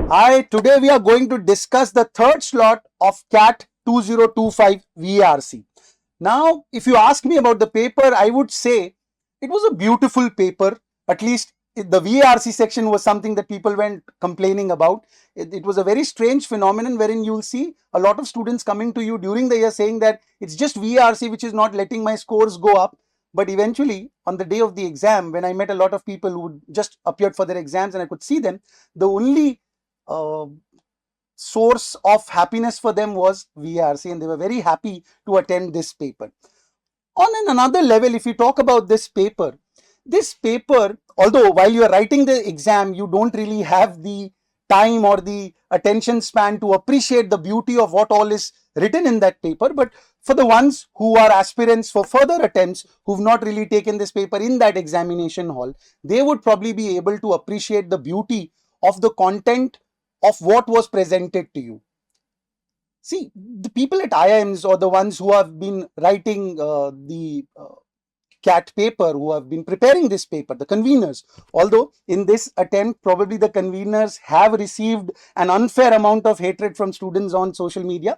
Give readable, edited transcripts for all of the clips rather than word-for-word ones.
Hi, today we are going to discuss the third slot of CAT 2025 VARC. Now, if you ask me about the paper, I would say it was a beautiful paper. At least the VARC section was something that people went complaining about. It was a very strange phenomenon wherein you'll see a lot of students coming to you during the year saying that it's just VARC which is not letting my scores go up. But eventually, on the day of the exam, when I met a lot of people who just appeared for their exams and I could see them, the only uh, source of happiness for them was VARC, and they were very happy to attend this paper. On another level, if you talk about this paper, although while you are writing the exam, you don't really have the time or the attention span to appreciate the beauty of what all is written in that paper. But for the ones who are aspirants for further attempts, who've not really taken this paper in that examination hall, they would probably be able to appreciate the beauty of the content of what was presented to you. See, the people at IIMs or the ones who have been writing the CAT paper, who have been preparing this paper, the conveners, although in this attempt, probably the conveners have received an unfair amount of hatred from students on social media.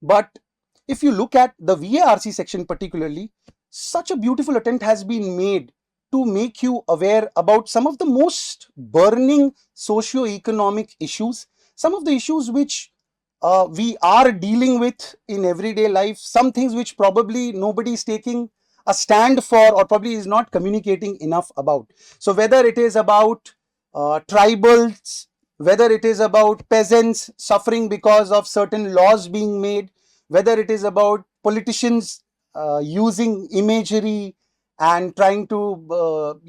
But if you look at the VARC section particularly, such a beautiful attempt has been made to make you aware about some of the most burning socio-economic issues, some of the issues which we are dealing with in everyday life, some things which probably nobody is taking a stand for or probably is not communicating enough about. So whether it is about tribals, whether it is about peasants suffering because of certain laws being made, whether it is about politicians using imagery and trying to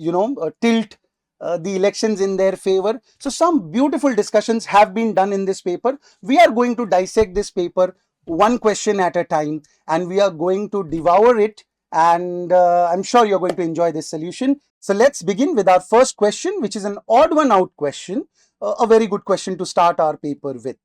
tilt the elections in their favor. So some beautiful discussions have been done in this paper. We are going to dissect this paper one question at a time, and we are going to devour it, and I'm sure you're going to enjoy this solution. So let's begin with our first question, which is an odd one out question, a very good question to start our paper with.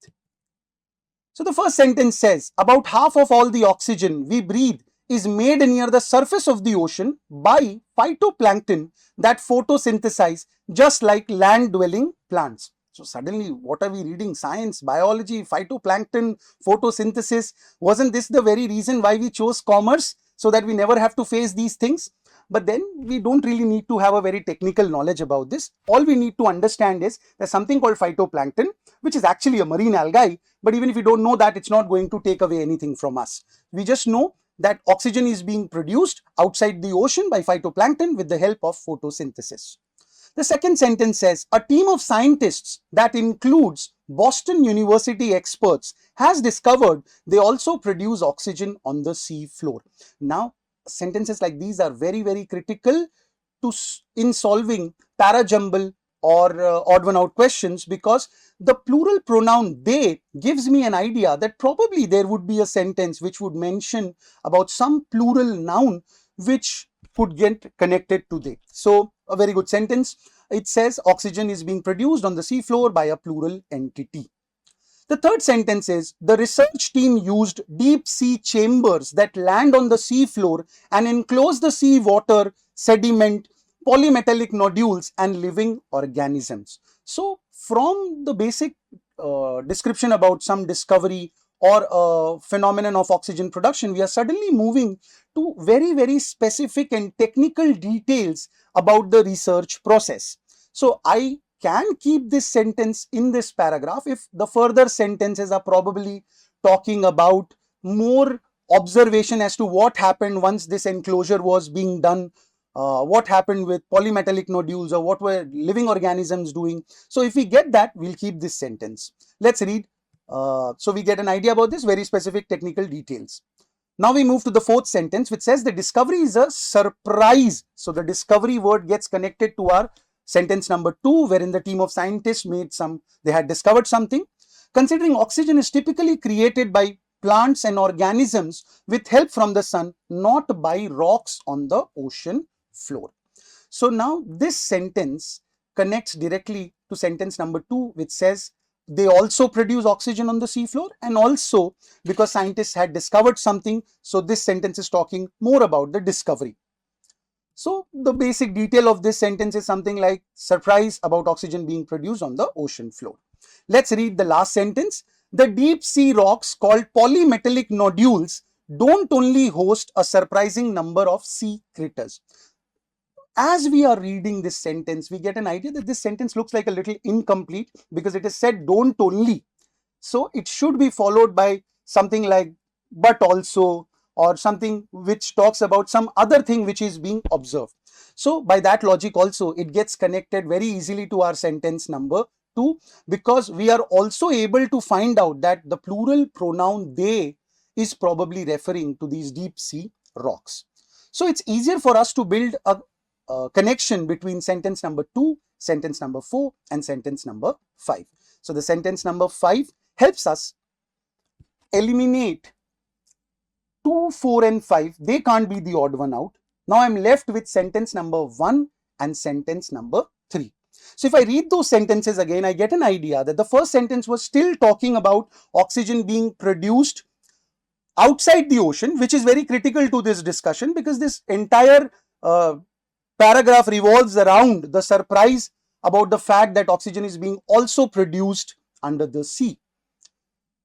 So the first sentence says, about half of all the oxygen we breathe is made near the surface of the ocean by phytoplankton that photosynthesize just like land-dwelling plants. So suddenly, what are we reading? Science, biology, phytoplankton, photosynthesis. Wasn't this the very reason why we chose commerce? So that we never have to face these things? But then we don't really need to have a very technical knowledge about this. All we need to understand is there's something called phytoplankton, which is actually a marine algae. But even if we don't know that, it's not going to take away anything from us. We just know that oxygen is being produced outside the ocean by phytoplankton with the help of photosynthesis. The second sentence says, a team of scientists that includes Boston University experts has discovered they also produce oxygen on the sea floor. Now, sentences like these are very, very critical in solving para-jumble or odd one out questions, because the plural pronoun they gives me an idea that probably there would be a sentence which would mention about some plural noun which could get connected to they. So a very good sentence. It says oxygen is being produced on the seafloor by a plural entity. The third sentence is, the research team used deep sea chambers that land on the seafloor and enclose the sea water, sediment, polymetallic nodules, and living organisms. So from the basic description about some discovery or a phenomenon of oxygen production, we are suddenly moving to very, very specific and technical details about the research process. So I can keep this sentence in this paragraph if the further sentences are probably talking about more observation as to what happened once this enclosure was being done, what happened with polymetallic nodules, or what were living organisms doing. So if we get that, we'll keep this sentence. Let's read. So we get an idea about this, very specific technical details. Now we move to the fourth sentence, which says the discovery is a surprise. So the discovery word gets connected to our sentence number 2, wherein the team of scientists they had discovered something. Considering oxygen is typically created by plants and organisms with help from the sun, not by rocks on the ocean floor. So now this sentence connects directly to sentence number 2, which says they also produce oxygen on the seafloor, and also because scientists had discovered something, so this sentence is talking more about the discovery. So the basic detail of this sentence is something like surprise about oxygen being produced on the ocean floor. Let's read the last sentence. The deep sea rocks called polymetallic nodules don't only host a surprising number of sea critters. As we are reading this sentence, we get an idea that this sentence looks like a little incomplete because it is said don't only. So it should be followed by something like but also, or something which talks about some other thing which is being observed. So by that logic also, it gets connected very easily to our sentence number 2, because we are also able to find out that the plural pronoun they is probably referring to these deep sea rocks. So it's easier for us to build a connection between sentence number 2, sentence number 4 and sentence number 5. So the sentence number 5 helps us eliminate 2, 4 and 5. They can't be the odd one out. Now I'm left with sentence number 1 and sentence number 3. So if I read those sentences again, I get an idea that the first sentence was still talking about oxygen being produced outside the ocean, which is very critical to this discussion because this entire paragraph revolves around the surprise about the fact that oxygen is being also produced under the sea.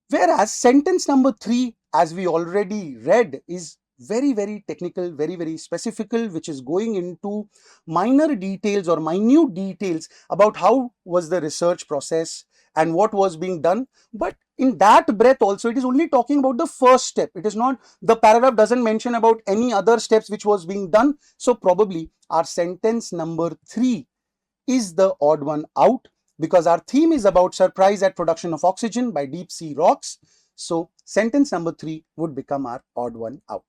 Whereas sentence number 3, as we already read, is very, very technical, very, very specific, which is going into minor details or minute details about how was the research process and what was being done. But in that breath also, it is only talking about the first step. It is not, the paragraph doesn't mention about any other steps which was being done. So probably our sentence number 3 is the odd one out, because our theme is about surprise at production of oxygen by deep sea rocks. So sentence number 3 would become our odd one out.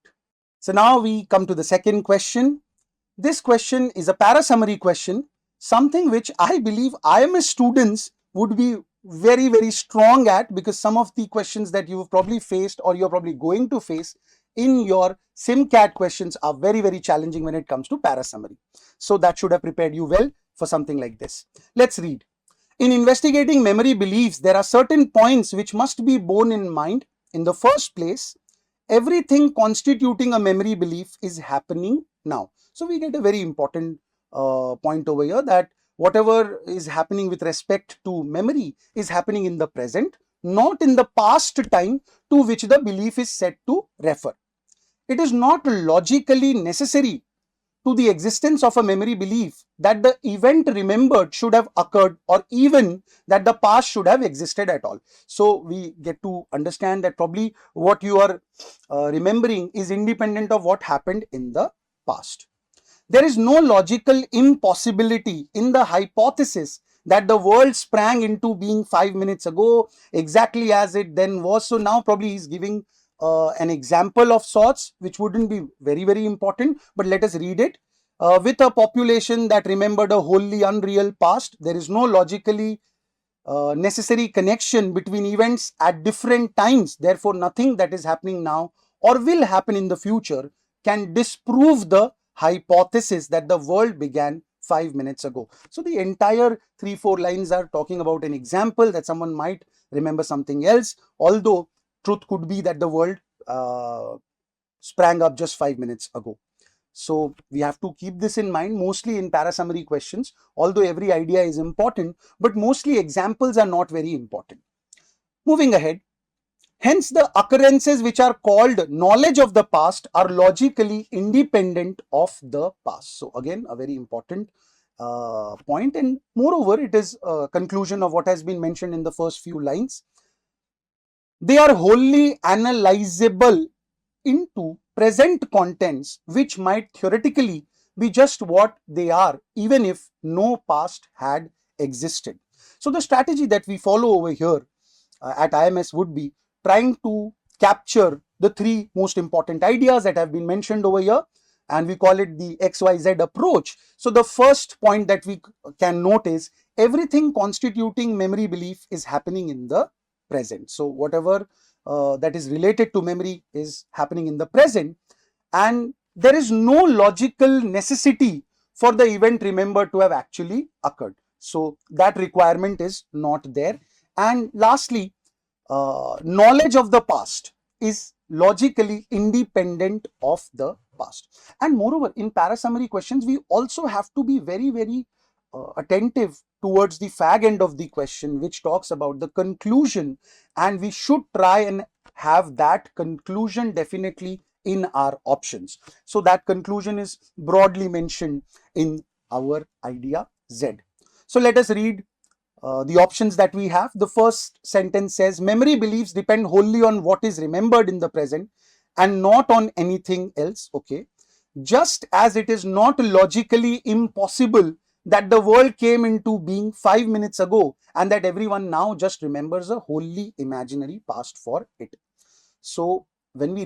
So now we come to the second question. This question is a para-summary question, something which I believe IMS students would be very, very strong at, because some of the questions that you've probably faced or you're probably going to face in your SimCAT questions are very, very challenging when it comes to para-summary. So that should have prepared you well for something like this. Let's read. In investigating memory beliefs, there are certain points which must be borne in mind. In the first place, everything constituting a memory belief is happening now. So we get a very important point over here, that whatever is happening with respect to memory is happening in the present, not in the past time to which the belief is said to refer. It is not logically necessary to the existence of a memory belief that the event remembered should have occurred, or even that the past should have existed at all. So we get to understand that probably what you are remembering is independent of what happened in the past. There is no logical impossibility in the hypothesis that the world sprang into being 5 minutes ago exactly as it then was. So now probably he's giving an example of sorts, which wouldn't be very, very important, but let us read it. With a population that remembered a wholly unreal past, there is no logically necessary connection between events at different times. Therefore, nothing that is happening now or will happen in the future can disprove the hypothesis that the world began 5 minutes ago. So the entire 3-4 lines are talking about an example that someone might remember something else, although truth could be that the world sprang up just 5 minutes ago. So we have to keep this in mind mostly in para-summary questions, although every idea is important, but mostly examples are not very important. Moving ahead, hence the occurrences which are called knowledge of the past are logically independent of the past. So again, a very important point, and moreover, it is a conclusion of what has been mentioned in the first few lines. They are wholly analyzable into present contents, which might theoretically be just what they are, even if no past had existed. So the strategy that we follow over here at IMS would be trying to capture the 3 most important ideas that have been mentioned over here, and we call it the XYZ approach. So the first point that we can note is everything constituting memory belief is happening in the present. So whatever that is related to memory is happening in the present, and there is no logical necessity for the event remembered to have actually occurred. So that requirement is not there. And lastly, knowledge of the past is logically independent of the past. And moreover, in para-summary questions, we also have to be very, very attentive towards the fag end of the question, which talks about the conclusion, and we should try and have that conclusion definitely in our options. So that conclusion is broadly mentioned in our idea Z. So let us read the options that we have. The first sentence says, memory beliefs depend wholly on what is remembered in the present and not on anything else. Okay. Just as it is not logically impossible that the world came into being 5 minutes ago and that everyone now just remembers a wholly imaginary past for it. So when we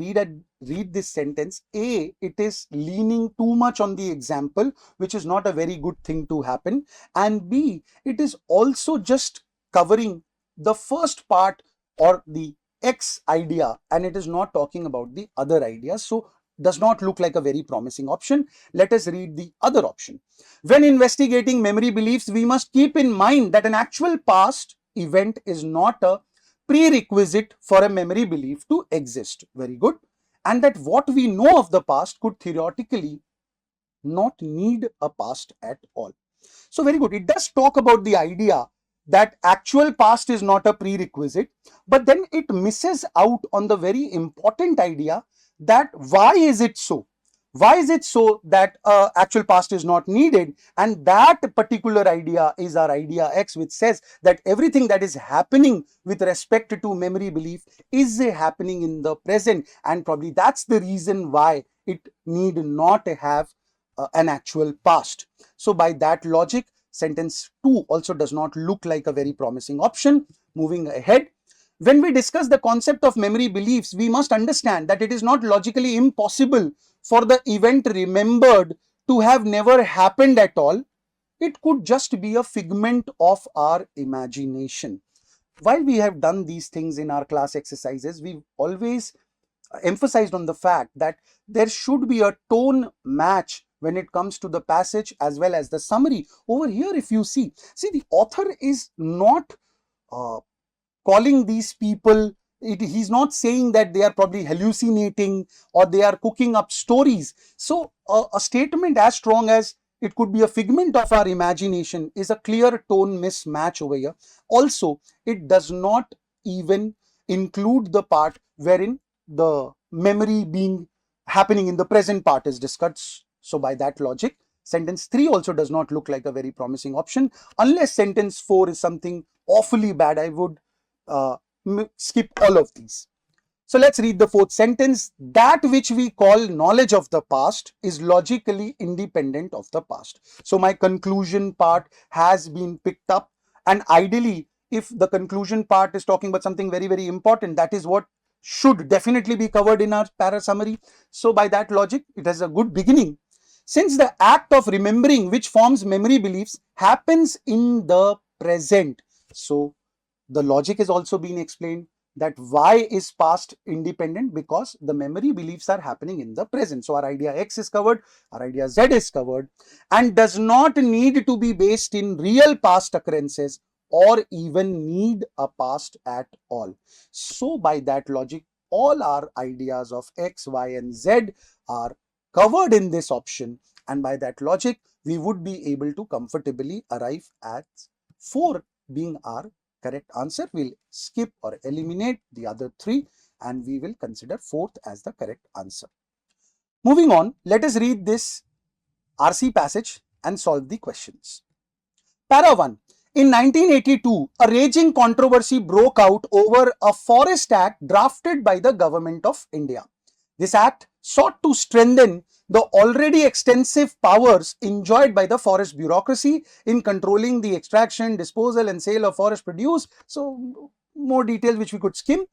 read this sentence, A, it is leaning too much on the example, which is not a very good thing to happen. And B, it is also just covering the first part or the X idea, and it is not talking about the other idea. So does not look like a very promising option. Let us read the other option. When investigating memory beliefs, we must keep in mind that an actual past event is not a prerequisite for a memory belief to exist. Very good. And that what we know of the past could theoretically not need a past at all. So very good. It does talk about the idea that actual past is not a prerequisite, but then it misses out on the very important idea that why is it so? Why is it so that actual past is not needed? And that particular idea is our idea X, which says that everything that is happening with respect to memory belief is happening in the present, and probably that's the reason why it need not have an actual past. So by that logic, sentence 2 also does not look like a very promising option. Moving ahead, when we discuss the concept of memory beliefs, we must understand that it is not logically impossible for the event remembered to have never happened at all. It could just be a figment of our imagination. While we have done these things in our class exercises, we've always emphasized on the fact that there should be a tone match when it comes to the passage as well as the summary. Over here, if you see the author is not calling these people, he's not saying that they are probably hallucinating or they are cooking up stories. So a statement as strong as it could be a figment of our imagination is a clear tone mismatch over here. Also, it does not even include the part wherein the memory being happening in the present part is discussed. So by that logic, sentence 3 also does not look like a very promising option. Unless sentence 4 is something awfully bad, I would skip all of these. So let's read the fourth sentence. That which we call knowledge of the past is logically independent of the past. So my conclusion part has been picked up, and ideally, if the conclusion part is talking about something very, very important, that is what should definitely be covered in our para summary. So by that logic, it has a good beginning. Since the act of remembering, which forms memory beliefs, happens in the present. So the logic is also being explained that why is past independent, because the memory beliefs are happening in the present. So our idea X is covered, our idea Z is covered, and does not need to be based in real past occurrences or even need a past at all. So by that logic, all our ideas of X, Y, and Z are covered in this option, and by that logic, we would be able to comfortably arrive at 4 being our correct answer. We'll skip or eliminate the other 3 and we will consider 4th as the correct answer. Moving on, let us read this RC passage and solve the questions. Para 1. In 1982, a raging controversy broke out over a Forest Act drafted by the Government of India. This act sought to strengthen the already extensive powers enjoyed by the forest bureaucracy in controlling the extraction, disposal, and sale of forest produce. So, more details which we could skim.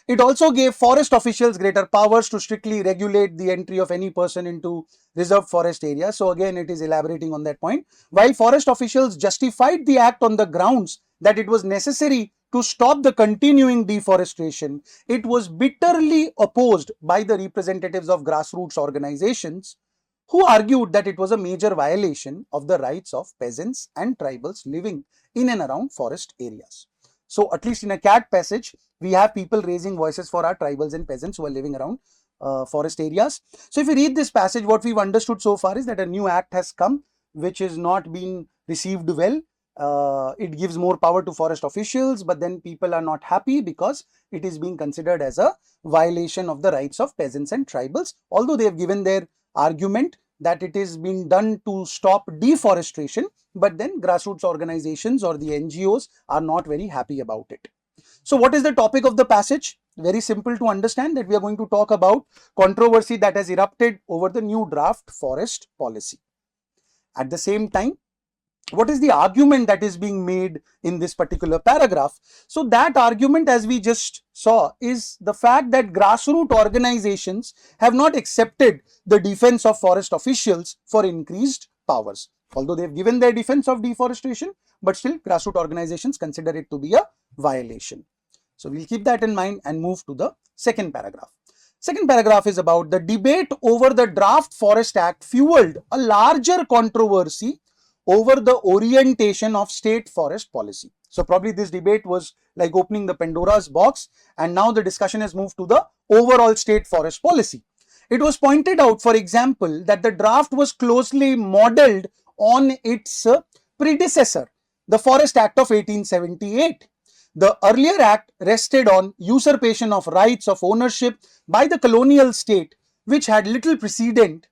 It also gave forest officials greater powers to strictly regulate the entry of any person into reserved forest areas. So, again, it is elaborating on that point. While forest officials justified the act on the grounds that it was necessary to stop the continuing deforestation, it was bitterly opposed by the representatives of grassroots organizations who argued that it was a major violation of the rights of peasants and tribals living in and around forest areas. So at least in a CAT passage, we have people raising voices for our tribals and peasants who are living around forest areas. So if we read this passage, what we've understood so far is that a new act has come which is not being received well. It gives more power to forest officials, but then people are not happy because it is being considered as a violation of the rights of peasants and tribals, although they have given their argument that it is being done to stop deforestation, but then grassroots organizations or the NGOs are not very happy about it. So what is the topic of the passage? Very simple to understand, that we are going to talk about controversy that has erupted over the new draft forest policy. At the same time, what is the argument that is being made in this particular paragraph? So that argument, as we just saw, is the fact that grassroots organizations have not accepted the defense of forest officials for increased powers. Although they have given their defense of deforestation, but still grassroots organizations consider it to be a violation. So we'll keep that in mind and move to the second paragraph. Second paragraph is about the debate over the Draft Forest Act fueled a larger controversy over the orientation of state forest policy. So probably this debate was like opening the Pandora's box, and now the discussion has moved to the overall state forest policy. It was pointed out, for example, that the draft was closely modeled on its predecessor, the Forest Act of 1878. The earlier act rested on usurpation of rights of ownership by the colonial state, which had little precedent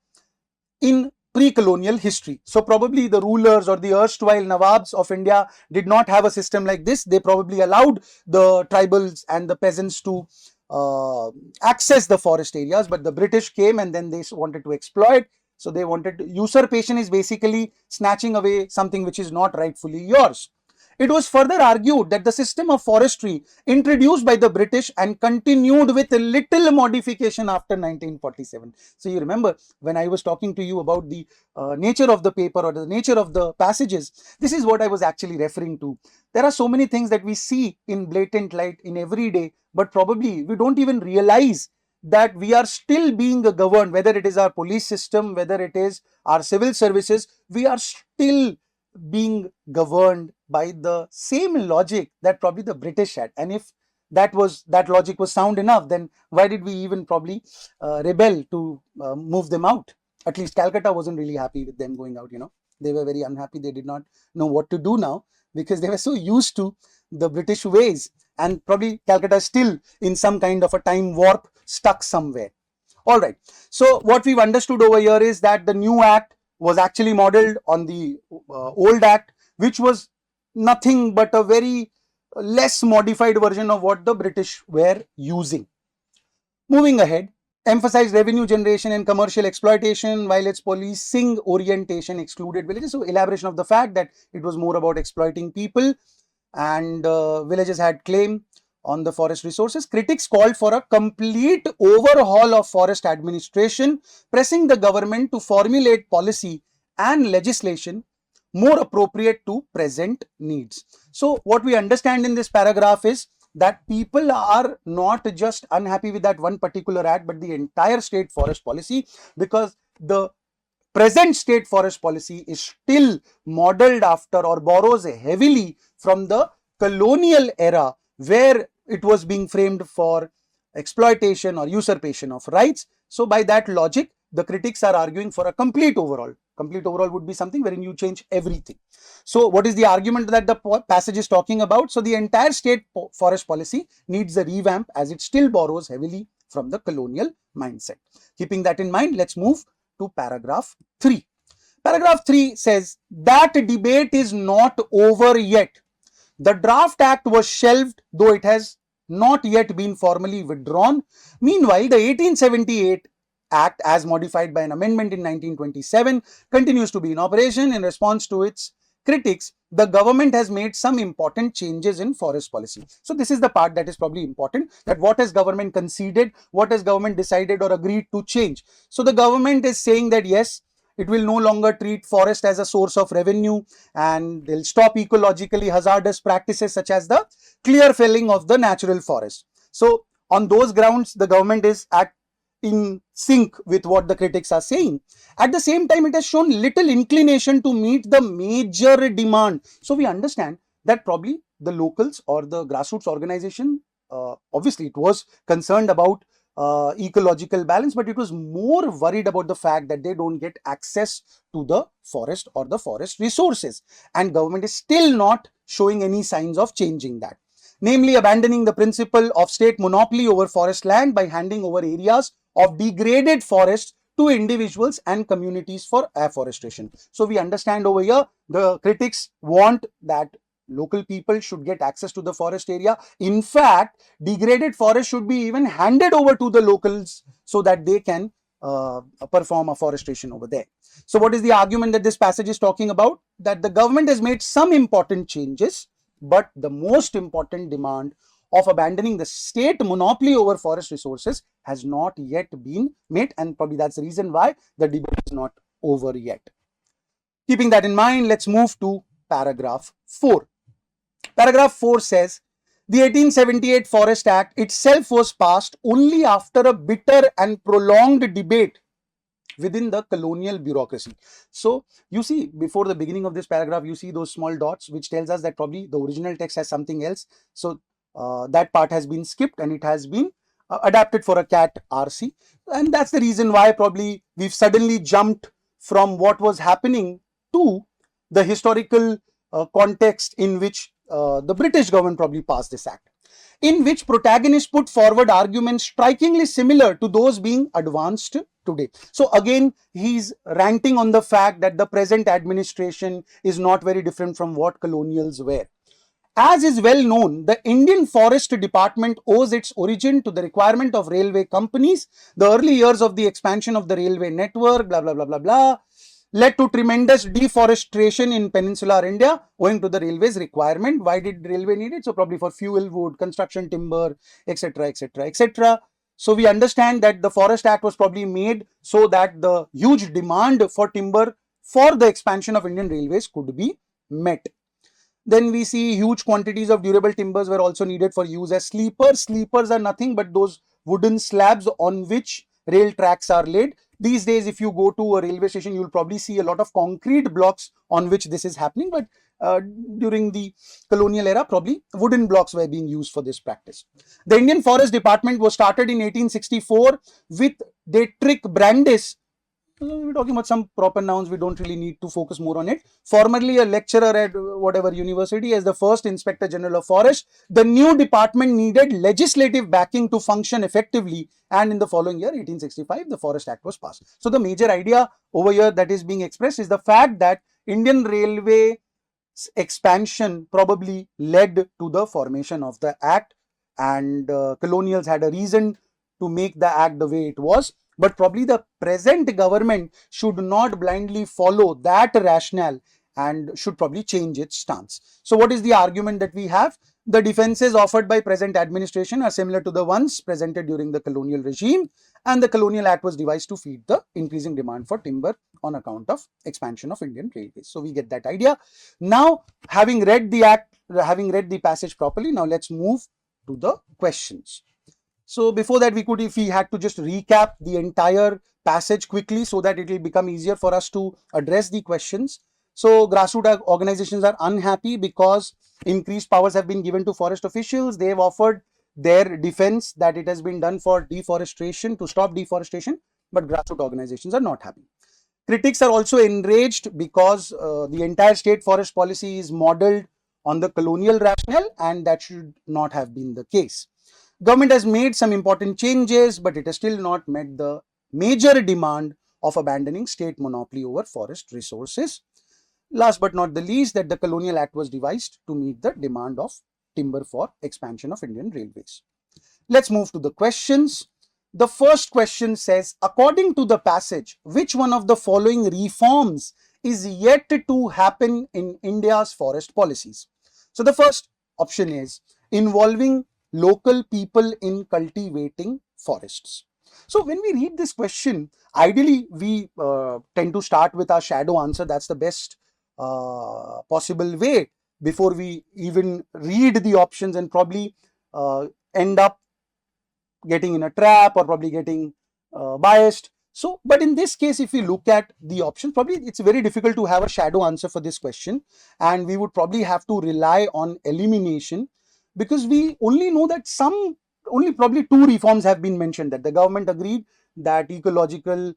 in pre-colonial history. So probably the rulers or the erstwhile Nawabs of India did not have a system like this. They probably allowed the tribals and the peasants to access the forest areas, but the British came and then they wanted to exploit. So they wanted to, usurpation is basically snatching away something which is not rightfully yours. It was further argued that the system of forestry introduced by the British and continued with little modification after 1947. So you remember when I was talking to you about the nature of the paper or the nature of the passages, this is what I was actually referring to. There are so many things that we see in blatant light in every day, but probably we don't even realize that we are still being governed, whether it is our police system, whether it is our civil services, we are still being governed by the same logic that probably the British had. And if that logic was sound enough, then why did we even probably rebel to move them out? At least Calcutta wasn't really happy with them going out, They were very unhappy. They did not know what to do now because they were so used to the British ways. And probably Calcutta is still in some kind of a time warp, stuck somewhere. All right. So what we've understood over here is that the new act was actually modeled on the old act, which was nothing but a very less modified version of what the British were using. Moving ahead, emphasized revenue generation and commercial exploitation, while its policing orientation excluded villages. So elaboration of the fact that it was more about exploiting people, and villages had claim on the forest resources. Critics called for a complete overhaul of forest administration, pressing the government to formulate policy and legislation more appropriate to present needs. So what we understand in this paragraph is that people are not just unhappy with that one particular act, but the entire state forest policy, because the present state forest policy is still modeled after or borrows heavily from the colonial era, where it was being framed for exploitation or usurpation of rights. So by that logic, the critics are arguing for a complete overhaul. Complete overhaul would be something wherein you change everything. So what is the argument that the passage is talking about? So the entire state forest policy needs a revamp, as it still borrows heavily from the colonial mindset. Keeping that in mind, let's move to paragraph 3. Paragraph 3 says that debate is not over yet. The draft act was shelved, though it has not yet been formally withdrawn. Meanwhile, the 1878 Act, as modified by an amendment in 1927, continues to be in operation. In response to its critics, the government has made some important changes in forest policy. So this is the part that is probably important, that what has government conceded, what has government decided or agreed to change. So the government is saying that yes, it will no longer treat forest as a source of revenue, and they'll stop ecologically hazardous practices such as the clear felling of the natural forest. So on those grounds, the government is in sync with what the critics are saying. At the same time, it has shown little inclination to meet the major demand. So we understand that probably the locals or the grassroots organization, obviously it was concerned about ecological balance, but it was more worried about the fact that they don't get access to the forest or the forest resources. And government is still not showing any signs of changing that. Namely, abandoning the principle of state monopoly over forest land by handing over areas of degraded forests to individuals and communities for afforestation. So we understand over here, the critics want that local people should get access to the forest area. In fact, degraded forest should be even handed over to the locals so that they can perform afforestation over there. So what is the argument that this passage is talking about? That the government has made some important changes, but the most important demand of abandoning the state monopoly over forest resources has not yet been met, and probably that's the reason why the debate is not over yet. Keeping that in mind, let's move to paragraph 4. Paragraph 4 says, the 1878 Forest Act itself was passed only after a bitter and prolonged debate within the colonial bureaucracy. So you see, before the beginning of this paragraph, you see those small dots, which tells us that probably the original text has something else. So that part has been skipped and it has been adapted for a CAT RC. And that's the reason why probably we've suddenly jumped from what was happening to the historical context in which the British government probably passed this act, in which protagonists put forward arguments strikingly similar to those being advanced today. So again, he's ranting on the fact that the present administration is not very different from what colonials were. As is well known, the Indian Forest Department owes its origin to the requirement of railway companies. The early years of the expansion of the railway network, blah, blah, blah, blah, blah, led to tremendous deforestation in peninsular India owing to the railway's requirement. Why did railway need it? So probably for fuel, wood, construction, timber, etc., etc., etc. So we understand that the Forest Act was probably made so that the huge demand for timber for the expansion of Indian railways could be met. Then we see huge quantities of durable timbers were also needed for use as sleepers. Sleepers are nothing but those wooden slabs on which rail tracks are laid. These days, if you go to a railway station, you'll probably see a lot of concrete blocks on which this is happening. But during the colonial era, probably wooden blocks were being used for this practice. The Indian Forest Department was started in 1864 with Dietrich Brandis. We're talking about some proper nouns, we don't really need to focus more on it. Formerly a lecturer at whatever university as the first Inspector General of Forest, the new department needed legislative backing to function effectively, and in the following year, 1865, the Forest Act was passed. So the major idea over here that is being expressed is the fact that Indian Railway expansion probably led to the formation of the Act, and colonials had a reason to make the Act the way it was. But probably the present government should not blindly follow that rationale and should probably change its stance. So what is the argument that we have? The defenses offered by present administration are similar to the ones presented during the colonial regime, and the Colonial Act was devised to feed the increasing demand for timber on account of expansion of Indian railways. So we get that idea. Now, having read the Act, having read the passage properly, now let's move to the questions. So before that, we could, if we had to just recap the entire passage quickly so that it will become easier for us to address the questions. So grassroots organizations are unhappy because increased powers have been given to forest officials. They have offered their defense that it has been done for deforestation, to stop deforestation, but grassroots organizations are not happy. Critics are also enraged because the entire state forest policy is modeled on the colonial rationale, and that should not have been the case. Government has made some important changes, but it has still not met the major demand of abandoning state monopoly over forest resources. Last but not the least, that the Colonial Act was devised to meet the demand of timber for expansion of Indian railways. Let's move to the questions. The first question says, according to the passage, which one of the following reforms is yet to happen in India's forest policies? So the first option is involving local people in cultivating forests. So when we read this question, ideally we tend to start with our shadow answer. That's the best possible way before we even read the options, and probably end up getting in a trap or probably getting biased. So, but in this case, if we look at the options, probably it's very difficult to have a shadow answer for this question, and we would probably have to rely on elimination, because we only know that some only probably two reforms have been mentioned, that the government agreed that ecologically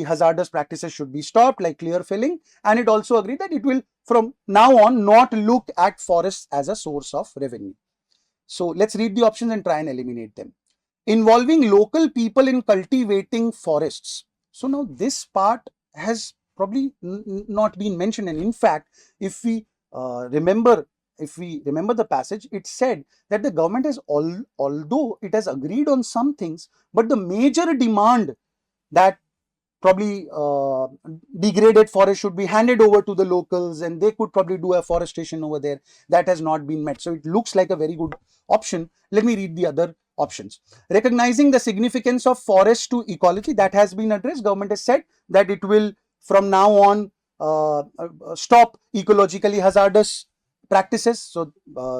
hazardous practices should be stopped, like clear felling, and it also agreed that it will from now on not look at forests as a source of revenue. So let's read the options and try and eliminate them. Involving local people in cultivating forests. So now this part has probably not been mentioned, and in fact, if we remember the passage, it said that the government has although it has agreed on some things, but the major demand that probably degraded forest should be handed over to the locals and they could probably do afforestation over there, that has not been met. So it looks like a very good option. Let me read the other options. Recognizing the significance of forest to ecology, that has been addressed. Government has said that it will from now on stop ecologically hazardous practices. So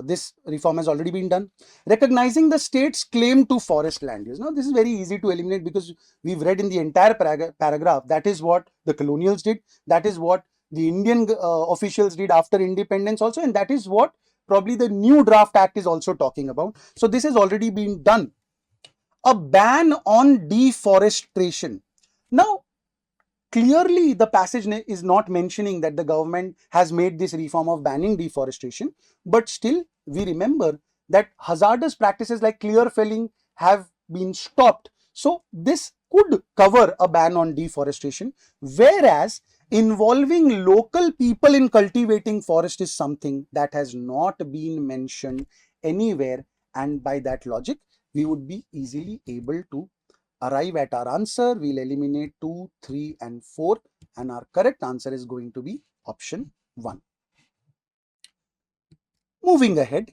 this reform has already been done. Recognizing the state's claim to forest land use. Now this is very easy to eliminate because we've read in the entire paragraph that is what the colonials did, that is what the Indian officials did after independence also, and that is what probably the new draft act is also talking about. So this has already been done. A ban on deforestation. Now clearly the passage is not mentioning that the government has made this reform of banning deforestation, but still we remember that hazardous practices like clear felling have been stopped. So this could cover a ban on deforestation, whereas involving local people in cultivating forest is something that has not been mentioned anywhere, and by that logic we would be easily able to arrive at our answer. We'll eliminate 2, 3 and 4, and our correct answer is going to be option 1. Moving ahead,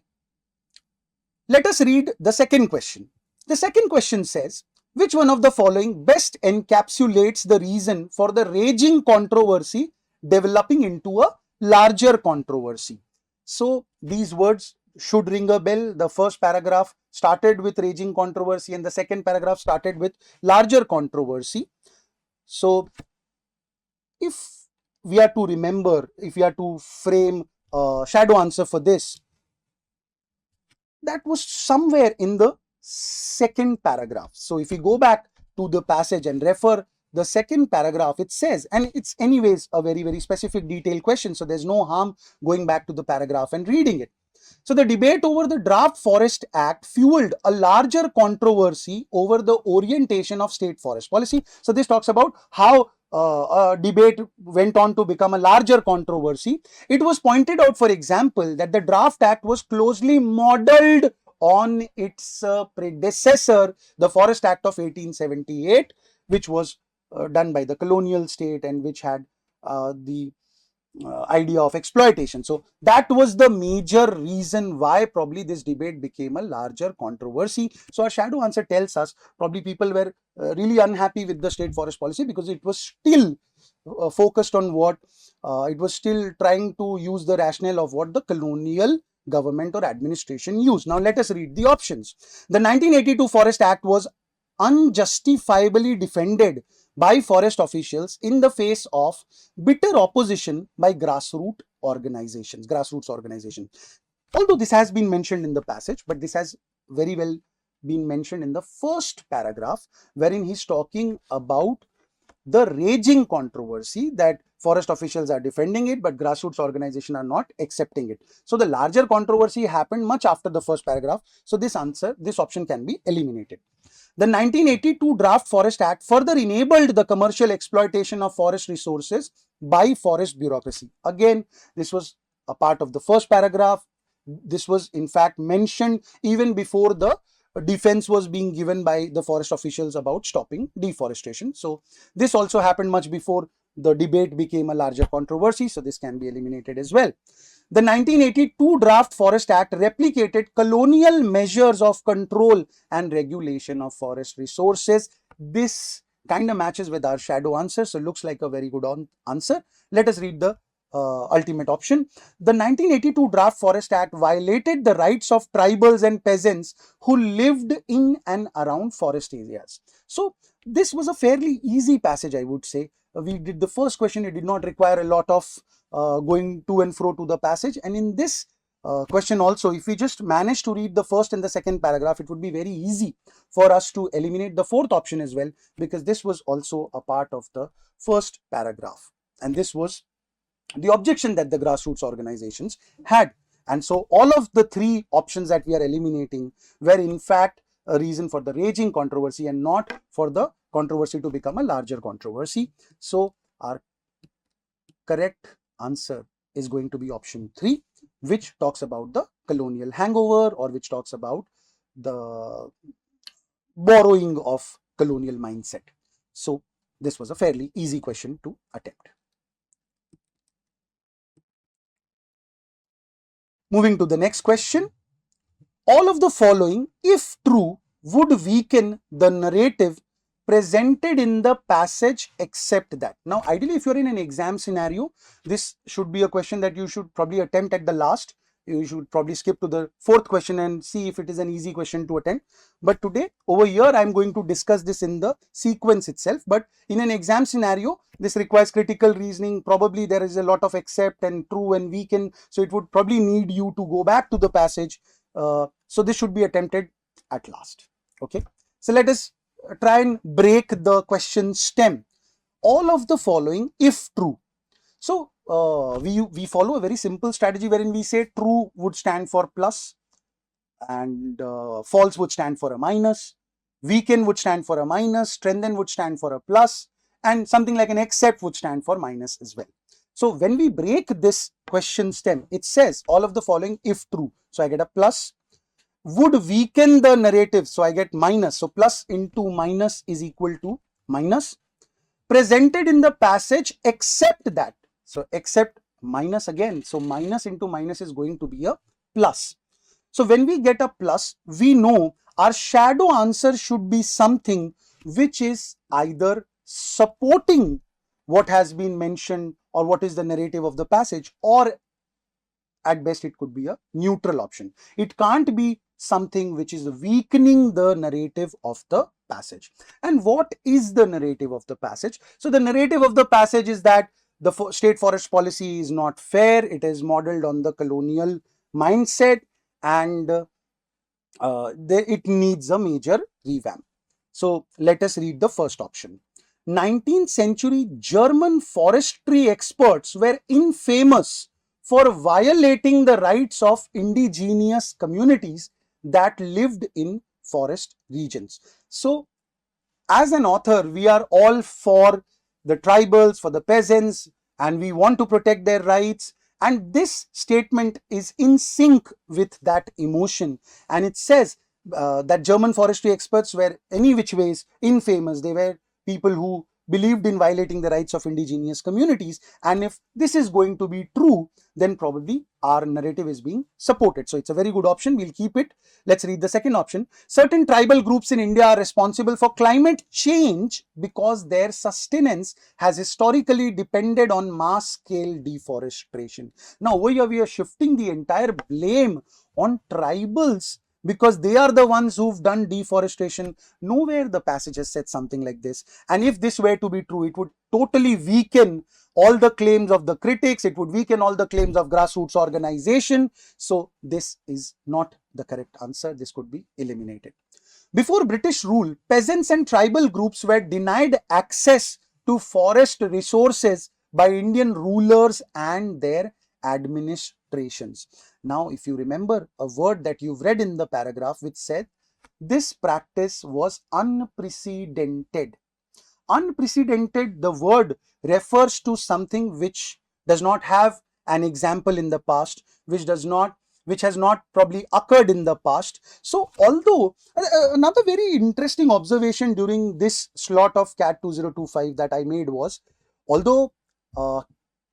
let us read the second question. The second question says, which one of the following best encapsulates the reason for the raging controversy developing into a larger controversy? So these words should ring a bell. The first paragraph started with raging controversy and the second paragraph started with larger controversy. So if we are to remember, if we are to frame a shadow answer for this, that was somewhere in the second paragraph. So if we go back to the passage and refer the second paragraph, it says, and it's anyways a very, very specific detailed question, so there's no harm going back to the paragraph and reading it. So the debate over the Draft Forest Act fueled a larger controversy over the orientation of state forest policy. So this talks about how a debate went on to become a larger controversy. It was pointed out, for example, that the Draft Act was closely modeled on its predecessor, the Forest Act of 1878, which was done by the colonial state and which had the idea of exploitation. So that was the major reason why probably this debate became a larger controversy. So our shadow answer tells us probably people were really unhappy with the state forest policy because it was still focused on what it was still trying to use the rationale of what the colonial government or administration used. Now let us read the options. The 1982 Forest Act was unjustifiably defended by forest officials in the face of bitter opposition by grassroots organizations. Although this has been mentioned in the passage, but this has very well been mentioned in the first paragraph, wherein he's talking about the raging controversy that forest officials are defending it, but grassroots organizations are not accepting it. So the larger controversy happened much after the first paragraph. So this option can be eliminated. The 1982 Draft Forest Act further enabled the commercial exploitation of forest resources by forest bureaucracy. Again, this was a part of the first paragraph. This was in fact mentioned even before the defense was being given by the forest officials about stopping deforestation. So this also happened much before the debate became a larger controversy. So this can be eliminated as well. The 1982 Draft Forest Act replicated colonial measures of control and regulation of forest resources. This kind of matches with our shadow answer, so looks like a very good answer. Let us read the ultimate option. The 1982 Draft Forest Act violated the rights of tribals and peasants who lived in and around forest areas. So this was a fairly easy passage, I would say. We did the first question, it did not require a lot of going to and fro to the passage, and in this question also, if we just manage to read the first and the second paragraph, it would be very easy for us to eliminate the fourth option as well, because this was also a part of the first paragraph. And this was the objection that the grassroots organizations had. And so all of the three options that we are eliminating were in fact a reason for the raging controversy and not for the controversy to become a larger controversy. So our correct answer is going to be option 3, which talks about the colonial hangover, or which talks about the borrowing of colonial mindset. So this was a fairly easy question to attempt. Moving to the next question. All of the following, if true, would weaken the narrative presented in the passage except that. Now, ideally, if you're in an exam scenario, this should be a question that you should probably attempt at the last. You should probably skip to the fourth question and see if it is an easy question to attempt. But today, over here, I'm going to discuss this in the sequence itself. But in an exam scenario, this requires critical reasoning. Probably there is a lot of except and true and weaken. So it would probably need you to go back to the passage. So this should be attempted at last. Okay. So let us try and break the question stem. All of the following, if true. So we follow a very simple strategy wherein we say true would stand for plus, and false would stand for a minus, weaken would stand for a minus, strengthen would stand for a plus, and something like an except would stand for minus as well. So when we break this question stem, it says all of the following if true. So I get a plus. Would weaken the narrative. So I get minus. So plus into minus is equal to minus. Presented in the passage except that. So except minus again. So minus into minus is going to be a plus. So when we get a plus, we know our shadow answer should be something which is either supporting what has been mentioned or what is the narrative of the passage, or at best it could be a neutral option. It can't be something which is weakening the narrative of the passage. And what is the narrative of the passage? So the narrative of the passage is that the state forest policy is not fair, it is modeled on the colonial mindset, and it needs a major revamp. So let us read the first option. 19th century German forestry experts were infamous for violating the rights of indigenous communities that lived in forest regions. So as an author, we are all for the tribals, for the peasants, and we want to protect their rights. And this statement is in sync with that emotion. And it says that German forestry experts were any which ways infamous. They were people who believed in violating the rights of indigenous communities. And if this is going to be true, then probably our narrative is being supported. So it's a very good option. We'll keep it. Let's read the second option. Certain tribal groups in India are responsible for climate change because their sustenance has historically depended on mass scale deforestation. Now over here we are shifting the entire blame on tribals because they are the ones who've done deforestation. Nowhere the passage has said something like this. And if this were to be true, it would totally weaken all the claims of the critics. It would weaken all the claims of grassroots organization. So this is not the correct answer. This could be eliminated. Before British rule, peasants and tribal groups were denied access to forest resources by Indian rulers and their administrations. Now, if you remember a word that you've read in the paragraph which said, this practice was unprecedented. Unprecedented, the word refers to something which does not have an example in the past, which has not probably occurred in the past. So although another very interesting observation during this slot of CAT 2025 that I made was, although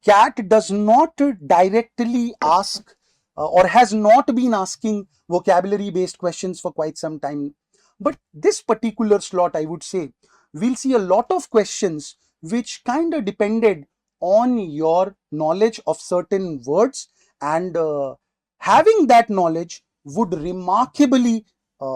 CAT does not directly ask or has not been asking vocabulary based questions for quite some time, but this particular slot, I would say, we'll see a lot of questions which kind of depended on your knowledge of certain words, and having that knowledge would remarkably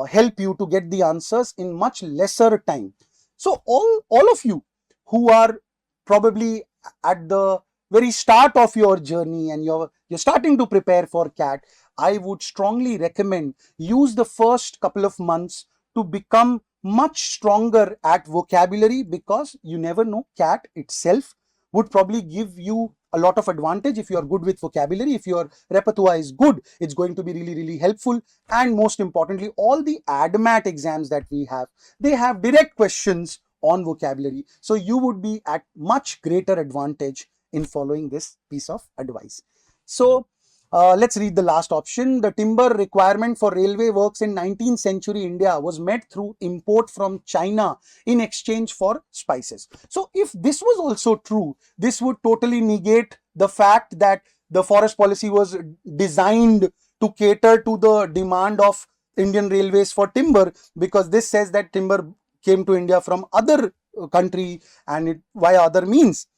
help you to get the answers in much lesser time. So all of you who are probably at the very start of your journey and you're starting to prepare for CAT, I would strongly recommend use the first couple of months to become much stronger at vocabulary, because you never know, CAT itself would probably give you a lot of advantage if you are good with vocabulary. If your repertoire is good, it's going to be really, really helpful. And most importantly, all the ADMAT exams that we have, they have direct questions on vocabulary. So you would be at much greater advantage in following this piece of advice. So let's read the last option. The timber requirement for railway works in 19th century India was met through import from China in exchange for spices. So if this was also true, this would totally negate the fact that the forest policy was designed to cater to the demand of Indian railways for timber, because this says that timber came to India from other country and it via other means.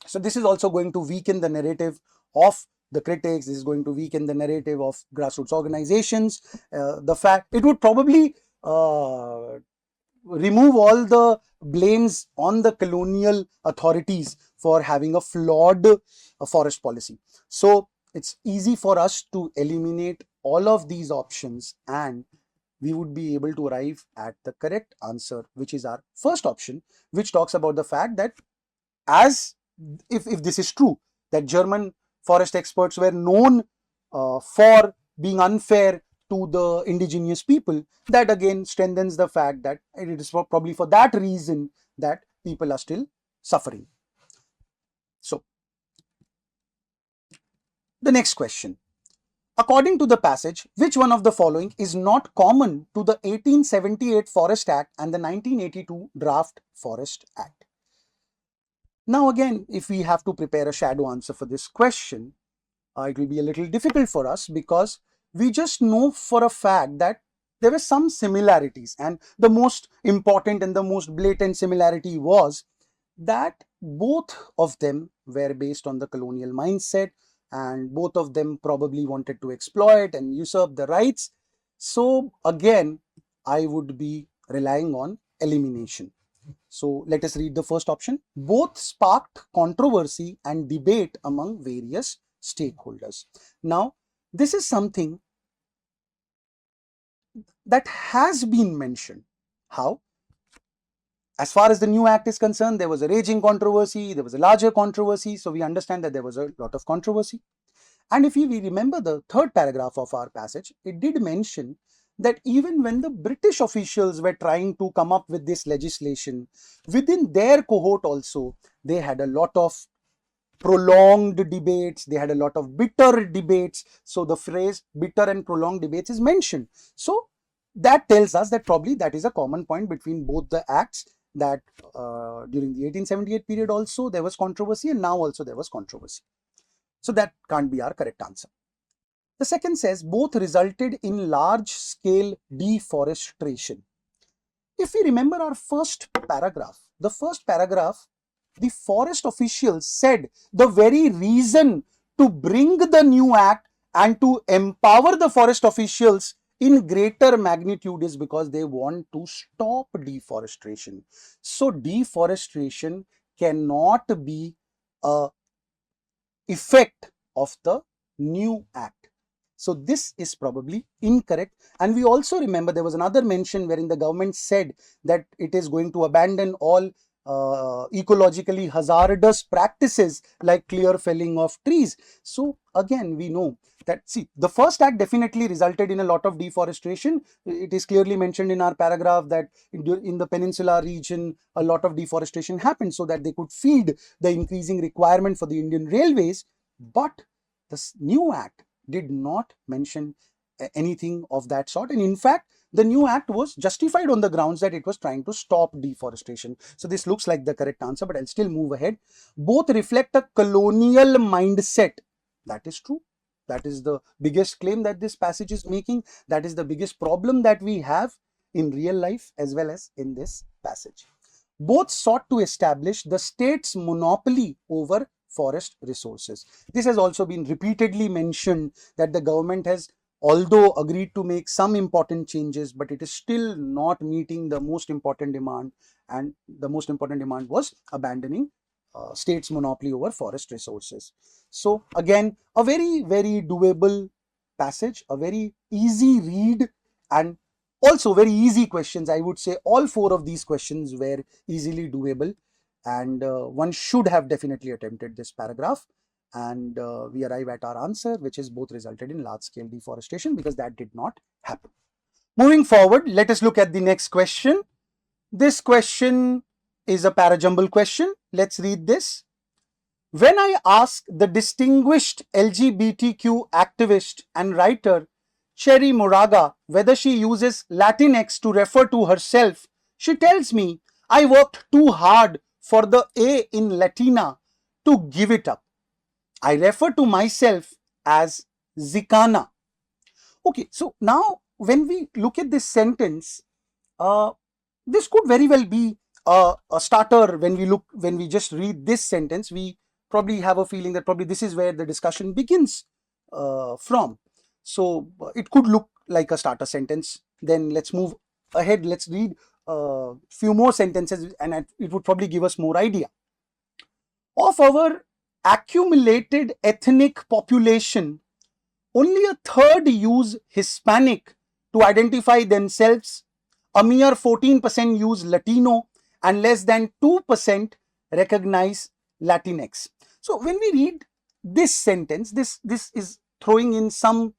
So this is also going to weaken the narrative of the critics. This is going to weaken the narrative of grassroots organizations. The fact it would probably remove all the blames on the colonial authorities for having a flawed forest policy. So it's easy for us to eliminate all of these options and we would be able to arrive at the correct answer, which is our first option, which talks about the fact that as if this is true, that German forest experts were known for being unfair to the indigenous people, that again strengthens the fact that it is probably for that reason that people are still suffering. So the next question. According to the passage, which one of the following is not common to the 1878 Forest Act and the 1982 Draft Forest Act? Now again, if we have to prepare a shadow answer for this question, it will be a little difficult for us, because we just know for a fact that there were some similarities, and the most important and the most blatant similarity was that both of them were based on the colonial mindset, and both of them probably wanted to exploit and usurp the rights. So again, I would be relying on elimination. So let us read the first option. Both sparked controversy and debate among various stakeholders. Now, this is something that has been mentioned. How? As far as the new act is concerned, there was a raging controversy, there was a larger controversy, so we understand that there was a lot of controversy. And if we remember the third paragraph of our passage, it did mention that even when the British officials were trying to come up with this legislation, within their cohort also, they had a lot of prolonged debates, they had a lot of bitter debates. So the phrase bitter and prolonged debates is mentioned. So that tells us that probably that is a common point between both the acts, that during the 1878 period also there was controversy and now also there was controversy. So that can't be our correct answer. The second says both resulted in large scale deforestation. If we remember our first paragraph, the forest officials said the very reason to bring the new act and to empower the forest officials in greater magnitude is because they want to stop deforestation. So deforestation cannot be a effect of the new act. So this is probably incorrect. And we also remember there was another mention wherein the government said that it is going to abandon all ecologically hazardous practices like clear felling of trees. So again, we know that, see, the first act definitely resulted in a lot of deforestation. It is clearly mentioned in our paragraph that in the peninsular region, a lot of deforestation happened so that they could feed the increasing requirement for the Indian railways. But this new act did not mention anything of that sort. And in fact, the new act was justified on the grounds that it was trying to stop deforestation. So this looks like the correct answer, but I'll still move ahead. Both reflect a colonial mindset. That is true. That is the biggest claim that this passage is making. That is the biggest problem that we have in real life as well as in this passage. Both sought to establish the state's monopoly over forest resources. This has also been repeatedly mentioned that the government has although agreed to make some important changes, but it is still not meeting the most important demand, and the most important demand was abandoning state's monopoly over forest resources. So again, a very, very doable passage, a very easy read, and also very easy questions. I would say all four of these questions were easily doable, and one should have definitely attempted this paragraph. And we arrive at our answer, which is both resulted in large scale deforestation, because that did not happen. Moving forward, let us look at the next question. This question is a para-jumble question. Let's read this. When I ask the distinguished LGBTQ activist and writer Cherry Moraga whether she uses Latinx to refer to herself, she tells me I worked too hard for the A in Latina to give it up. I refer to myself as Zicana. Okay, so now when we look at this sentence, this could very well be a starter. When we just read this sentence, we probably have a feeling that probably this is where the discussion begins from. So it could look like a starter sentence. Then let's move ahead. Let's read a few more sentences, and it would probably give us more idea. Of our accumulated ethnic population, only a third use Hispanic to identify themselves, a mere 14% use Latino, and less than 2% recognize Latinx. So when we read this sentence, this is throwing in some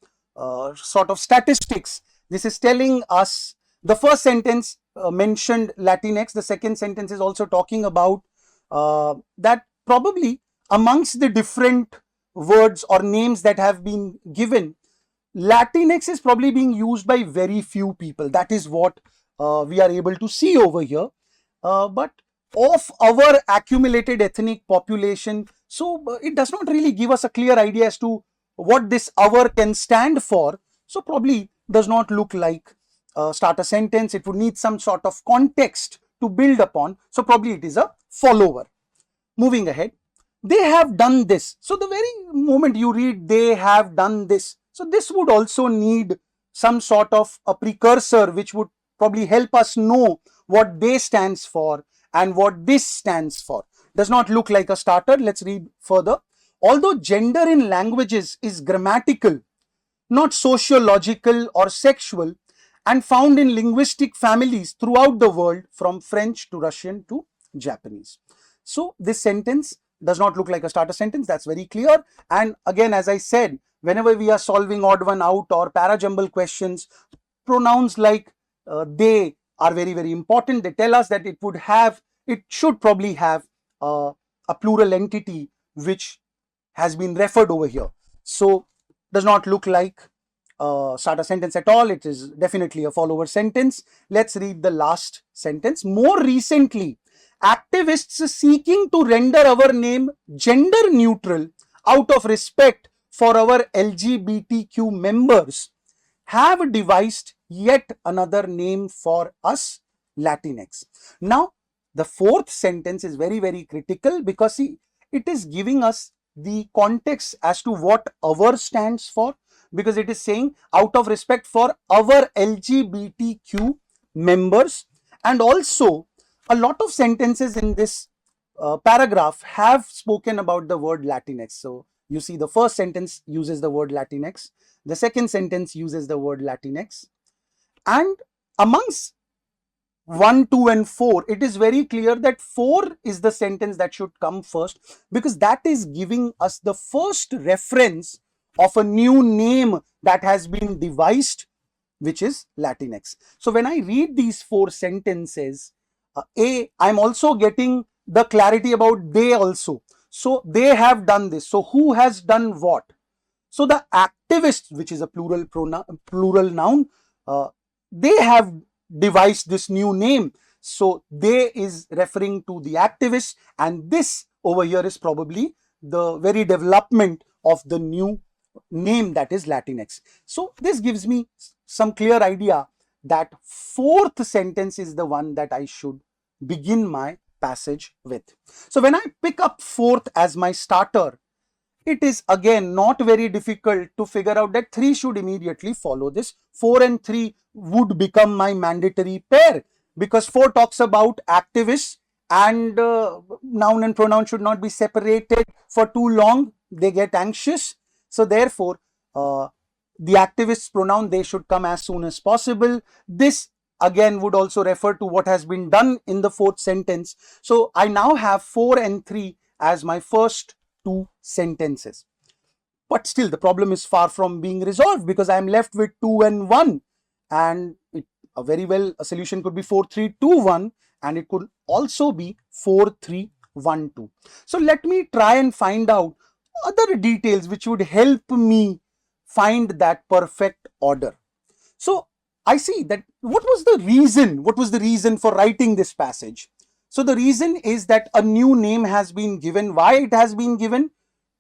sort of statistics. This is telling us the first sentence mentioned Latinx. The second sentence is also talking about that probably amongst the different words or names that have been given, Latinx is probably being used by very few people. That is what we are able to see over here. But of our accumulated ethnic population, so it does not really give us a clear idea as to what this our can stand for. So probably does not look like a starter sentence. It would need some sort of context to build upon. So probably it is a follower. Moving ahead, they have done this. So the very moment you read they have done this, so this would also need some sort of a precursor which would probably help us know what they stands for and what this stands for. Does not look like a starter. Let's read further. Although gender in languages is grammatical, not sociological or sexual, and found in linguistic families throughout the world from French to Russian to Japanese. So this sentence does not look like a starter sentence. That's very clear. And again, as I said, whenever we are solving odd one out or para-jumble questions, pronouns like they are very, very important. They tell us that it should probably have a plural entity which has been referred over here. So does not look like a starter sentence at all. It is definitely a follower sentence. Let's read the last sentence. More recently, activists seeking to render our name gender neutral out of respect for our LGBTQ members have devised yet another name for us, Latinx. Now, the fourth sentence is very, very critical because see, it is giving us the context as to what our stands for, because it is saying out of respect for our LGBTQ members. And also a lot of sentences in this paragraph have spoken about the word Latinx. So you see the first sentence uses the word Latinx, the second sentence uses the word Latinx, and amongst 1, 2 and 4, it is very clear that 4 is the sentence that should come first, because that is giving us the first reference of a new name that has been devised, which is Latinx. So when I read these 4 sentences, I'm also getting the clarity about they also. So they have done this. So who has done what? So the activists, which is a plural noun, they have devised this new name. So they is referring to the activists, and this over here is probably the very development of the new name, that is Latinx. So this gives me some clear idea that fourth sentence is the one that I should begin my passage with. So when I pick up fourth as my starter, it is again not very difficult to figure out that 3 should immediately follow this. 4 and 3 would become my mandatory pair, because 4 talks about activists and noun and pronoun should not be separated for too long. They get anxious. So therefore, the activist's pronoun, they should come as soon as possible. This again would also refer to what has been done in the fourth sentence. So I now have 4 and 3 as my first two sentences. But still, the problem is far from being resolved because I am left with 2 and 1. And a very well, a solution could be 4, 3, 2, 1, and it could also be 4, 3, 1, 2. So let me try and find out other details which would help me find that perfect order. So I see that what was the reason for writing this passage? So the reason is that a new name has been given. Why it has been given?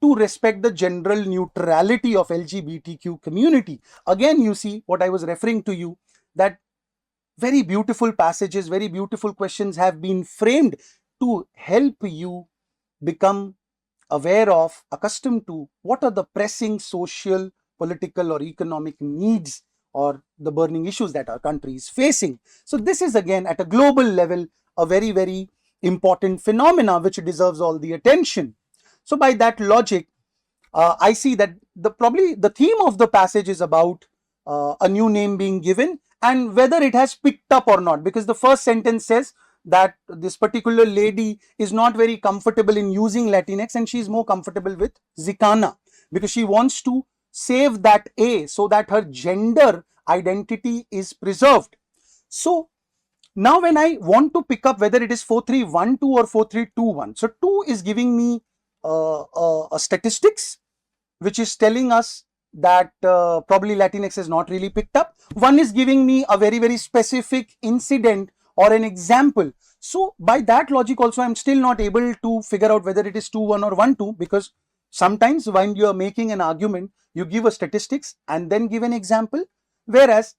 To respect the general neutrality of LGBTQ community. Again, you see what I was referring to you, that very beautiful passages, very beautiful questions have been framed to help you become aware of, accustomed to what are the pressing social, political or economic needs or the burning issues that our country is facing. So this is again at a global level a very, very important phenomena which deserves all the attention. So by that logic, I see that probably the theme of the passage is about a new name being given and whether it has picked up or not, because the first sentence says that this particular lady is not very comfortable in using Latinx and she is more comfortable with Zicana because she wants to save that A so that her gender identity is preserved. So now when I want to pick up whether it is 4312 or 4321, so 2 is giving me a statistics which is telling us that probably Latinx is not really picked up. One is giving me a very, very specific incident or an example. So by that logic also, I'm still not able to figure out whether it is 2-1 or 1-2, because sometimes when you are making an argument, you give a statistics and then give an example, whereas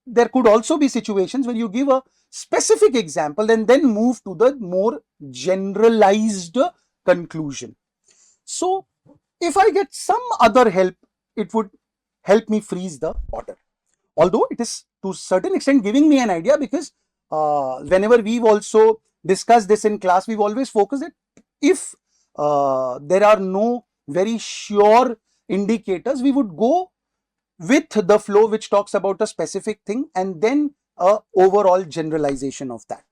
there could also be situations where you give a specific example and then move to the more generalized conclusion. So if I get some other help, it would help me freeze the order. Although it is to a certain extent giving me an idea, because whenever we've also discussed this in class, we've always focused that if there are no very sure indicators, we would go with the flow which talks about a specific thing and then a overall generalization of that.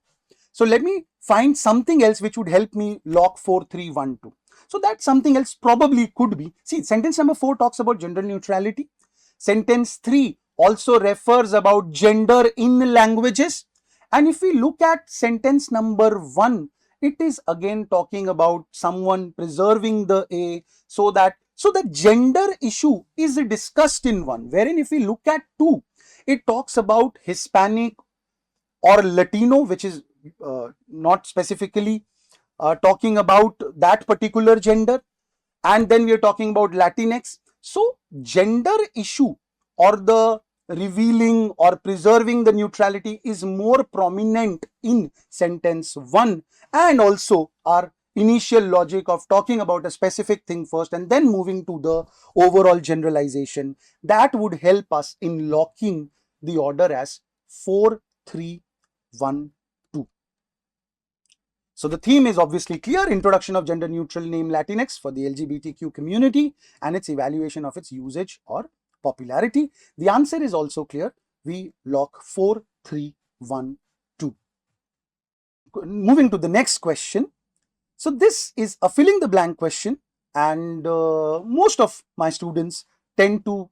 So let me find something else which would help me lock 4312. So that something else probably could be, see, sentence number 4 talks about gender neutrality. Sentence 3 also refers about gender in languages. And if we look at sentence number 1, it is again talking about someone preserving the A so that the gender issue is discussed in 1, wherein if we look at 2, it talks about Hispanic or Latino, which is not specifically talking about that particular gender, and then we are talking about Latinx. So gender issue or the revealing or preserving the neutrality is more prominent in sentence 1, and also our initial logic of talking about a specific thing first and then moving to the overall generalization, that would help us in locking the order as 4, 3, 1, 2. So the theme is obviously clear: introduction of gender neutral name Latinx for the LGBTQ community and its evaluation of its usage or popularity. The answer is also clear. We lock 4, 3, 1, 2. Moving to the next question. So this is a filling the blank question, and most of my students tend to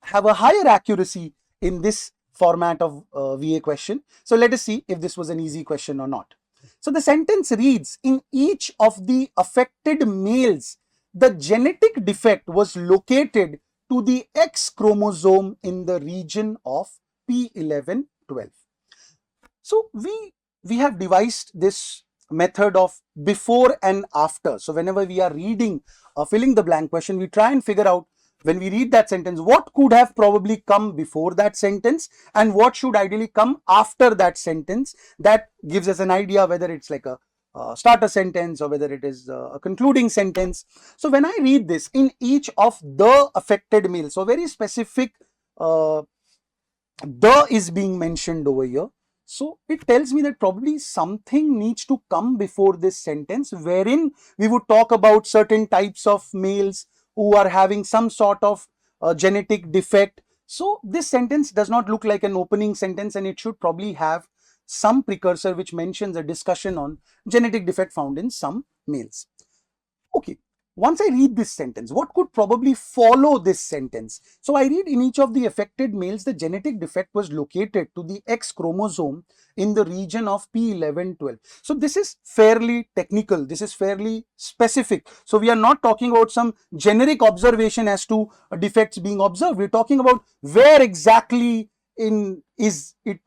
have a higher accuracy in this format of VA question. So let us see if this was an easy question or not. So the sentence reads, in each of the affected males, the genetic defect was located to the X chromosome in the region of P11, 12. So we have devised this method of before and after. So whenever we are reading filling the blank question, we try and figure out, when we read that sentence, what could have probably come before that sentence and what should ideally come after that sentence. That gives us an idea whether it's like a starter sentence or whether it is a concluding sentence. So when I read this, in each of the affected males, so very specific the is being mentioned over here. So it tells me that probably something needs to come before this sentence, wherein we would talk about certain types of males who are having some sort of genetic defect. So this sentence does not look like an opening sentence, and it should probably have some precursor which mentions a discussion on genetic defect found in some males. Okay, once I read this sentence, what could probably follow this sentence? So I read, in each of the affected males, the genetic defect was located to the X chromosome in the region of P11-12. So this is fairly technical. This is fairly specific. So we are not talking about some generic observation as to defects being observed. We're talking about where exactly in is it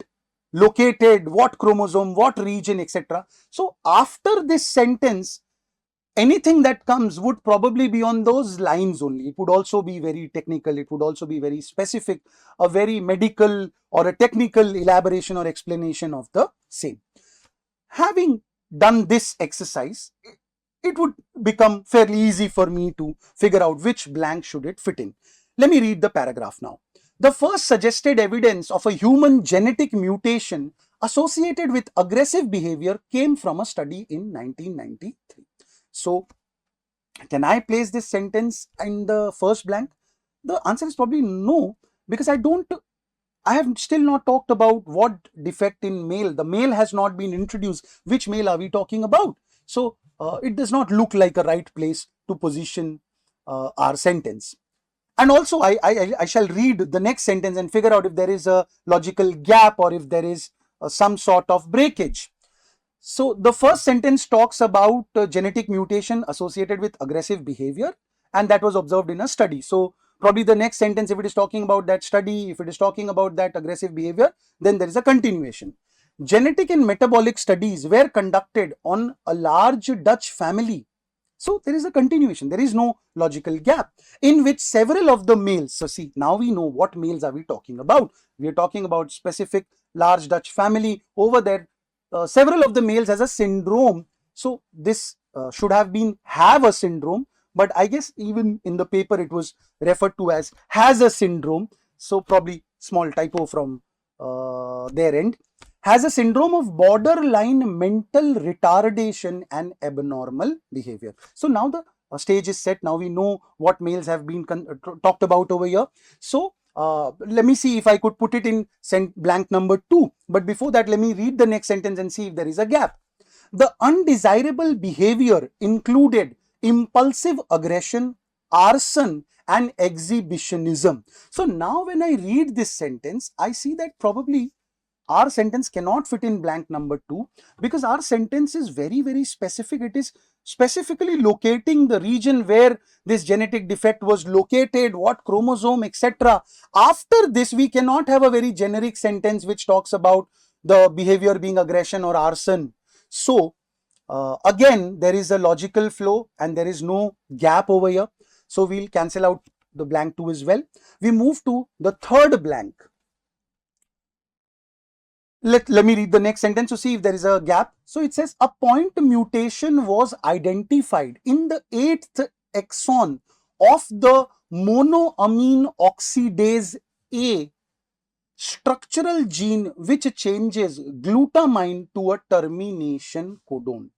located, what chromosome, what region, etc. So after this sentence, anything that comes would probably be on those lines only. It would also be very technical, it would also be very specific, a very medical or a technical elaboration or explanation of the same. Having done this exercise, it would become fairly easy for me to figure out which blank should it fit in. Let me read the paragraph now. The first suggested evidence of a human genetic mutation associated with aggressive behavior came from a study in 1993. So, can I place this sentence in the first blank? The answer is probably no, because I have still not talked about what defect in male. The male has not been introduced. Which male are we talking about? So, it does not look like a right place to position our sentence. And also, I shall read the next sentence and figure out if there is a logical gap or if there is some sort of breakage. So the first sentence talks about genetic mutation associated with aggressive behavior, and that was observed in a study. So probably the next sentence, if it is talking about that study, if it is talking about that aggressive behavior, then there is a continuation. Genetic and metabolic studies were conducted on a large Dutch family. So there is a continuation. There is no logical gap in which several of the males. So see, now we know what males are we talking about. We are talking about specific large Dutch family. Over there, several of the males has a syndrome. So this should have been have a syndrome, but I guess even in the paper it was referred to as has a syndrome. So probably small typo from their end. Has a syndrome of borderline mental retardation and abnormal behavior. So now the stage is set. Now we know what males have been talked about over here. So let me see if I could put it in blank number 2. But before that, let me read the next sentence and see if there is a gap. The undesirable behavior included impulsive aggression, arson, and exhibitionism. So now when I read this sentence, I see that probably our sentence cannot fit in blank number 2, because our sentence is very specific. It is specifically locating the region where this genetic defect was located, what chromosome, etc. After this, we cannot have a very generic sentence which talks about the behavior being aggression or arson. So again, there is a logical flow and there is no gap over here. So we'll cancel out the blank 2 as well. We move to the third blank. Let me read the next sentence to see if there is a gap. So it says a point mutation was identified in the 8th exon of the monoamine oxidase A structural gene which changes glutamine to a termination codon.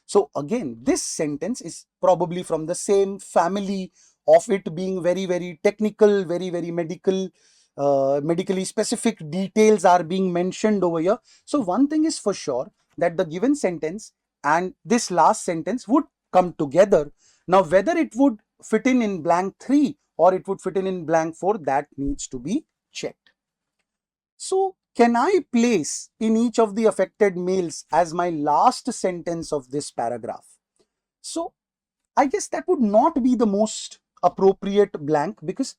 So again, this sentence is probably from the same family of it being very technical, very medical, medically specific details are being mentioned over here. So one thing is for sure, that the given sentence and this last sentence would come together. Now whether it would fit in blank 3 or it would fit in blank 4, that needs to be checked. So can I place in each of the affected males as my last sentence of this paragraph? So I guess that would not be the most appropriate blank, because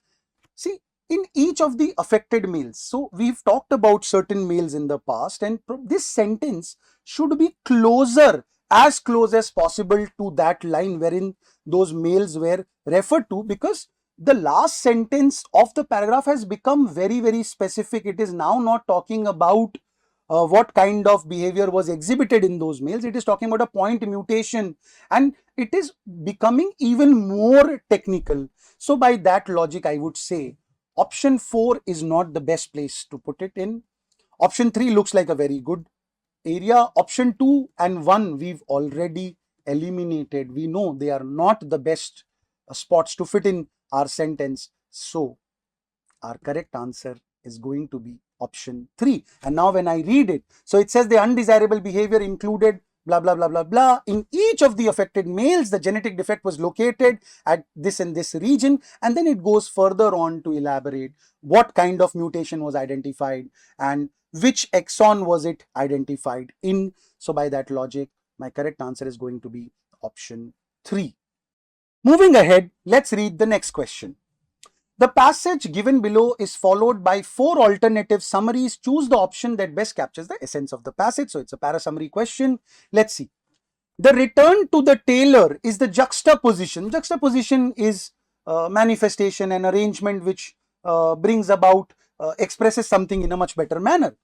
see, in each of the affected males, so we've talked about certain males in the past, and this sentence should be closer, as close as possible to that line wherein those males were referred to, because the last sentence of the paragraph has become very specific. It is now not talking about what kind of behavior was exhibited in those males. It is talking about a point mutation, and it is becoming even more technical. So by that logic, I would say option 4 is not the best place to put it in. Option 3 looks like a very good area. Option 2 and 1 we've already eliminated. We know they are not the best spots to fit in our sentence. So our correct answer is going to be option 3. And now when I read it, so it says the undesirable behavior included blah blah blah blah blah. In each of the affected males, the genetic defect was located at this and this region, and then it goes further on to elaborate what kind of mutation was identified and which exon was it identified in. So by that logic, my correct answer is going to be option 3. Moving ahead, let's read the next question. The passage given below is followed by 4 alternative summaries. Choose the option that best captures the essence of the passage. So it's a para-summary question. Let's see. The return to the Tailor is the juxtaposition. Juxtaposition is manifestation and arrangement which brings about, expresses something in a much better manner.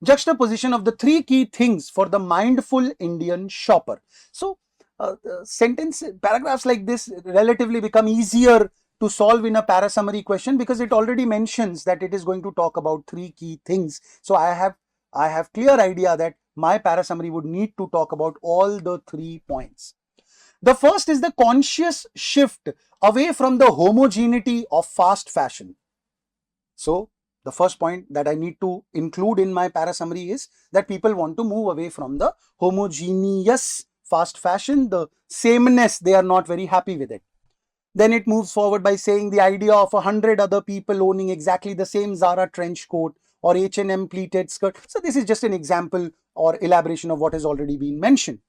Juxtaposition of the 3 key things for the mindful Indian shopper. So paragraphs like this relatively become easier to solve in a para-summary question because it already mentions that it is going to talk about 3 key things. So I have clear idea that my para-summary would need to talk about all the 3 points. The first is the conscious shift away from the homogeneity of fast fashion. So the first point that I need to include in my para-summary is that people want to move away from the homogeneous fast fashion, the sameness, they are not very happy with it. Then it moves forward by saying the idea of 100 other people owning exactly the same Zara trench coat or H&M pleated skirt. So this is just an example or elaboration of what has already been mentioned.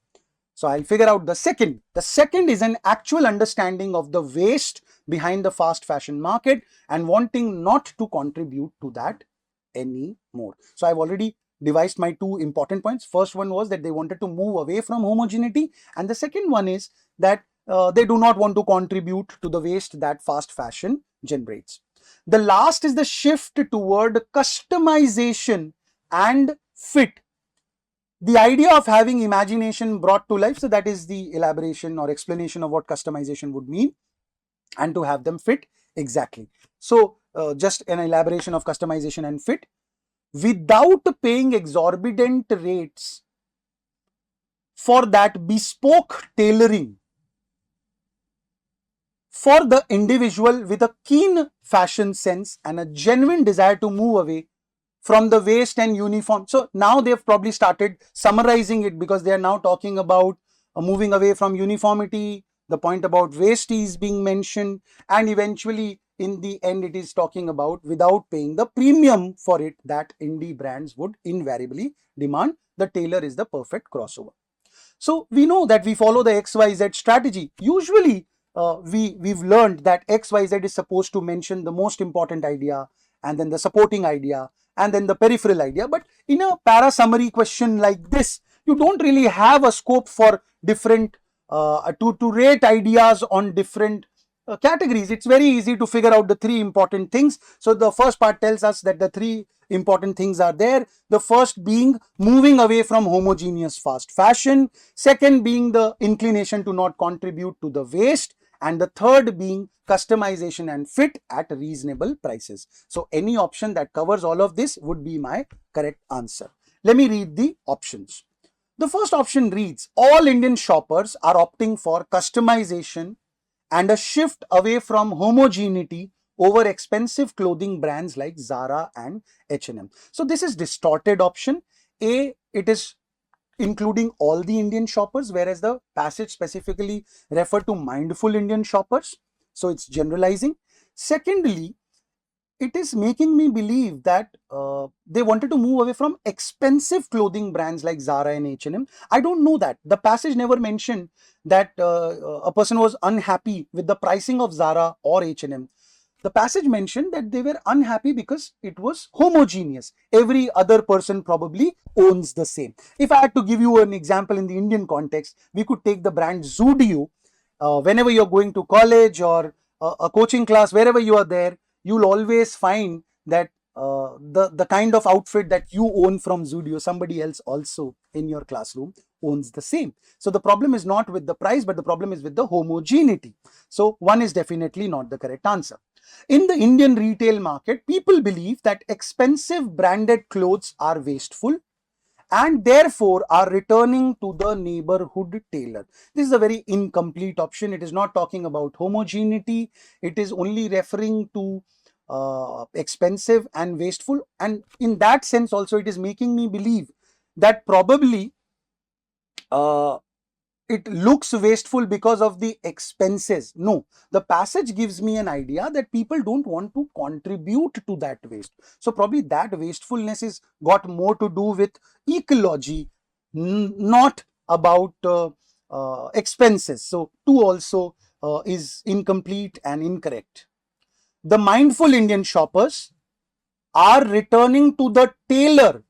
So I'll figure out the second. The second is an actual understanding of the waste behind the fast fashion market and wanting not to contribute to that anymore. So I've already devised my 2 important points. First one was that they wanted to move away from homogeneity, and the second one is that they do not want to contribute to the waste that fast fashion generates. The last is the shift toward customization and fit. The idea of having imagination brought to life, so that is the elaboration or explanation of what customization would mean, and to have them fit exactly. So just an elaboration of customization and fit without paying exorbitant rates for that bespoke tailoring for the individual with a keen fashion sense and a genuine desire to move away from the waste and uniform. So now they've probably started summarizing it because they are now talking about moving away from uniformity. The point about waste is being mentioned, and eventually in the end it is talking about without paying the premium for it that indie brands would invariably demand. The Tailor is the perfect crossover. So we know that we follow the XYZ strategy. Usually we've learned that XYZ is supposed to mention the most important idea and then the supporting idea and then the peripheral idea. But in a para-summary question like this, you don't really have a scope for different, to rate ideas on different categories. It's very easy to figure out the 3 important things. So the first part tells us that the 3 important things are there. The first being moving away from homogeneous fast fashion. Second being the inclination to not contribute to the waste. And the third being customization and fit at reasonable prices. So any option that covers all of this would be my correct answer. Let me read the options. The first option reads, all Indian shoppers are opting for customization and a shift away from homogeneity over expensive clothing brands like Zara and H&M. So this is distorted option. A, it is including all the Indian shoppers, whereas the passage specifically referred to mindful Indian shoppers. So it's generalizing. Secondly, it is making me believe that they wanted to move away from expensive clothing brands like Zara and H&M. I don't know that. The passage never mentioned that a person was unhappy with the pricing of Zara or H&M. The passage mentioned that they were unhappy because it was homogeneous. Every other person probably owns the same. If I had to give you an example in the Indian context, we could take the brand Zudio. Whenever you're going to college or a coaching class, wherever you are there, you'll always find that the kind of outfit that you own from Zudio, somebody else also in your classroom owns the same. So the problem is not with the price, but the problem is with the homogeneity. So one is definitely not the correct answer. In the Indian retail market, people believe that expensive branded clothes are wasteful and therefore are returning to the neighborhood tailor. This is a very incomplete option. It is not talking about homogeneity. It is only referring to expensive and wasteful. And in that sense also, it is making me believe that probably uh, it looks wasteful because of the expenses. No, the passage gives me an idea that people don't want to contribute to that waste. So probably that wastefulness is got more to do with ecology, not about expenses. So 2 also is incomplete and incorrect. The mindful Indian shoppers are returning to the tailor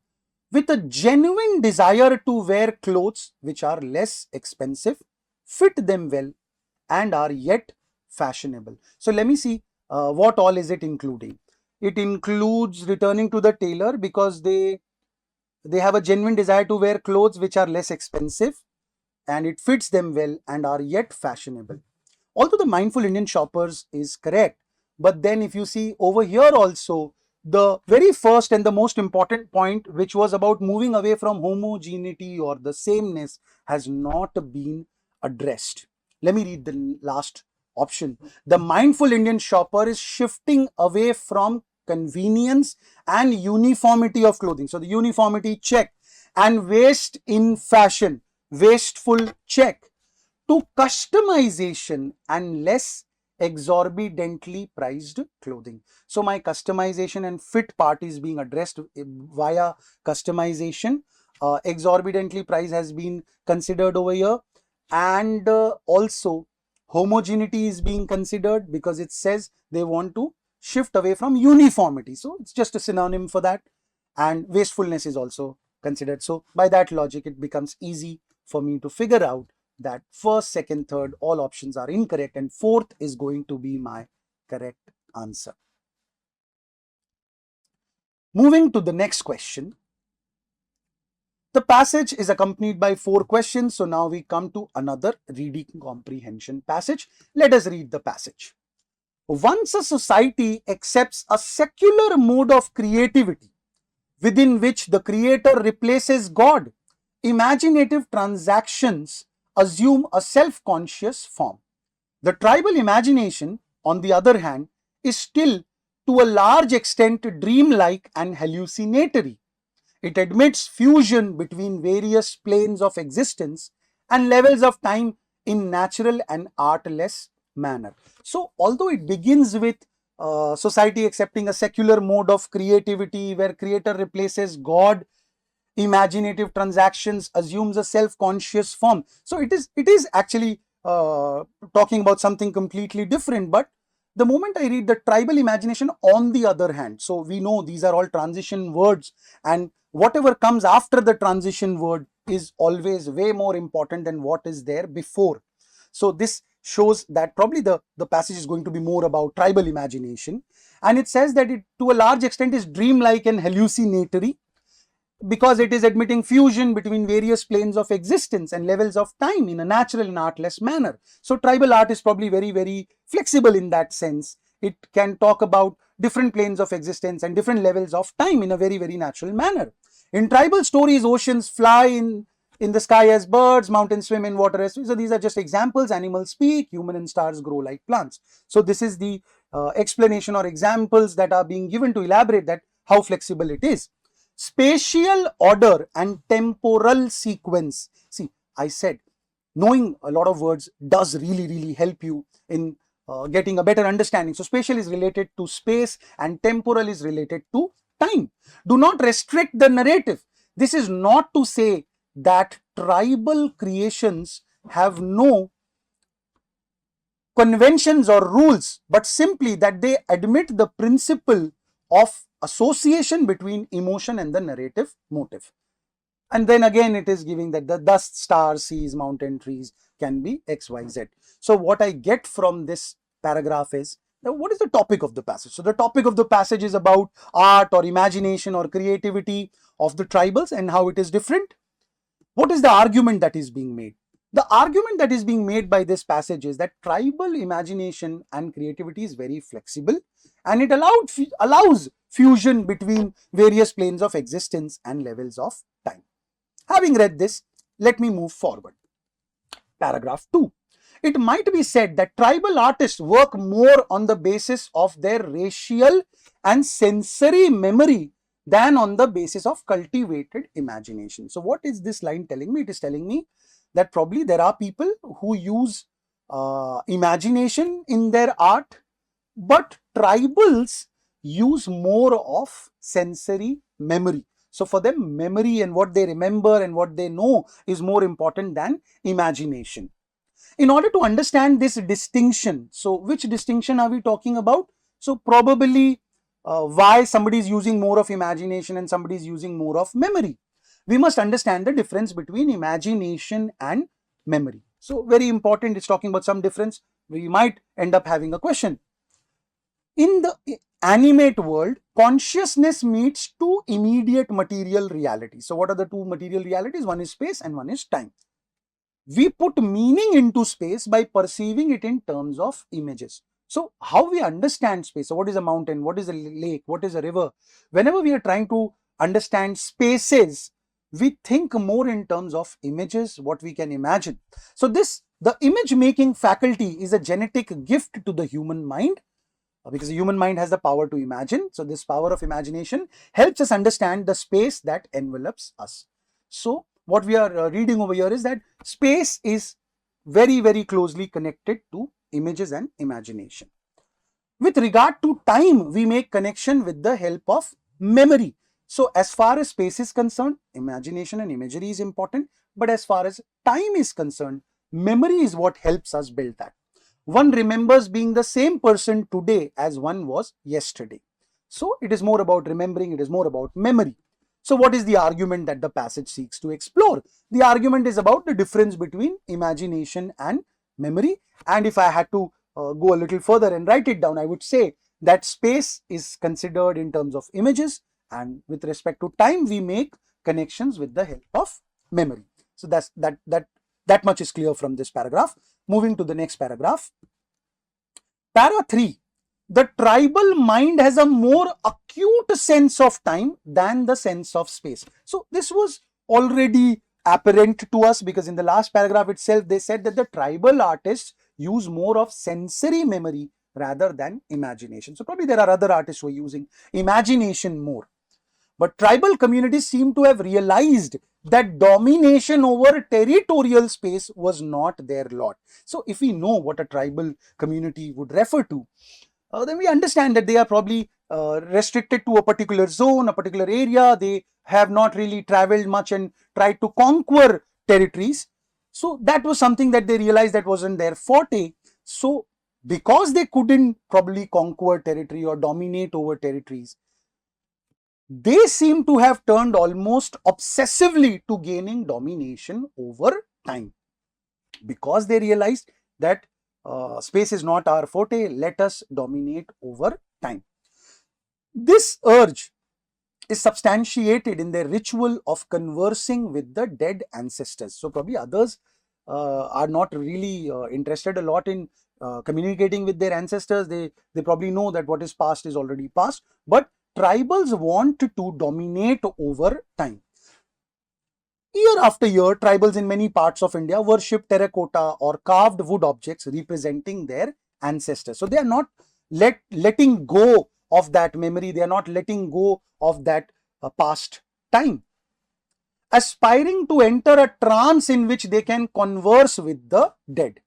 with a genuine desire to wear clothes which are less expensive, fit them well, and are yet fashionable. So let me see what all is it including. It includes returning to the tailor because they have a genuine desire to wear clothes which are less expensive and it fits them well and are yet fashionable. Although the mindful Indian shoppers is correct, but then if you see over here also, the very first and the most important point, which was about moving away from homogeneity or the sameness, has not been addressed. Let me read the last option. The mindful Indian shopper is shifting away from convenience and uniformity of clothing. So the uniformity check, and waste in fashion, wasteful check, to customization and less exorbitantly priced clothing. So my customization and fit part is being addressed via customization. Exorbitantly price has been considered over here, and also homogeneity is being considered because it says they want to shift away from uniformity. So it's just a synonym for that, and wastefulness is also considered. So by that logic, it becomes easy for me to figure out that first, second, third, all options are incorrect, and fourth is going to be my correct answer. Moving to the next question. The passage is accompanied by 4 questions. So now we come to another reading comprehension passage. Let us read the passage. Once a society accepts a secular mode of creativity within which the creator replaces God, imaginative transactions assume a self-conscious form. The tribal imagination, on the other hand, is still to a large extent dreamlike and hallucinatory. It admits fusion between various planes of existence and levels of time in natural and artless manner. So, although it begins with society accepting a secular mode of creativity where creator replaces God, imaginative transactions assumes a self-conscious form. So it is actually talking about something completely different. But the moment I read the tribal imagination, on the other hand, so we know these are all transition words, and whatever comes after the transition word is always way more important than what is there before. So this shows that probably the passage is going to be more about tribal imagination, and it says that it to a large extent is dreamlike and hallucinatory because it is admitting fusion between various planes of existence and levels of time in a natural and artless manner. So tribal art is probably very, very flexible in that sense. It can talk about different planes of existence and different levels of time in a very, very natural manner. In tribal stories, oceans fly in the sky as birds, mountains swim in water as fish. So these are just examples. Animals speak, human and stars grow like plants. So this is the explanation or examples that are being given to elaborate that how flexible it is. Spatial order and temporal sequence. See, I said knowing a lot of words does really, really help you in getting a better understanding. So spatial is related to space and temporal is related to time. Do not restrict the narrative. This is not to say that tribal creations have no conventions or rules, but simply that they admit the principle of association between emotion and the narrative motive. And then again, it is giving that the dust, stars, seas, mountain, trees can be X, Y, Z. So what I get from this paragraph is, now what is the topic of the passage? So the topic of the passage is about art or imagination or creativity of the tribals and how it is different. What is the argument that is being made? The argument that is being made by this passage is that tribal imagination and creativity is very flexible, and it allows fusion between various planes of existence and levels of time. Having read this, let me move forward. Paragraph 2. It might be said that tribal artists work more on the basis of their racial and sensory memory than on the basis of cultivated imagination. So what is this line telling me? It is telling me that probably there are people who use imagination in their art, but tribals use more of sensory memory. So for them, memory and what they remember and what they know is more important than imagination. In order to understand this distinction, so which distinction are we talking about? So probably why somebody is using more of imagination and somebody is using more of memory. We must understand the difference between imagination and memory. So very important, it's talking about some difference. We might end up having a question. In the animate world, consciousness meets two immediate material realities. So what are the two material realities? One is space and one is time. We put meaning into space by perceiving it in terms of images. So how we understand space? So what is a mountain? What is a lake? What is a river? Whenever we are trying to understand spaces, we think more in terms of images, what we can imagine. So the image making faculty is a genetic gift to the human mind, because the human mind has the power to imagine. So this power of imagination helps us understand the space that envelops us. So what we are reading over here is that space is very, very closely connected to images and imagination. With regard to time, we make connection with the help of memory. So as far as space is concerned, imagination and imagery is important, but as far as time is concerned, memory is what helps us build that. One remembers being the same person today as one was yesterday. So it is more about remembering, it is more about memory. So what is the argument that the passage seeks to explore? The argument is about the difference between imagination and memory. And if I had to go a little further and write it down, I would say that space is considered in terms of images, and with respect to time, we make connections with the help of memory. So that much is clear from this paragraph. Moving to the next paragraph. Para 3. The tribal mind has a more acute sense of time than the sense of space. So this was already apparent to us, because in the last paragraph itself, they said that the tribal artists use more of sensory memory rather than imagination. So probably there are other artists who are using imagination more. But tribal communities seem to have realized that domination over territorial space was not their lot. So if we know what a tribal community would refer to, then we understand that they are probably restricted to a particular zone, a particular area. They have not really traveled much and tried to conquer territories. So that was something that they realized that wasn't their forte. So because they couldn't probably conquer territory or dominate over territories, they seem to have turned almost obsessively to gaining domination over time, because they realized that space is not our forte, let us dominate over time. This urge is substantiated in their ritual of conversing with the dead ancestors. So probably others are not really interested a lot in communicating with their ancestors. They probably know that what is past is already past, but tribals want to dominate over time. Year after year, tribals in many parts of India worship terracotta or carved wood objects representing their ancestors. So they are not letting go of that memory. They are not letting go of that past time, aspiring to enter a trance in which they can converse with the dead.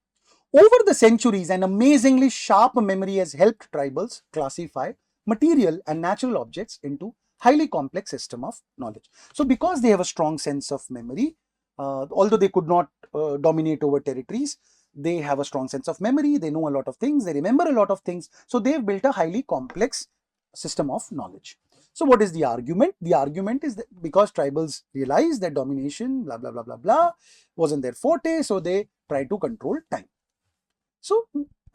Over the centuries, an amazingly sharp memory has helped tribals classify material and natural objects into highly complex system of knowledge. So because they have a strong sense of memory, although they could not dominate over territories, they have a strong sense of memory, they know a lot of things, they remember a lot of things. So they've built a highly complex system of knowledge. So what is the argument? The argument is that because tribals realized that domination, blah, blah, blah, blah, blah, wasn't their forte, so they try to control time. So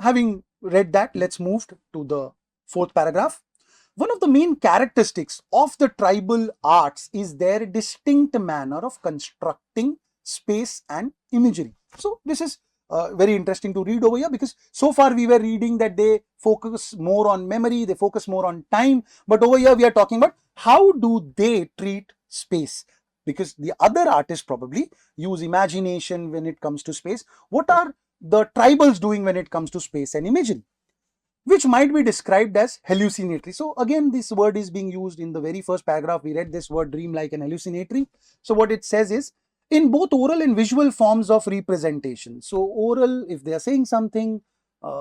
having read that, let's move to the fourth paragraph. One of the main characteristics of the tribal arts is their distinct manner of constructing space and imagery. So this is very interesting to read over here, because so far we were reading that they focus more on memory, they focus more on time, but over here we are talking about how do they treat space, because the other artists probably use imagination when it comes to space. What are the tribals doing when it comes to space and imagery, which might be described as hallucinatory. So again, this word is being used in the very first paragraph. We read this word dreamlike and hallucinatory. So what it says is, in both oral and visual forms of representation. So oral, if they are saying something,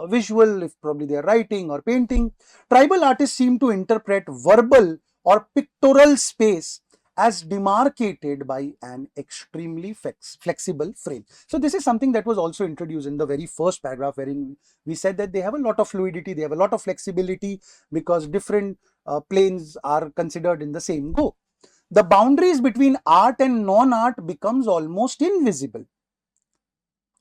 visual, if probably they are writing or painting, tribal artists seem to interpret verbal or pictorial space as demarcated by an extremely flexible frame. So this is something that was also introduced in the very first paragraph, wherein we said that they have a lot of fluidity, they have a lot of flexibility, because different planes are considered in the same go. The boundaries between art and non-art becomes almost invisible.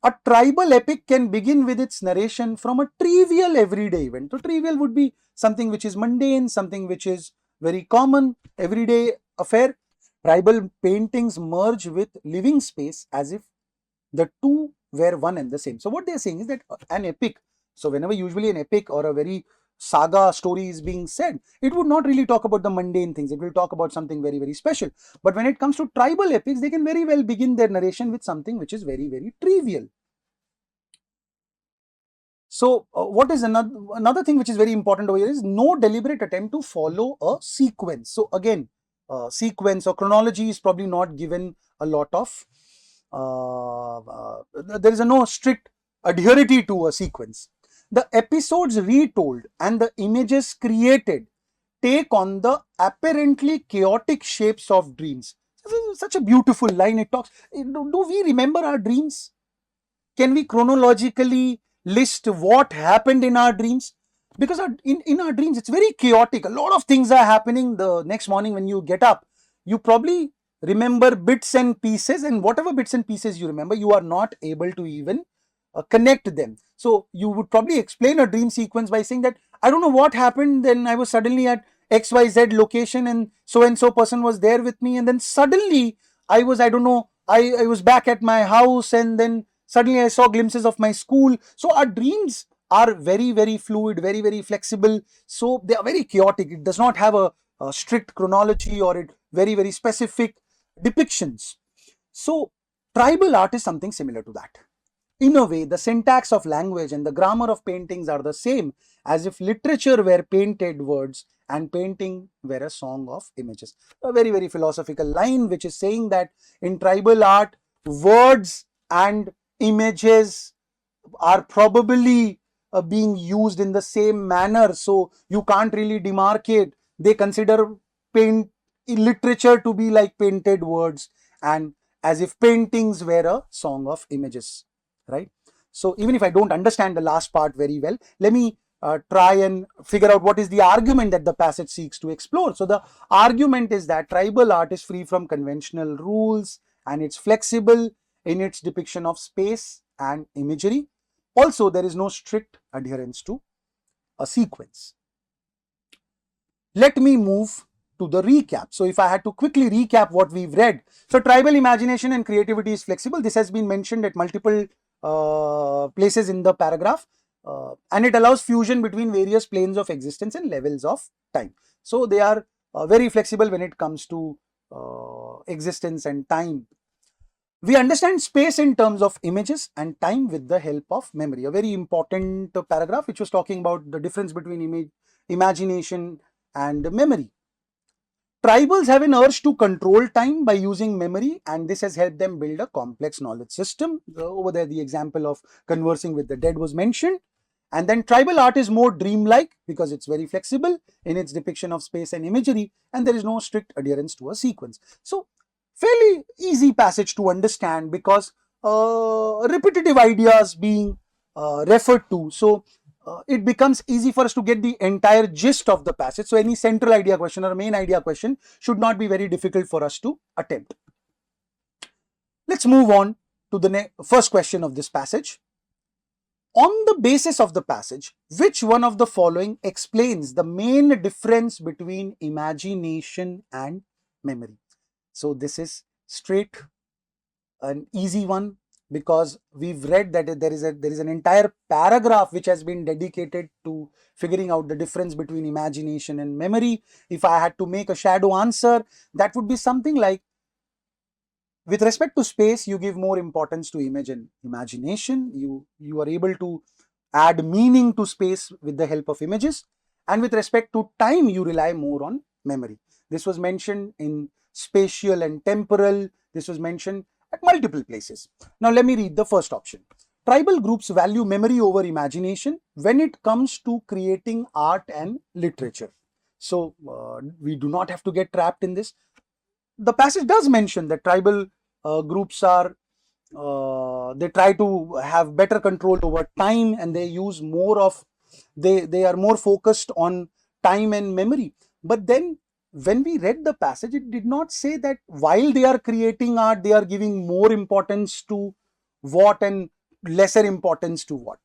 A tribal epic can begin with its narration from a trivial everyday event. So trivial would be something which is mundane, something which is very common, everyday affair. Tribal paintings merge with living space as if the two were one and the same. So what they are saying is that an epic, so whenever usually an epic or a very saga story is being said, it would not really talk about the mundane things, it will talk about something very, very special. But when it comes to tribal epics, they can very well begin their narration with something which is very, very trivial. So what is another thing which is very important over here is no deliberate attempt to follow a sequence. So again, sequence or chronology is probably not given a lot of, there is no strict adherence to a sequence. The episodes retold and the images created take on the apparently chaotic shapes of dreams. Such a beautiful line. It talks, do we remember our dreams? Can we chronologically list what happened in our dreams? Because in our dreams, it's very chaotic. A lot of things are happening. The next morning when you get up, you probably remember bits and pieces, and whatever bits and pieces you remember, you are not able to even connect them. So you would probably explain a dream sequence by saying that, I don't know what happened, then I was suddenly at XYZ location and so person was there with me, and then suddenly I was, I don't know, I was back at my house, and then suddenly I saw glimpses of my school. So our dreams are very, very fluid, very, very flexible. So they are very chaotic. It does not have a strict chronology or it very, very specific depictions. So tribal art is something similar to that. In a way, the syntax of language and the grammar of paintings are the same, as if literature were painted words and painting were a song of images. A very, very philosophical line which is saying that in tribal art, words and images are probably being used in the same manner, so you can't really demarcate. They consider paint literature to be like painted words, and as if paintings were a song of images, right? So even if I don't understand the last part very well, let me try and figure out what is the argument that the passage seeks to explore. So the argument is that tribal art is free from conventional rules and it's flexible in its depiction of space and imagery. Also, there is no strict adherence to a sequence. Let me move to the recap. So if I had to quickly recap what we've read. So tribal imagination and creativity is flexible. This has been mentioned at multiple places in the paragraph. And it allows fusion between various planes of existence and levels of time. So they are very flexible when it comes to existence and time. We understand space in terms of images and time with the help of memory. A very important paragraph which was talking about the difference between imagination and memory. Tribals have an urge to control time by using memory, and this has helped them build a complex knowledge system. Over there, the example of conversing with the dead was mentioned. And then tribal art is more dreamlike because it's very flexible in its depiction of space and imagery, and there is no strict adherence to a sequence. So fairly easy passage to understand because repetitive ideas being referred to. So it becomes easy for us to get the entire gist of the passage. So any central idea question or main idea question should not be very difficult for us to attempt. Let's move on to the first question of this passage. On the basis of the passage, which one of the following explains the main difference between imagination and memory? So this is straight an easy one. because we've read that there is an entire paragraph which has been dedicated to figuring out the difference between imagination and memory. If I had to make a shadow answer, that would be something like, with respect to space, you give more importance to image and imagination. You are able to add meaning to space with the help of images. And with respect to time, you rely more on memory. This was mentioned in spatial and temporal. This was mentioned at multiple places. Now let me read the first option. Tribal groups value memory over imagination when it comes to creating art and literature. So we do not have to get trapped in this. The passage does mention that tribal groups are they try to have better control over time, and they use more of they are more focused on time and memory. But then when we read the passage, it did not say that while they are creating art, they are giving more importance to what and lesser importance to what.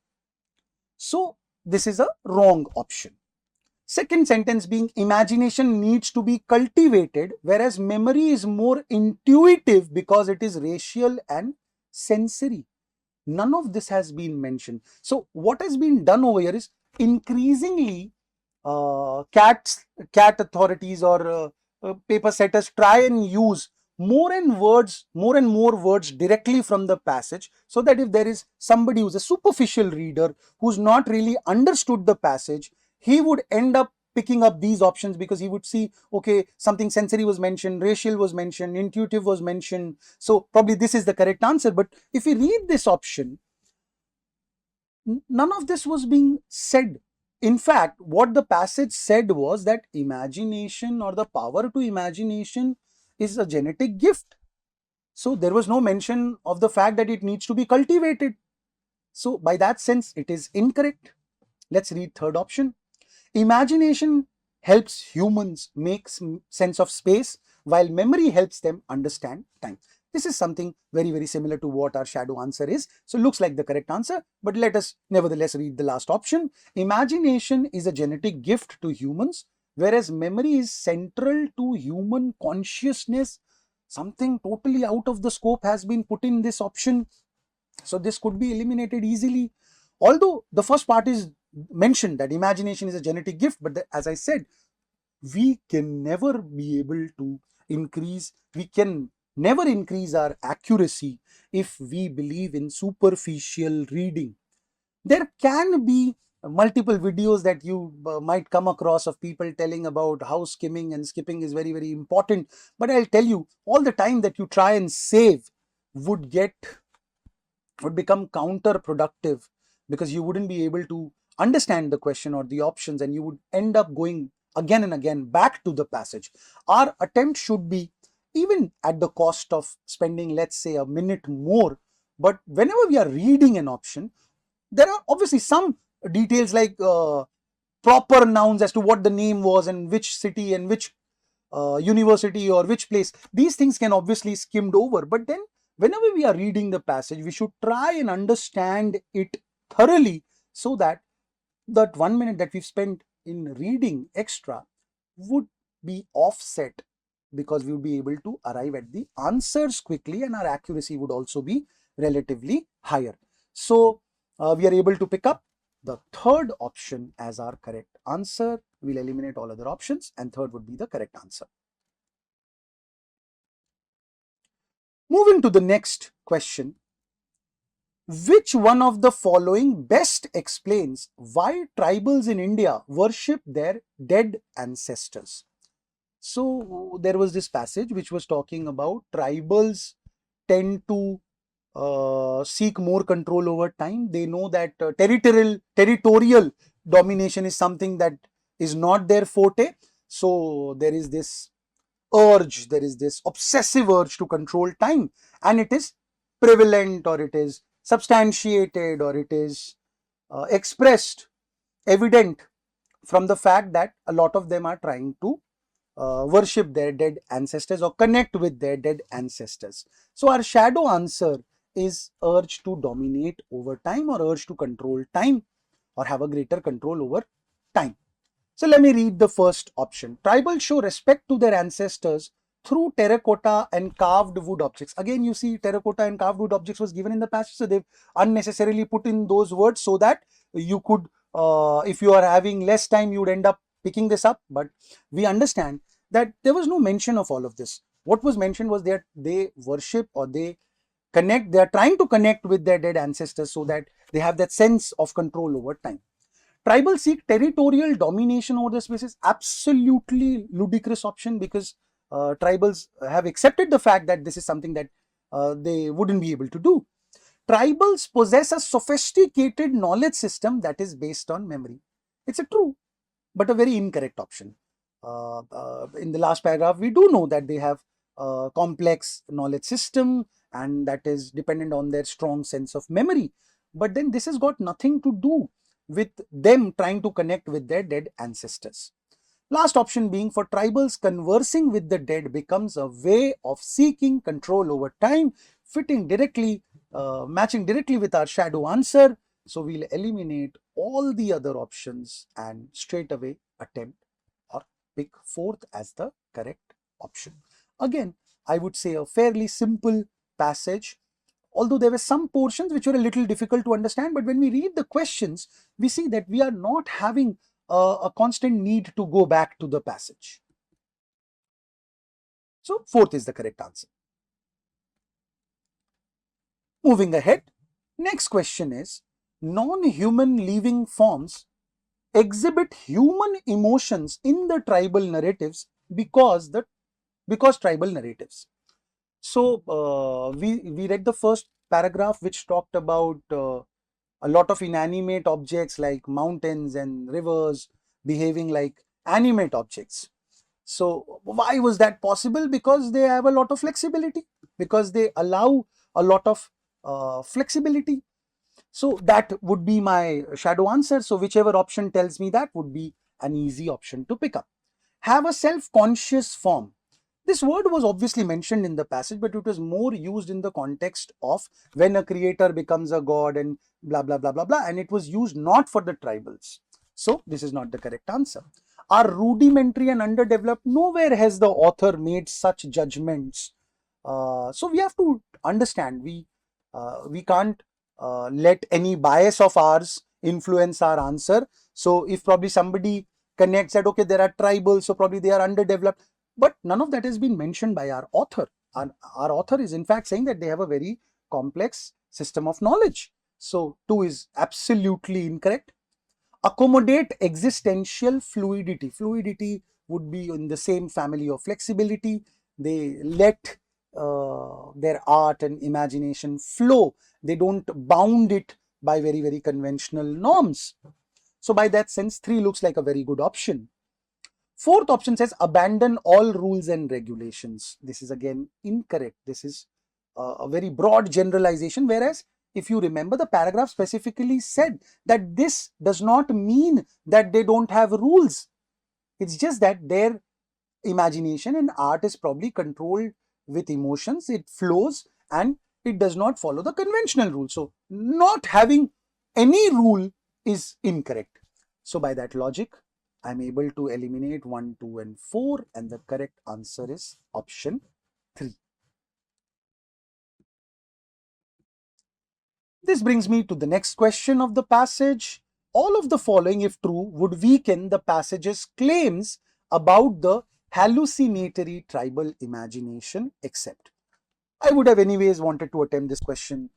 So this is a wrong option. Second sentence being imagination needs to be cultivated, whereas memory is more intuitive because it is racial and sensory. None of this has been mentioned. So what has been done over here is increasingly cat authorities or paper setters try and use more and more words directly from the passage, so that if there is somebody who's a superficial reader who's not really understood the passage, he would end up picking up these options because he would see, okay, something sensory was mentioned, racial was mentioned, intuitive was mentioned, so probably this is the correct answer. But if we read this option, none of this was being said. In fact, what the passage said was that imagination, or the power to imagination, is a genetic gift. So there was no mention of the fact that it needs to be cultivated. So by that sense, it is incorrect. Let's read third option. Imagination helps humans make sense of space, while memory helps them understand time. This is something very, very similar to what our shadow answer is. So looks like the correct answer, but let us nevertheless read the last option. Imagination is a genetic gift to humans, whereas memory is central to human consciousness. Something totally out of the scope has been put in this option. So this could be eliminated easily. Although the first part is mentioned that imagination is a genetic gift, but as I said, we can never be able to we can never increase our accuracy if we believe in superficial reading. There can be multiple videos that you might come across of people telling about how skimming and skipping is very, very important. But I'll tell you, all the time that you try and save would become counterproductive, because you wouldn't be able to understand the question or the options, and you would end up going again and again back to the passage. Our attempt should be, even at the cost of spending, let's say, a minute more, but whenever we are reading an option, there are obviously some details like proper nouns as to what the name was and which city and which university or which place. These things can obviously skimmed over, but then whenever we are reading the passage, we should try and understand it thoroughly, so that that 1 minute that we've spent in reading extra would be offset, because we would be able to arrive at the answers quickly, and our accuracy would also be relatively higher. So we are able to pick up the third option as our correct answer. We'll eliminate all other options, and third would be the correct answer. Moving to the next question. Which one of the following best explains why tribals in India worship their dead ancestors? So there was this passage which was talking about tribals tend to seek more control over time. They know that territorial domination is something that is not their forte. So there is this obsessive urge to control time, and it is prevalent, or it is substantiated, or it is expressed, evident from the fact that a lot of them are trying to worship their dead ancestors or connect with their dead ancestors. So our shadow answer is urge to dominate over time, or urge to control time, or have a greater control over time. So let me read the first option. Tribals show respect to their ancestors through terracotta and carved wood objects. Again, you see terracotta and carved wood objects was given in the passage, so they've unnecessarily put in those words so that you could, if you are having less time, you would end up picking this up. But we understand that there was no mention of all of this. What was mentioned was that they worship or they connect, they are trying to connect with their dead ancestors so that they have that sense of control over time. Tribals seek territorial domination over the spaces. Absolutely ludicrous option, because tribals have accepted the fact that this is something that they wouldn't be able to do. Tribals possess a sophisticated knowledge system that is based on memory. It's a true, but a very incorrect option. In the last paragraph, we do know that they have a complex knowledge system and that is dependent on their strong sense of memory. But then this has got nothing to do with them trying to connect with their dead ancestors. Last option being, for tribals, conversing with the dead becomes a way of seeking control over time, fitting directly, matching directly with our shadow answer. So we'll eliminate all the other options and straight away attempt or pick fourth as the correct option. Again, I would say a fairly simple passage, although there were some portions which were a little difficult to understand, but when we read the questions, we see that we are not having a constant need to go back to the passage. So fourth is the correct answer. Moving ahead, next question is, non-human living forms exhibit human emotions in the tribal narratives because tribal narratives. So we read the first paragraph which talked about a lot of inanimate objects like mountains and rivers behaving like animate objects. So why was that possible? Because they have a lot of flexibility, because they allow a lot of flexibility. So that would be my shadow answer. So whichever option tells me that would be an easy option to pick up. Have a self-conscious form. This word was obviously mentioned in the passage, but it was more used in the context of when a creator becomes a god and blah, blah, blah, blah, blah. And it was used not for the tribals. So this is not the correct answer. Are rudimentary and underdeveloped? Nowhere has the author made such judgments. So we have to understand, we can't let any bias of ours influence our answer. So if probably somebody connects that, okay, there are tribals, so probably they are underdeveloped, but none of that has been mentioned by our author. Our author is in fact saying that they have a very complex system of knowledge. So 2 is absolutely incorrect. Accommodate existential fluidity. Fluidity would be in the same family of flexibility. They let their art and imagination flow. They don't bound it by very, very conventional norms. So by that sense, 3 looks like a very good option. Fourth option says abandon all rules and regulations. This is again incorrect. This is a very broad generalization, whereas if you remember, the paragraph specifically said that this does not mean that they don't have rules. It's just that their imagination and art is probably controlled with emotions. It flows and it does not follow the conventional rules. So not having any rule is incorrect. So by that logic, I'm able to eliminate 1, 2, and 4, and the correct answer is option 3. This brings me to the next question of the passage. All of the following, if true, would weaken the passage's claims about the hallucinatory tribal imagination, except. I would have anyways wanted to attempt this question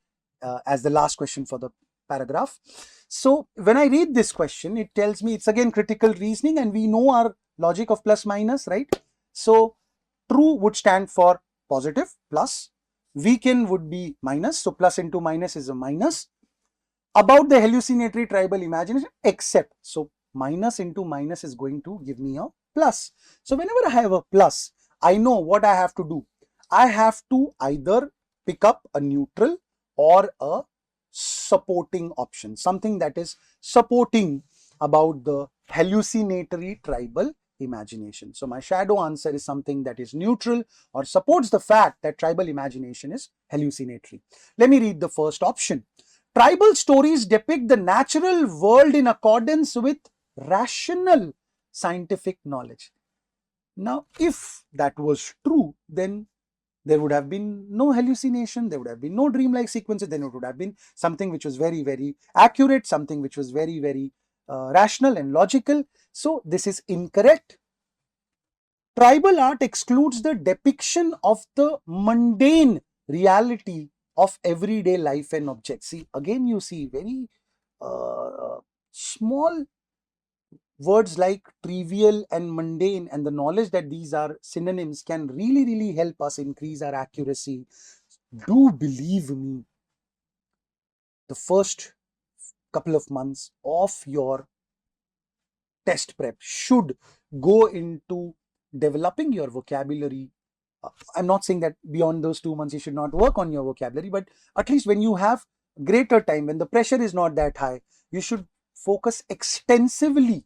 as the last question for the paragraph. So when I read this question, it tells me it's again critical reasoning, and we know our logic of plus minus, right? So true would stand for positive, plus. Weaken would be minus, so plus into minus is a minus. About the hallucinatory tribal imagination, except, so minus into minus is going to give me a plus. So whenever I have a plus, I know what I have to do. I have to either pick up a neutral or a supporting option, something that is supporting about the hallucinatory tribal imagination. So my shadow answer is something that is neutral or supports the fact that tribal imagination is hallucinatory. Let me read the first option. Tribal stories depict the natural world in accordance with rational scientific knowledge. Now, if that was true, then there would have been no hallucination, there would have been no dreamlike sequences, then it would have been something which was very, very accurate, something which was very, very rational and logical. So this is incorrect. Tribal art excludes the depiction of the mundane reality of everyday life and objects. See, again, you see very small words like trivial and mundane, and the knowledge that these are synonyms can really, really help us increase our accuracy. Do believe me, the first couple of months of your test prep should go into developing your vocabulary. I'm not saying that beyond those 2 months you should not work on your vocabulary, but at least when you have greater time, when the pressure is not that high, you should focus extensively,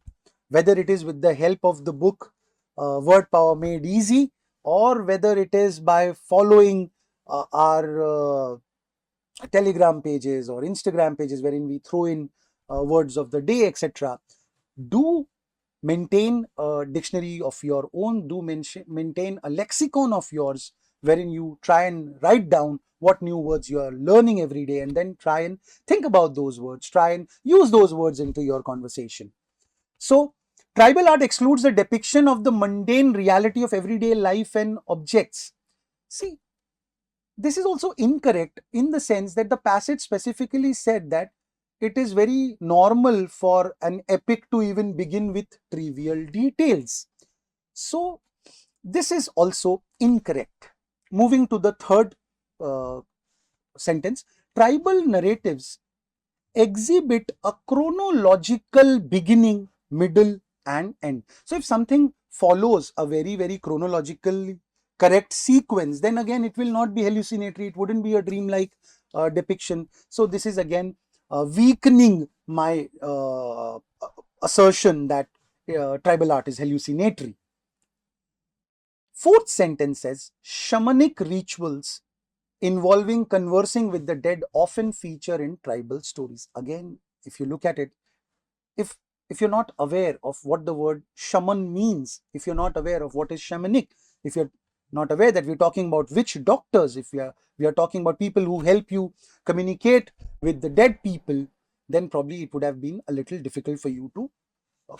whether it is with the help of the book Word Power Made Easy, or whether it is by following our Telegram pages or Instagram pages wherein we throw in words of the day, etc. Do maintain a dictionary of your own, do maintain a lexicon of yours wherein you try and write down what new words you are learning every day, and then try and think about those words, try and use those words into your conversation. So tribal art excludes the depiction of the mundane reality of everyday life and objects. See, this is also incorrect in the sense that the passage specifically said that it is very normal for an epic to even begin with trivial details. So this is also incorrect. Moving to the third sentence, tribal narratives exhibit a chronological beginning, middle, and end. So if something follows a very, very chronologically correct sequence, then again it will not be hallucinatory, it wouldn't be a dreamlike depiction. So this is again weakening my assertion that tribal art is hallucinatory. Fourth sentence says, shamanic rituals involving conversing with the dead often feature in tribal stories. Again, if you look at it, if you're not aware of what the word shaman means, if you're not aware of what is shamanic, if you're not aware that we're talking about witch doctors, if we are talking about people who help you communicate with the dead people, then probably it would have been a little difficult for you to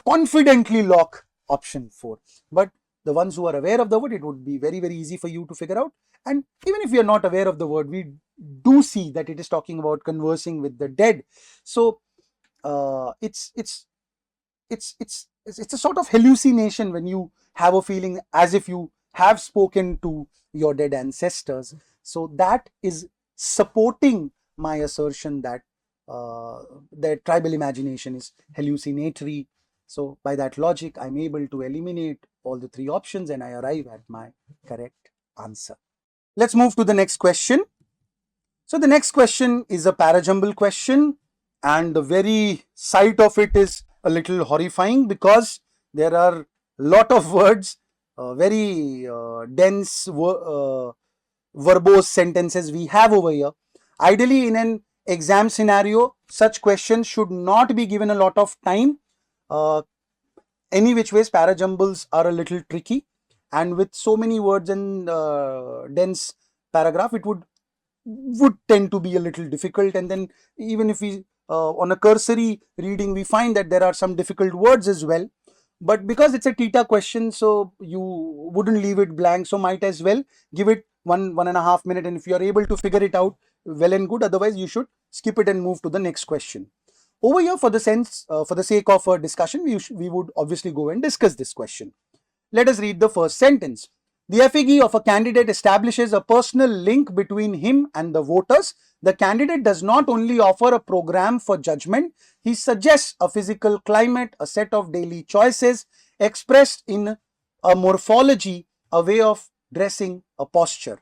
confidently lock option 4. But the ones who are aware of the word, it would be very, very easy for you to figure out. And even if we are not aware of the word, we do see that it is talking about conversing with the dead. So it's a sort of hallucination when you have a feeling as if you have spoken to your dead ancestors. So that is supporting my assertion that that tribal imagination is hallucinatory. So by that logic, I'm able to eliminate all the 3 options and I arrive at my correct answer. Let's move to the next question. So the next question is a para-jumble question, and the very sight of it is a little horrifying because there are a lot of words, very dense verbose sentences we have over here. Ideally, in an exam scenario, such questions should not be given a lot of time. Any which ways, para-jumbles are a little tricky, and with so many words and dense paragraph, it would tend to be a little difficult. And then even if we on a cursory reading, we find that there are some difficult words as well. But because it's a theta question, so you wouldn't leave it blank, so might as well give it 1.5 minutes, and if you are able to figure it out, well and good. Otherwise you should skip it and move to the next question. Over here, for the sake of a discussion, we would obviously go and discuss this question. Let us read the first sentence. The effigy of a candidate establishes a personal link between him and the voters. The candidate does not only offer a program for judgment, he suggests a physical climate, a set of daily choices expressed in a morphology, a way of dressing, a posture.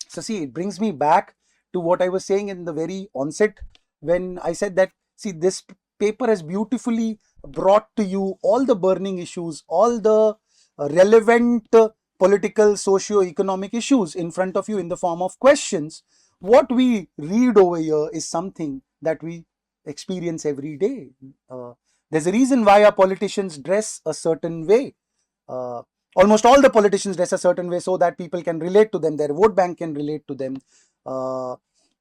So see, it brings me back to what I was saying in the very onset when I said that, see, this paper has beautifully brought to you all the burning issues, all the relevant political, socio-economic issues in front of you in the form of questions. What we read over here is something that we experience every day. There's a reason why our politicians dress a certain way. Almost all the politicians dress a certain way so that people can relate to them, their vote bank can relate to them. uh,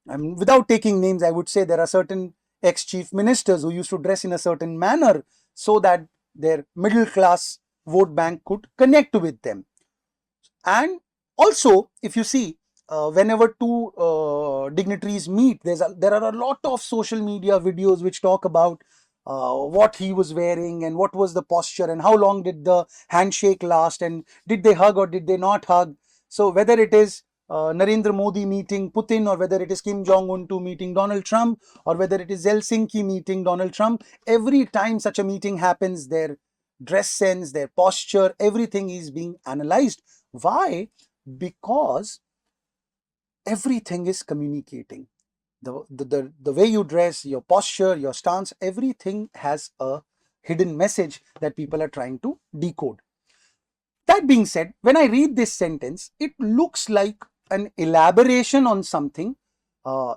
and without taking names, I would say there are certain ex-chief ministers who used to dress in a certain manner so that their middle class vote bank could connect with them. And also, if you see, whenever two dignitaries meet, there are a lot of social media videos which talk about what he was wearing and what was the posture and how long did the handshake last and did they hug or did they not hug. So whether it is Narendra Modi meeting Putin, or whether it is Kim Jong-un to meeting Donald Trump, or whether it is Helsinki meeting Donald Trump, every time such a meeting happens, their dress sense, their posture, everything is being analyzed. Why? Because everything is communicating. The way you dress, your posture, your stance, everything has a hidden message that people are trying to decode. That being said, when I read this sentence, it looks like an elaboration on something.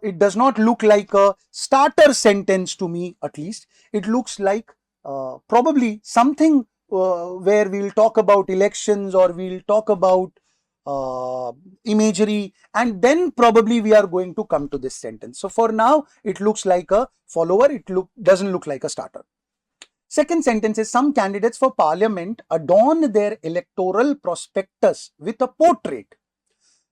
It does not look like a starter sentence to me, at least. It looks like probably something where we'll talk about elections or we'll talk about uh, imagery, and then probably we are going to come to this sentence. So for now, it looks like a follower. It doesn't look like a starter. Second sentence is, some candidates for parliament adorn their electoral prospectus with a portrait.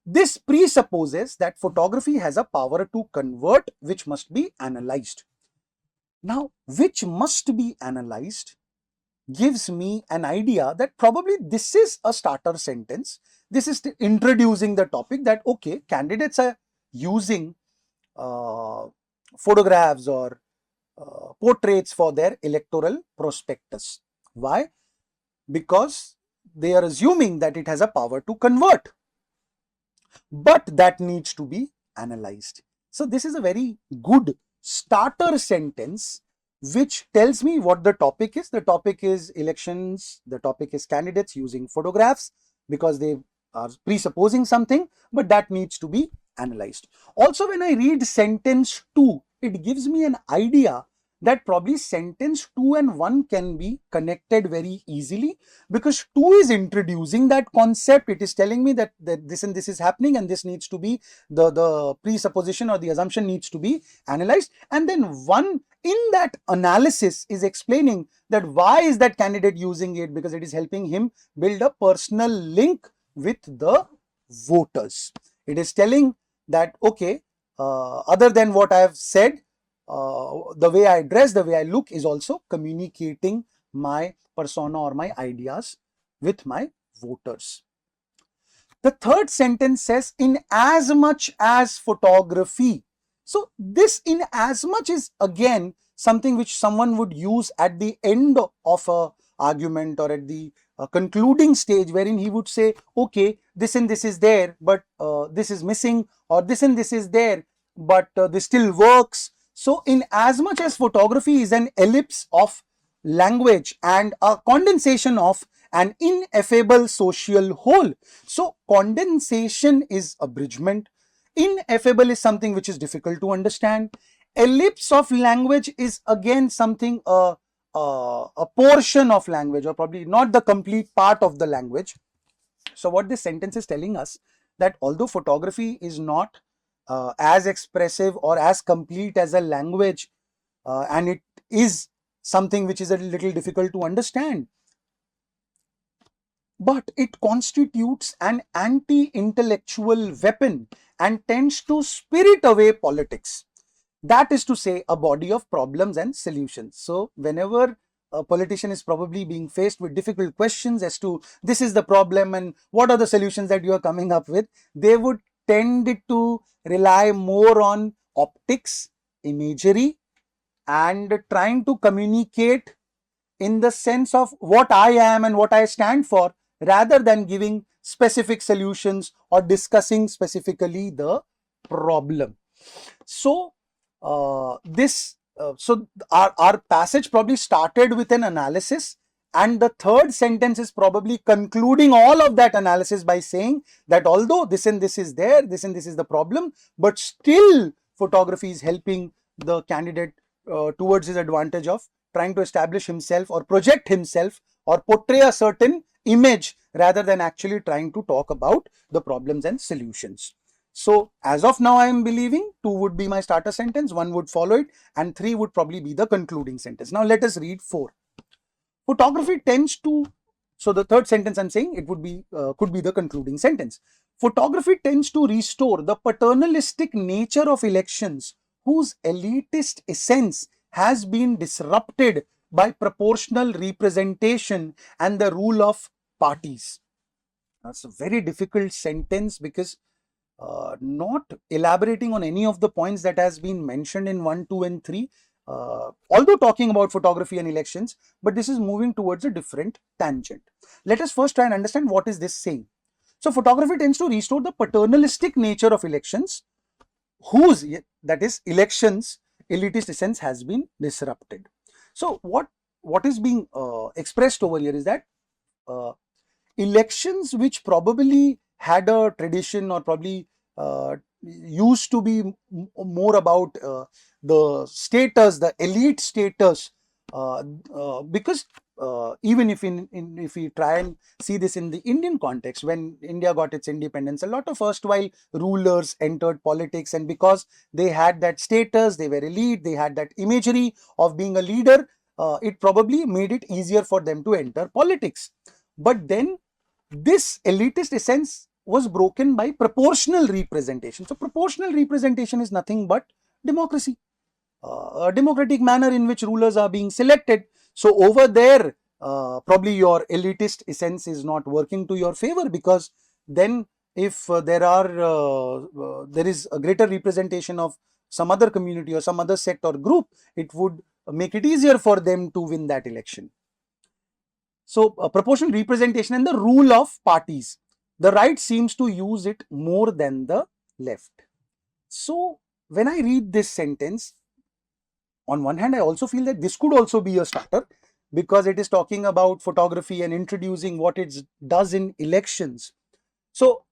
This presupposes that photography has a power to convert, which must be analyzed. Now, which must be analyzed gives me an idea that probably this is a starter sentence. This is introducing the topic that, okay, candidates are using uh, photographs or portraits for their electoral prospectus. Why? Because they are assuming that it has a power to convert, but that needs to be analyzed. So this is a very good starter sentence which tells me what the topic is. The topic is elections, the topic is candidates using photographs because they are presupposing something, but that needs to be analyzed. Also, when I read sentence 2, it gives me an idea that probably sentence 2 and 1 can be connected very easily, because 2 is introducing that concept. It is telling me that this and this is happening and this needs to be, the presupposition or the assumption needs to be analyzed. And then 1 in that analysis is explaining that why is that candidate using it, because it is helping him build a personal link with the voters. It is telling that, okay, other than what I have said, the way I dress, the way I look is also communicating my persona or my ideas with my voters. The third sentence says, in as much as photography. So this in as much is again something which someone would use at the end of a argument or at the concluding stage, wherein he would say, okay, this and this is there, but this is missing, or this and this is there, but this still works. So in as much as photography is an ellipse of language and a condensation of an ineffable social whole. So condensation is abridgment. Ineffable is something which is difficult to understand. Ellipse of language is again something, a portion of language, or probably not the complete part of the language. So what this sentence is telling us, that although photography is not as expressive or as complete as a language, and it is something which is a little difficult to understand, but it constitutes an anti-intellectual weapon and tends to spirit away politics. That is to say, a body of problems and solutions. So whenever a politician is probably being faced with difficult questions as to this is the problem and what are the solutions that you are coming up with, they would tend to rely more on optics, imagery, and trying to communicate in the sense of what I am and what I stand for, rather than giving specific solutions or discussing specifically the problem. So our passage probably started with an analysis, and the third sentence is probably concluding all of that analysis by saying that although this and this is there, this and this is the problem, but still photography is helping the candidate towards his advantage of trying to establish himself or project himself or portray a certain image rather than actually trying to talk about the problems and solutions. So as of now, I am believing 2 would be my starter sentence, 1 would follow it, and 3 would probably be the concluding sentence. Now let us read 4. Photography tends to, so the third sentence I'm saying it would be, could be the concluding sentence. Photography tends to restore the paternalistic nature of elections whose elitist essence has been disrupted by proportional representation and the rule of parties. That's a very difficult sentence because not elaborating on any of the points that has been mentioned in 1, 2 and 3, although talking about photography and elections, but this is moving towards a different tangent. Let us first try and understand what is this saying. So photography tends to restore the paternalistic nature of elections whose, that is elections, elitist essence has been disrupted. So what is being expressed over here is that elections which probably had a tradition or probably used to be more about the status, the elite status, because even if if we try and see this in the Indian context, when India got its independence, a lot of erstwhile rulers entered politics, and because they had that status, they were elite, they had that imagery of being a leader, it probably made it easier for them to enter politics. But then this elitist essence was broken by proportional representation. So proportional representation is nothing but democracy, a democratic manner in which rulers are being selected. So over there, probably your elitist essence is not working to your favor, because then if there is a greater representation of some other community or some other sect or group, it would make it easier for them to win that election. So proportional representation and the rule of parties. The right seems to use it more than the left. So when I read this sentence, on one hand, I also feel that this could also be a starter, because it is talking about photography and introducing what it does in elections. So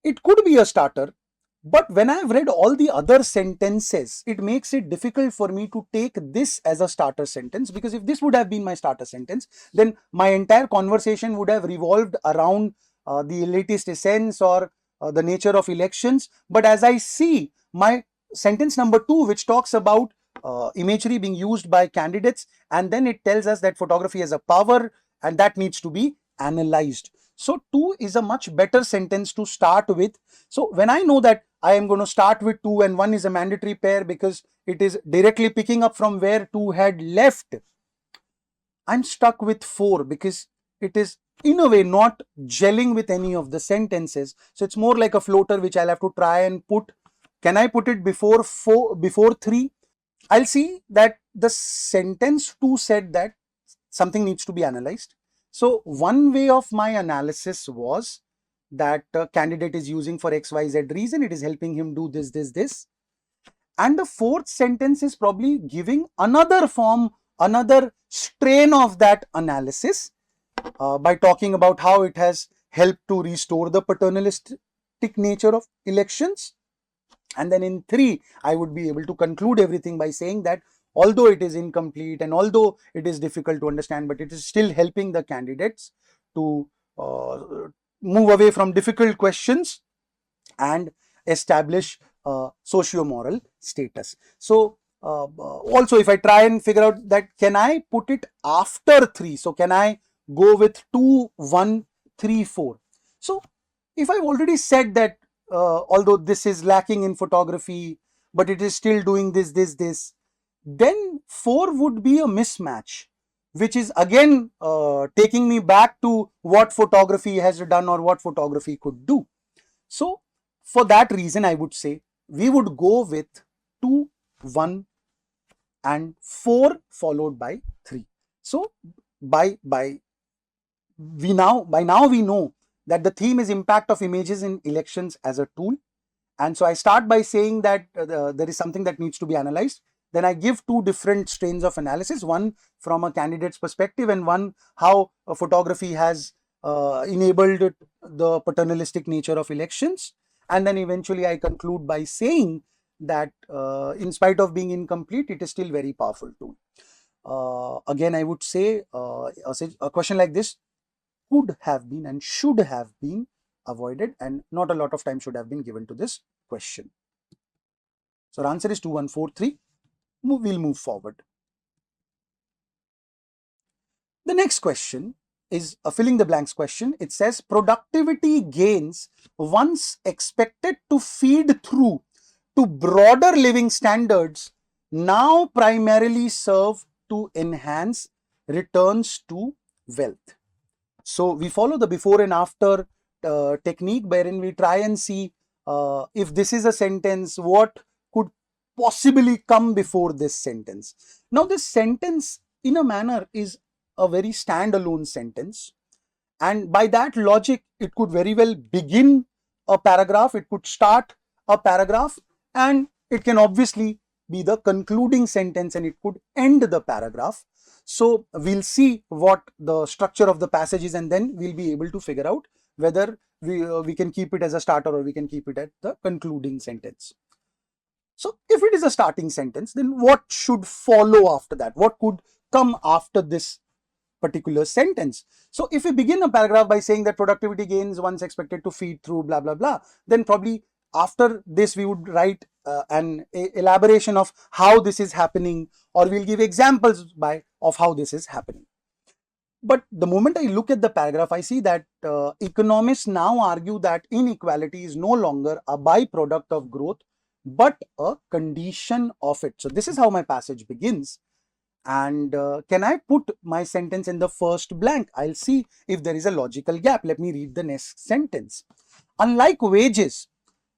it could be a starter, but when I've read all the other sentences, it makes it difficult for me to take this as a starter sentence, because if this would have been my starter sentence, then my entire conversation would have revolved around the elitist essence or the nature of elections. But as I see my sentence number 2, which talks about imagery being used by candidates, and then it tells us that photography has a power and that needs to be analyzed. So 2 is a much better sentence to start with. So when I know that I am going to start with 2 and 1 is a mandatory pair because it is directly picking up from where 2 had left, I'm stuck with 4 because it is in a way not gelling with any of the sentences. So it's more like a floater which I'll have to try and put. Can I put it before 4, before 3? I'll see that the sentence 2 said that something needs to be analyzed. So one way of my analysis was that candidate is using for XYZ reason, it is helping him do this, this, this. And the fourth sentence is probably giving another form, another strain of that analysis by talking about how it has helped to restore the paternalistic nature of elections. And then in 3, I would be able to conclude everything by saying that although it is incomplete and although it is difficult to understand, but it is still helping the candidates to move away from difficult questions and establish socio-moral status. So also, if I try and figure out that, can I put it after 3? So can I go with 2, 1, 3, 4? So if I've already said that although this is lacking in photography, but it is still doing this, this, this, then 4 would be a mismatch, which is again taking me back to what photography has done or what photography could do. So for that reason, I would say we would go with 2, 1 and 4 followed by 3. So by now we know that the theme is impact of images in elections as a tool. And so I start by saying that there is something that needs to be analyzed. Then I give 2 different strains of analysis, one from a candidate's perspective and one how photography has enabled the paternalistic nature of elections. And then eventually I conclude by saying that in spite of being incomplete, it is still very powerful tool. Again, I would say a question like this could have been and should have been avoided, and not a lot of time should have been given to this question. So our answer is 2143. We'll move forward. The next question is a filling the blanks question. It says productivity gains once expected to feed through to broader living standards now primarily serve to enhance returns to wealth. So we follow the before and after technique, wherein we try and see if this is a sentence, what could possibly come before this sentence. Now this sentence in a manner is a very standalone sentence, and by that logic it could very well begin a paragraph, it could start a paragraph, and it can obviously be the concluding sentence, and it could end the paragraph. So we'll see what the structure of the passage is, and then we'll be able to figure out whether we can keep it as a starter or we can keep it at the concluding sentence. So if it is a starting sentence, then what should follow after that? What could come after this particular sentence? So if we begin a paragraph by saying that productivity gains once expected to feed through blah blah blah, then probably after this we would write an elaboration of how this is happening, or we'll give examples of how this is happening. But the moment I look at the paragraph, I see that economists now argue that inequality is no longer a byproduct of growth but a condition of it. So this is how my passage begins. And can I put my sentence in the first blank? I'll see if there is a logical gap. Let me read the next sentence. Unlike wages,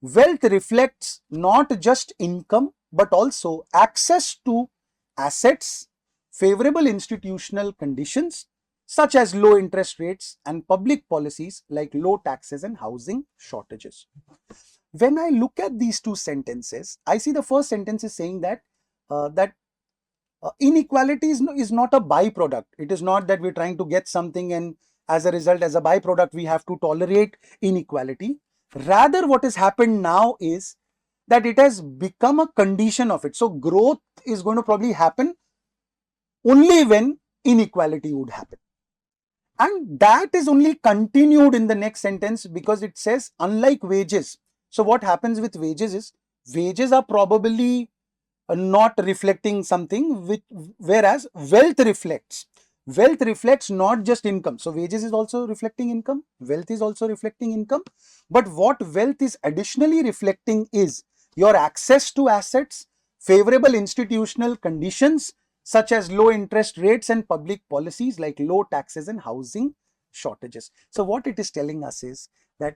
wealth reflects not just income but also access to assets, favorable institutional conditions such as low interest rates, and public policies like low taxes and housing shortages. When I look at these two sentences, I see the first sentence is saying that inequality is not a byproduct. It is not that we're trying to get something and as a result, as a byproduct, we have to tolerate inequality. Rather, what has happened now is that it has become a condition of it. So growth is going to probably happen only when inequality would happen. And that is only continued in the next sentence because it says unlike wages. So what happens with wages is wages are probably not reflecting something, whereas wealth reflects not just income. So wages is also reflecting income, wealth is also reflecting income, but what wealth is additionally reflecting is your access to assets, favorable institutional conditions such as low interest rates and public policies like low taxes and housing shortages. So what it is telling us is that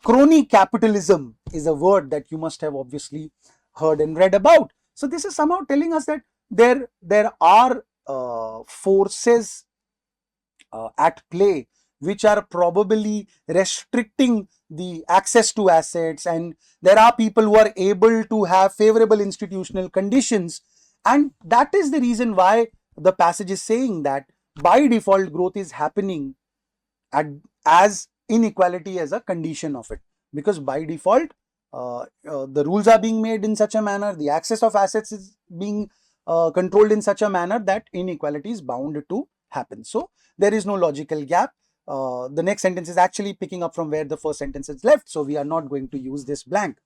crony capitalism is a word that you must have obviously heard and read about. So this is somehow telling us that there are forces at play which are probably restricting the access to assets, and there are people who are able to have favorable institutional conditions, and that is the reason why the passage is saying that by default growth is happening as inequality as a condition of it, because by default the rules are being made in such a manner, the access of assets is being controlled in such a manner that inequality is bound to happen. So there is no logical gap. The next sentence is actually picking up from where the first sentence is left, so we are not going to use this blank.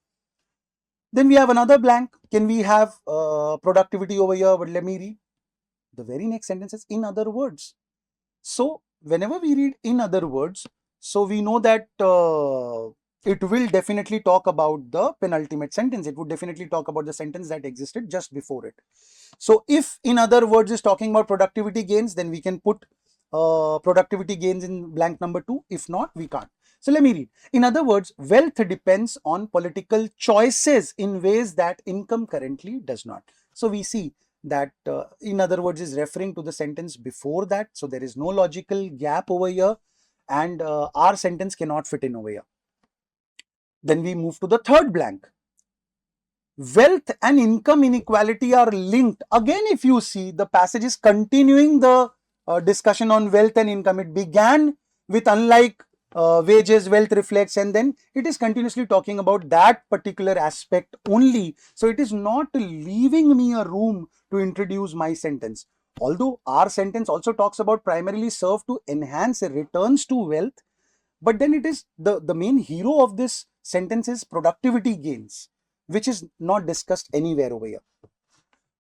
Then we have another blank. Can we have productivity over here? But let me read. The very next sentence is in other words. So whenever we read in other words, so we know that it will definitely talk about the penultimate sentence. It would definitely talk about the sentence that existed just before it. So if in other words is talking about productivity gains, then we can put productivity gains in blank number 2. If not, we can't. So let me read. In other words, wealth depends on political choices in ways that income currently does not. So we see that in other words is referring to the sentence before that. So there is no logical gap over here, and our sentence cannot fit in over here. Then we move to the third blank. Wealth and income inequality are linked. Again, if you see, the passage is continuing the discussion on wealth and income. It began with unlike wages, wealth reflects, and then it is continuously talking about that particular aspect only. So it is not leaving me a room to introduce my sentence. although our sentence also talks about primarily serve to enhance returns to wealth, but then it is the main hero of this sentence is productivity gains, which is not discussed anywhere over here.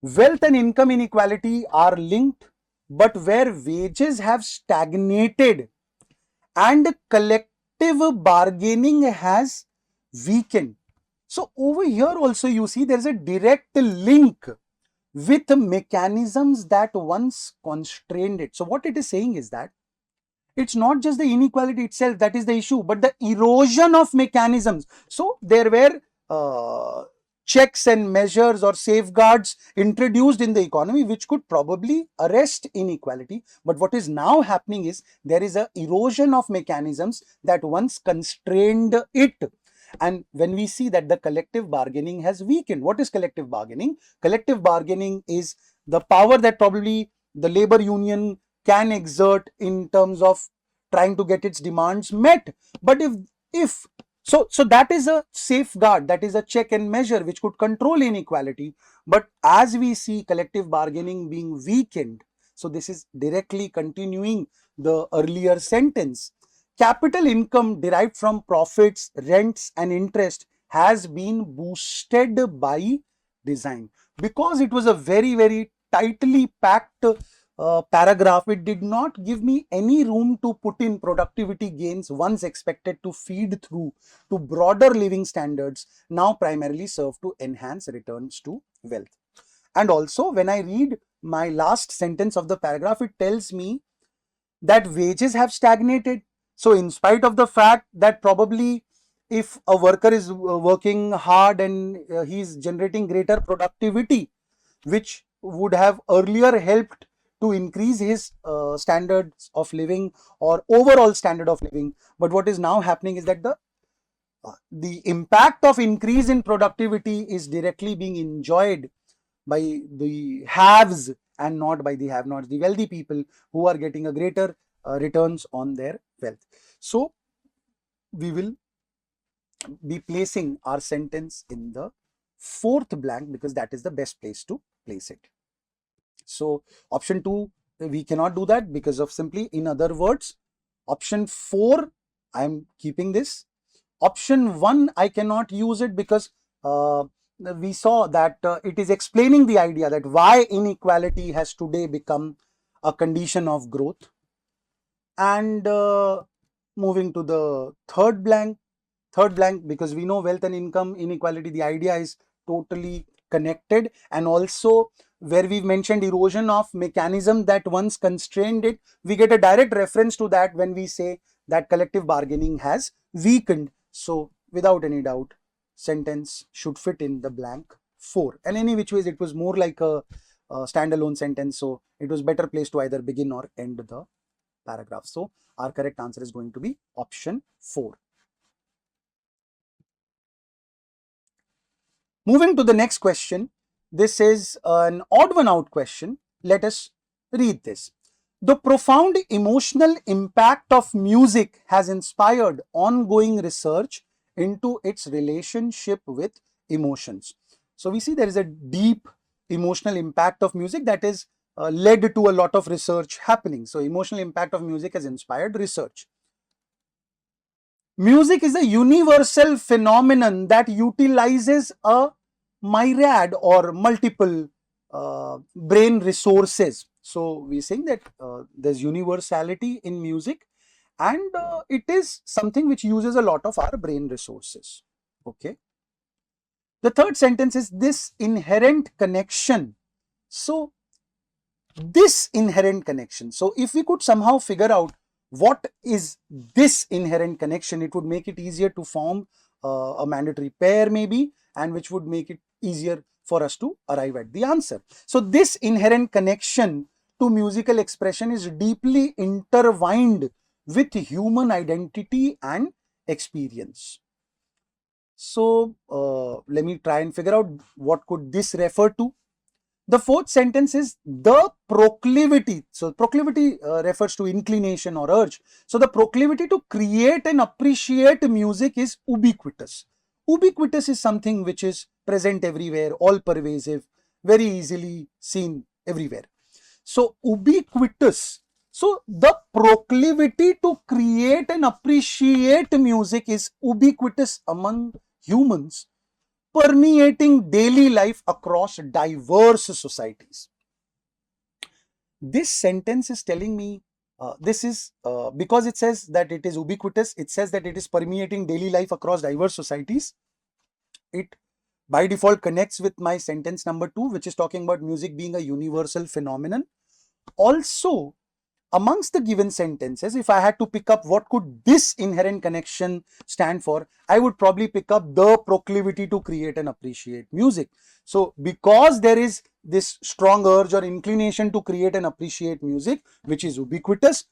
Wealth and income inequality are linked, but where wages have stagnated and collective bargaining has weakened. So over here also you see there is a direct link with mechanisms that once constrained it. So what it is saying is that it's not just the inequality itself that is the issue, but the erosion of mechanisms. So there were checks and measures or safeguards introduced in the economy which could probably arrest inequality. But what is now happening is there is a erosion of mechanisms that once constrained it. And when we see that the collective bargaining has weakened, what is collective bargaining? Collective bargaining is the power that probably the labor union can exert in terms of trying to get its demands met. But if so that is a safeguard, that is a check and measure which could control inequality. But as we see collective bargaining being weakened, so this is directly continuing the earlier sentence. Capital income derived from profits, rents and interest has been boosted by design. Because it was a very tightly packed paragraph, it did not give me any room to put in productivity gains once expected to feed through to broader living standards, now primarily serve to enhance returns to wealth. And also when I read my last sentence of the paragraph, it tells me that wages have stagnated. So in spite of the fact that probably if a worker is working hard and he's generating greater productivity, which would have earlier helped to increase his standards of living or overall standard of living, but what is now happening is that the impact of increase in productivity is directly being enjoyed by the haves and not by the have-nots, the wealthy people who are getting a greater returns on their wealth. So we will be placing our sentence in the fourth blank because that is the best place to place it. So option 2, we cannot do that because of simply, in other words, option 4, I am keeping this. Option 1, I cannot use it because we saw that it is explaining the idea that why inequality has today become a condition of growth. And moving to the third blank, because we know wealth and income inequality, the idea is totally connected. And also where we've mentioned erosion of mechanism that once constrained it, we get a direct reference to that when we say that collective bargaining has weakened. So without any doubt, sentence should fit in the blank 4. And any which ways, it was more like a standalone sentence, so it was better placed to either begin or end the paragraph. So our correct answer is going to be option 4. Moving to the next question, this is an odd one out question. Let us read this. The profound emotional impact of music has inspired ongoing research into its relationship with emotions. So we see there is a deep emotional impact of music that is led to a lot of research happening. So emotional impact of music has inspired research. Music is a universal phenomenon that utilizes a myriad or multiple brain resources. So we're saying that there's universality in music, and it is something which uses a lot of our brain resources. Okay. The third sentence is this inherent connection. So this inherent connection. So if we could somehow figure out what is this inherent connection, it would make it easier to form a mandatory pair maybe, and which would make it easier for us to arrive at the answer. So this inherent connection to musical expression is deeply intertwined with human identity and experience. So let me try and figure out what could this refer to. The fourth sentence is the proclivity. So proclivity refers to inclination or urge. So the proclivity to create and appreciate music is ubiquitous. Ubiquitous is something which is present everywhere, all pervasive, very easily seen everywhere. So ubiquitous. So the proclivity to create and appreciate music is ubiquitous among humans, permeating daily life across diverse societies. This sentence is telling me this is because it says that it is ubiquitous, it says that it is permeating daily life across diverse societies. It by default connects with my sentence number 2, which is talking about music being a universal phenomenon. Also, amongst the given sentences, if I had to pick up what could this inherent connection stand for, I would probably pick up the proclivity to create and appreciate music. So because there is this strong urge or inclination to create and appreciate music, which is ubiquitous,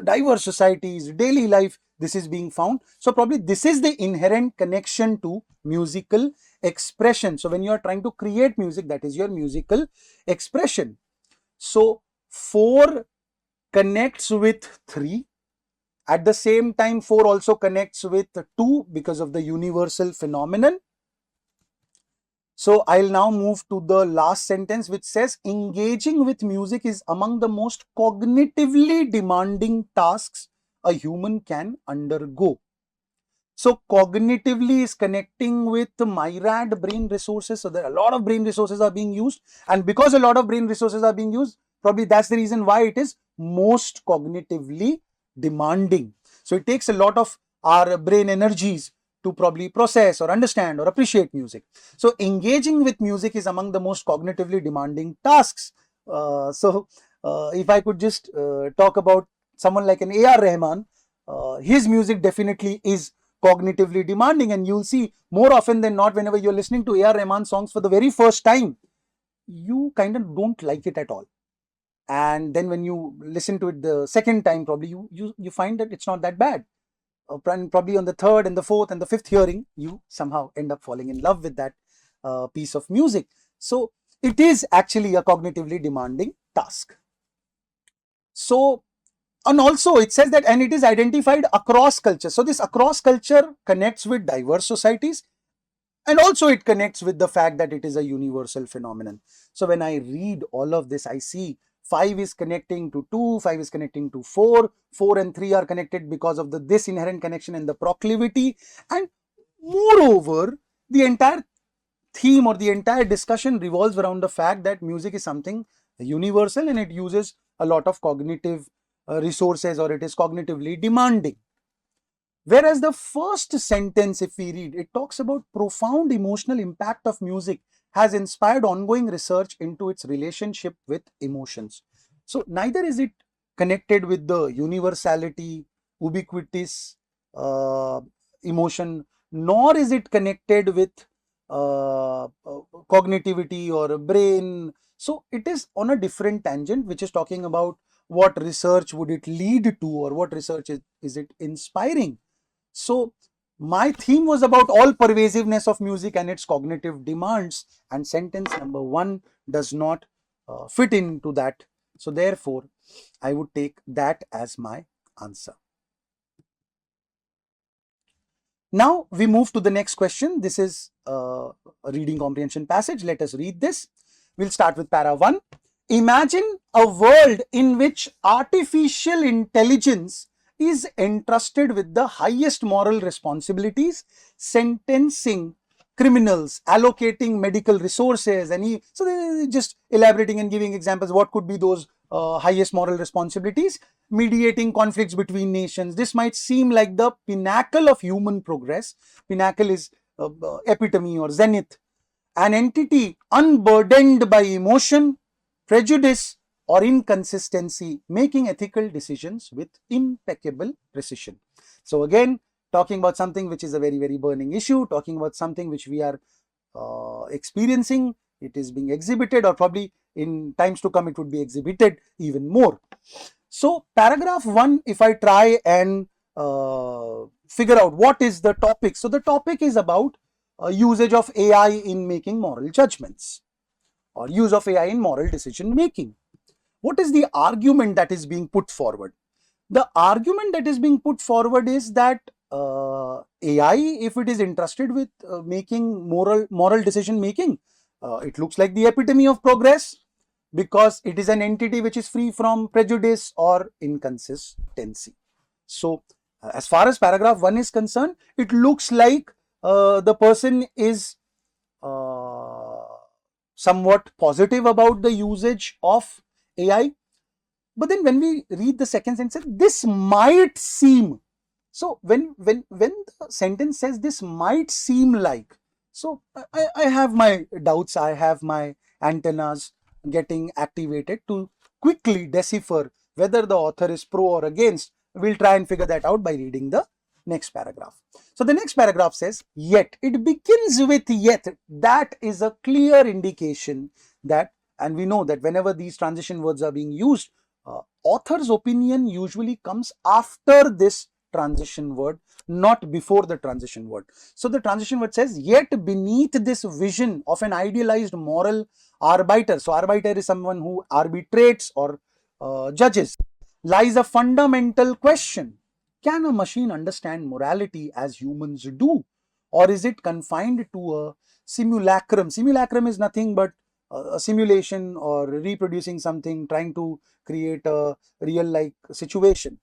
diverse societies, daily life, this is being found. So probably this is the inherent connection to musical expression. So when you are trying to create music, that is your musical expression. So 4 connects with 3. At the same time, 4 also connects with 2 because of the universal phenomenon. So I'll now move to the last sentence, which says engaging with music is among the most cognitively demanding tasks a human can undergo. So cognitively is connecting with myriad brain resources. So there are a lot of brain resources are being used, and because a lot of brain resources are being used, probably that's the reason why it is most cognitively demanding. So it takes a lot of our brain energies to probably process or understand or appreciate music. So engaging with music is among the most cognitively demanding tasks. If I could just talk about someone like an A.R. Rahman, his music definitely is cognitively demanding, and you'll see more often than not, whenever you're listening to A.R. Rahman songs for the very first time, you kind of don't like it at all. And then when you listen to it the second time, probably you find that it's not that bad. Probably on the third and the fourth and the fifth hearing, you somehow end up falling in love with that piece of music. So it is actually a cognitively demanding task. So, and also it says that, and it is identified across culture. So this across culture connects with diverse societies, and also it connects with the fact that it is a universal phenomenon. So when I read all of this, I see 5 is connecting to 2, 5 is connecting to 4, 4 and 3 are connected because of this inherent connection and the proclivity. And moreover, the entire theme or the entire discussion revolves around the fact that music is something universal and it uses a lot of cognitive resources, or it is cognitively demanding. Whereas the first sentence, if we read, it talks about profound emotional impact of music has inspired ongoing research into its relationship with emotions. So neither is it connected with the universality, ubiquitous emotion, nor is it connected with cognitivity or brain. So it is on a different tangent, which is talking about what research would it lead to, or what research is it inspiring. So my theme was about all pervasiveness of music and its cognitive demands, and sentence number 1 does not fit into that. So therefore, I would take that as my answer. Now we move to the next question. This is a reading comprehension passage. Let us read this. We'll start with para 1. Imagine a world in which artificial intelligence is entrusted with the highest moral responsibilities, sentencing criminals, allocating medical resources, and so they're just elaborating and giving examples. What could be those highest moral responsibilities? Mediating conflicts between nations. This might seem like the pinnacle of human progress. Pinnacle is epitome or zenith. An entity unburdened by emotion, prejudice, or inconsistency, making ethical decisions with impeccable precision. So again, talking about something which is a very, very burning issue, talking about something which we are experiencing, it is being exhibited, or probably in times to come it would be exhibited even more. So paragraph 1, if I try and figure out what is the topic. So the topic is about usage of AI in making moral judgments, or use of AI in moral decision making. What is the argument that is being put forward? The argument that is being put forward is that AI, if it is entrusted with making moral decision making, it looks like the epitome of progress. because it is an entity which is free from prejudice or inconsistency. So, as far as paragraph 1 is concerned, it looks like the person is uh, somewhat positive about the usage of AI. But then when we read the second sentence, this might seem. So when the sentence says this might seem like, so I have my doubts, I have my antennas getting activated to quickly decipher whether the author is pro or against. We'll try and figure that out by reading the next paragraph. So the next paragraph says, yet. It begins with yet. That is a clear indication that, and we know that whenever these transition words are being used, author's opinion usually comes after this transition word, not before the transition word. So the transition word says, yet beneath this vision of an idealized moral arbiter, so arbiter is someone who arbitrates or judges, lies a fundamental question. Can a machine understand morality as humans do? Or is it confined to a simulacrum? Simulacrum is nothing but a simulation or reproducing something, trying to create a real like situation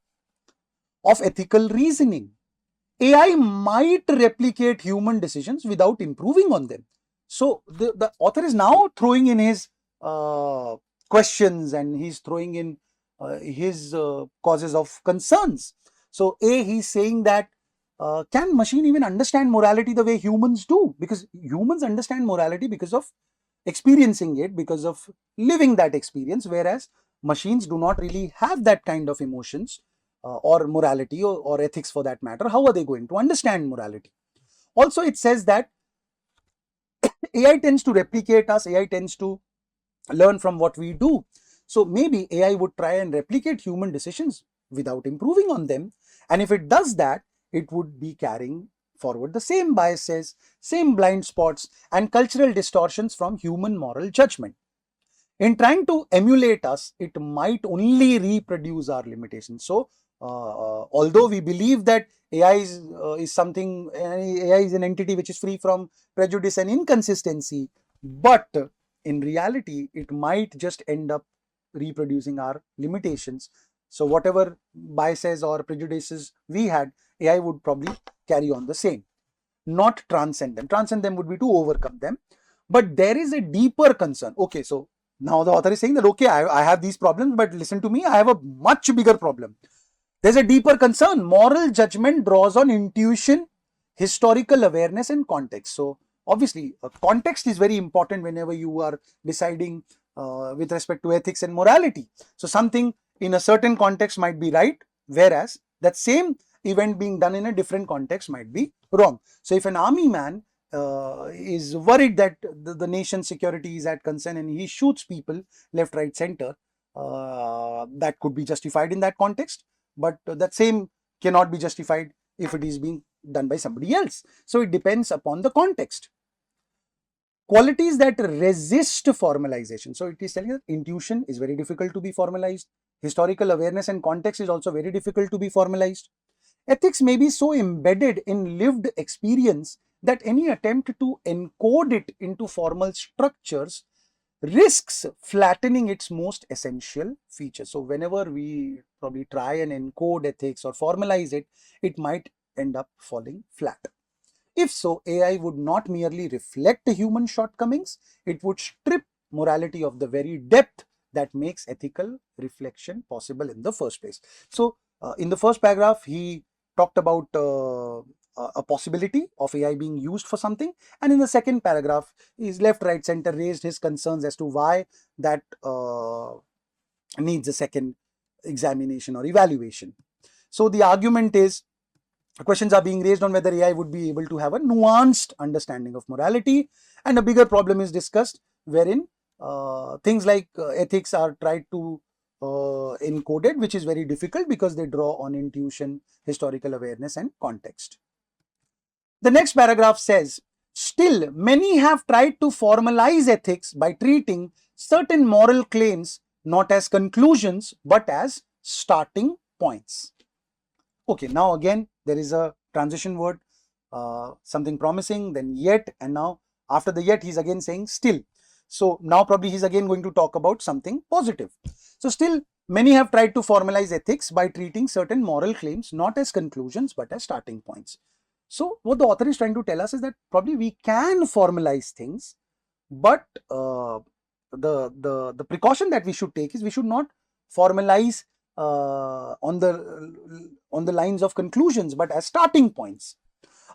of ethical reasoning. AI might replicate human decisions without improving on them. So the author is now throwing in his questions, and he's throwing in his causes of concerns. So he's saying that can machine even understand morality the way humans do? Because humans understand morality because of experiencing it, because of living that experience, whereas machines do not really have that kind of emotions or morality or ethics for that matter. How are they going to understand morality? Also, it says that AI tends to replicate us, AI tends to learn from what we do. So maybe AI would try and replicate human decisions without improving on them. And if it does that, it would be carrying forward the same biases, same blind spots, and cultural distortions from human moral judgment. In trying to emulate us, it might only reproduce our limitations. So, although we believe that AI is something, AI is an entity which is free from prejudice and inconsistency, but in reality, it might just end up reproducing our limitations. So, whatever biases or prejudices we had, AI would probably carry on the same, not transcend them. Transcend them would be to overcome them. But there is a deeper concern. Okay, so now the author is saying that, okay, I have these problems, but listen to me, I have a much bigger problem. There's a deeper concern. Moral judgment draws on intuition, historical awareness, and context. So, obviously, context is very important whenever you are deciding with respect to ethics and morality. So, something in a certain context might be right, whereas that same event being done in a different context might be wrong. So, if an army man is worried that the nation's security is at concern and he shoots people left, right, center, that could be justified in that context, but that same cannot be justified if it is being done by somebody else. So it depends upon the context. Qualities that resist formalization. So it is telling us intuition is very difficult to be formalized. Historical awareness and context is also very difficult to be formalized. Ethics may be so embedded in lived experience that any attempt to encode it into formal structures risks flattening its most essential features. So whenever we probably try and encode ethics or formalize it, it might end up falling flat. If so, AI would not merely reflect human shortcomings, it would strip morality of the very depth that makes ethical reflection possible in the first place. So in the first paragraph, he talked about a possibility of AI being used for something, and in the second paragraph, his left, right, center raised his concerns as to why that needs a second examination or evaluation. So the argument is, questions are being raised on whether AI would be able to have a nuanced understanding of morality, and a bigger problem is discussed wherein things like ethics are tried to encoded, which is very difficult because they draw on intuition, historical awareness, and context. The next paragraph says, still, many have tried to formalize ethics by treating certain moral claims not as conclusions but as starting points. Okay, now again, there is a transition word, something promising, then yet, and now after the yet, he's again saying still. So now probably he's again going to talk about something positive. So still, many have tried to formalize ethics by treating certain moral claims not as conclusions but as starting points. So what the author is trying to tell us is that probably we can formalize things, but the precaution that we should take is we should not formalize on the lines of conclusions but as starting points.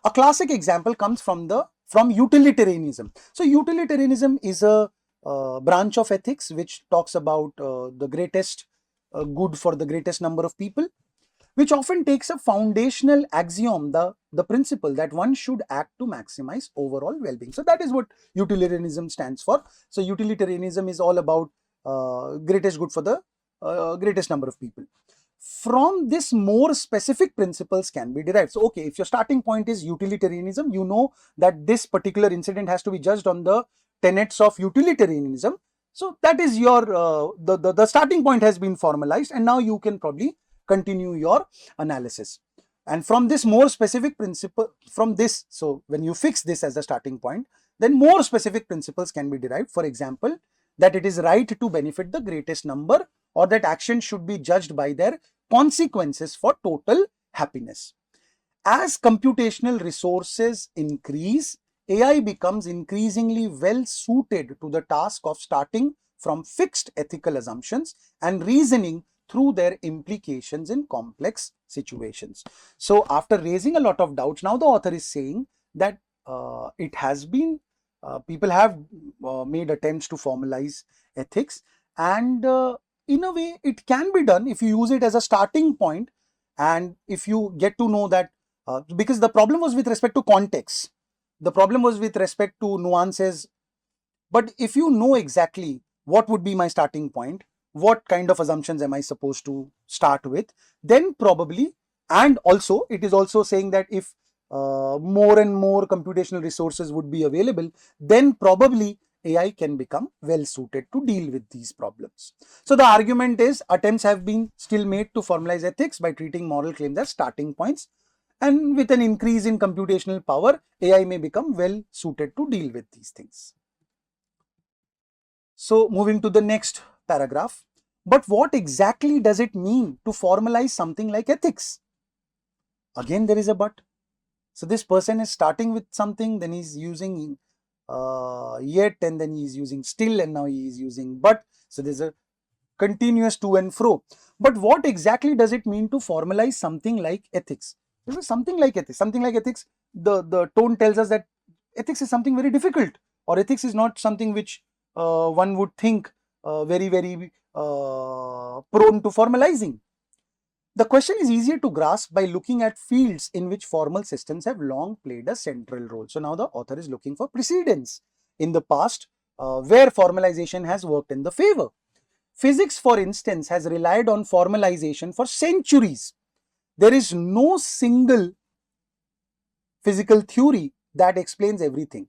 A classic example comes from utilitarianism. So utilitarianism is a branch of ethics which talks about the greatest good for the greatest number of people, which often takes a foundational axiom, the principle that one should act to maximize overall well-being. So that is what utilitarianism stands for. So utilitarianism is all about greatest good for the greatest number of people. From this, more specific principles can be derived. So, okay, if your starting point is utilitarianism, you know that this particular incident has to be judged on the tenets of utilitarianism. So, that is your, the starting point has been formalized, and now you can probably continue your analysis. And from this more specific principle, from this, so when you fix this as the starting point, then more specific principles can be derived. For example, that it is right to benefit the greatest number, or that actions should be judged by their consequences for total happiness. As computational resources increase, AI becomes increasingly well suited to the task of starting from fixed ethical assumptions and reasoning through their implications in complex situations. So after raising a lot of doubts, now the author is saying that it has been, people have made attempts to formalize ethics, and in a way it can be done if you use it as a starting point, and if you get to know that, because the problem was with respect to context, the problem was with respect to nuances. But if you know exactly what would be my starting point, what kind of assumptions am I supposed to start with, then probably, and also it is also saying that if more and more computational resources would be available, then probably AI can become well suited to deal with these problems. So the argument is attempts have been still made to formalize ethics by treating moral claims as starting points, and with an increase in computational power, AI may become well suited to deal with these things. So moving to the next paragraph, but what exactly does it mean to formalize something like ethics? Again, there is a but. So this person is starting with something, then he's using yet, and then he's using still, and now he is using but. So there's a continuous to and fro. But what exactly does it mean to formalize something like ethics? This is something like ethics. Something like ethics, the tone tells us that ethics is something very difficult, or ethics is not something which one would think very prone to formalizing. The question is easier to grasp by looking at fields in which formal systems have long played a central role. So now the author is looking for precedents in the past where formalization has worked in the favor. Physics, for instance, has relied on formalization for centuries. There is no single physical theory that explains everything.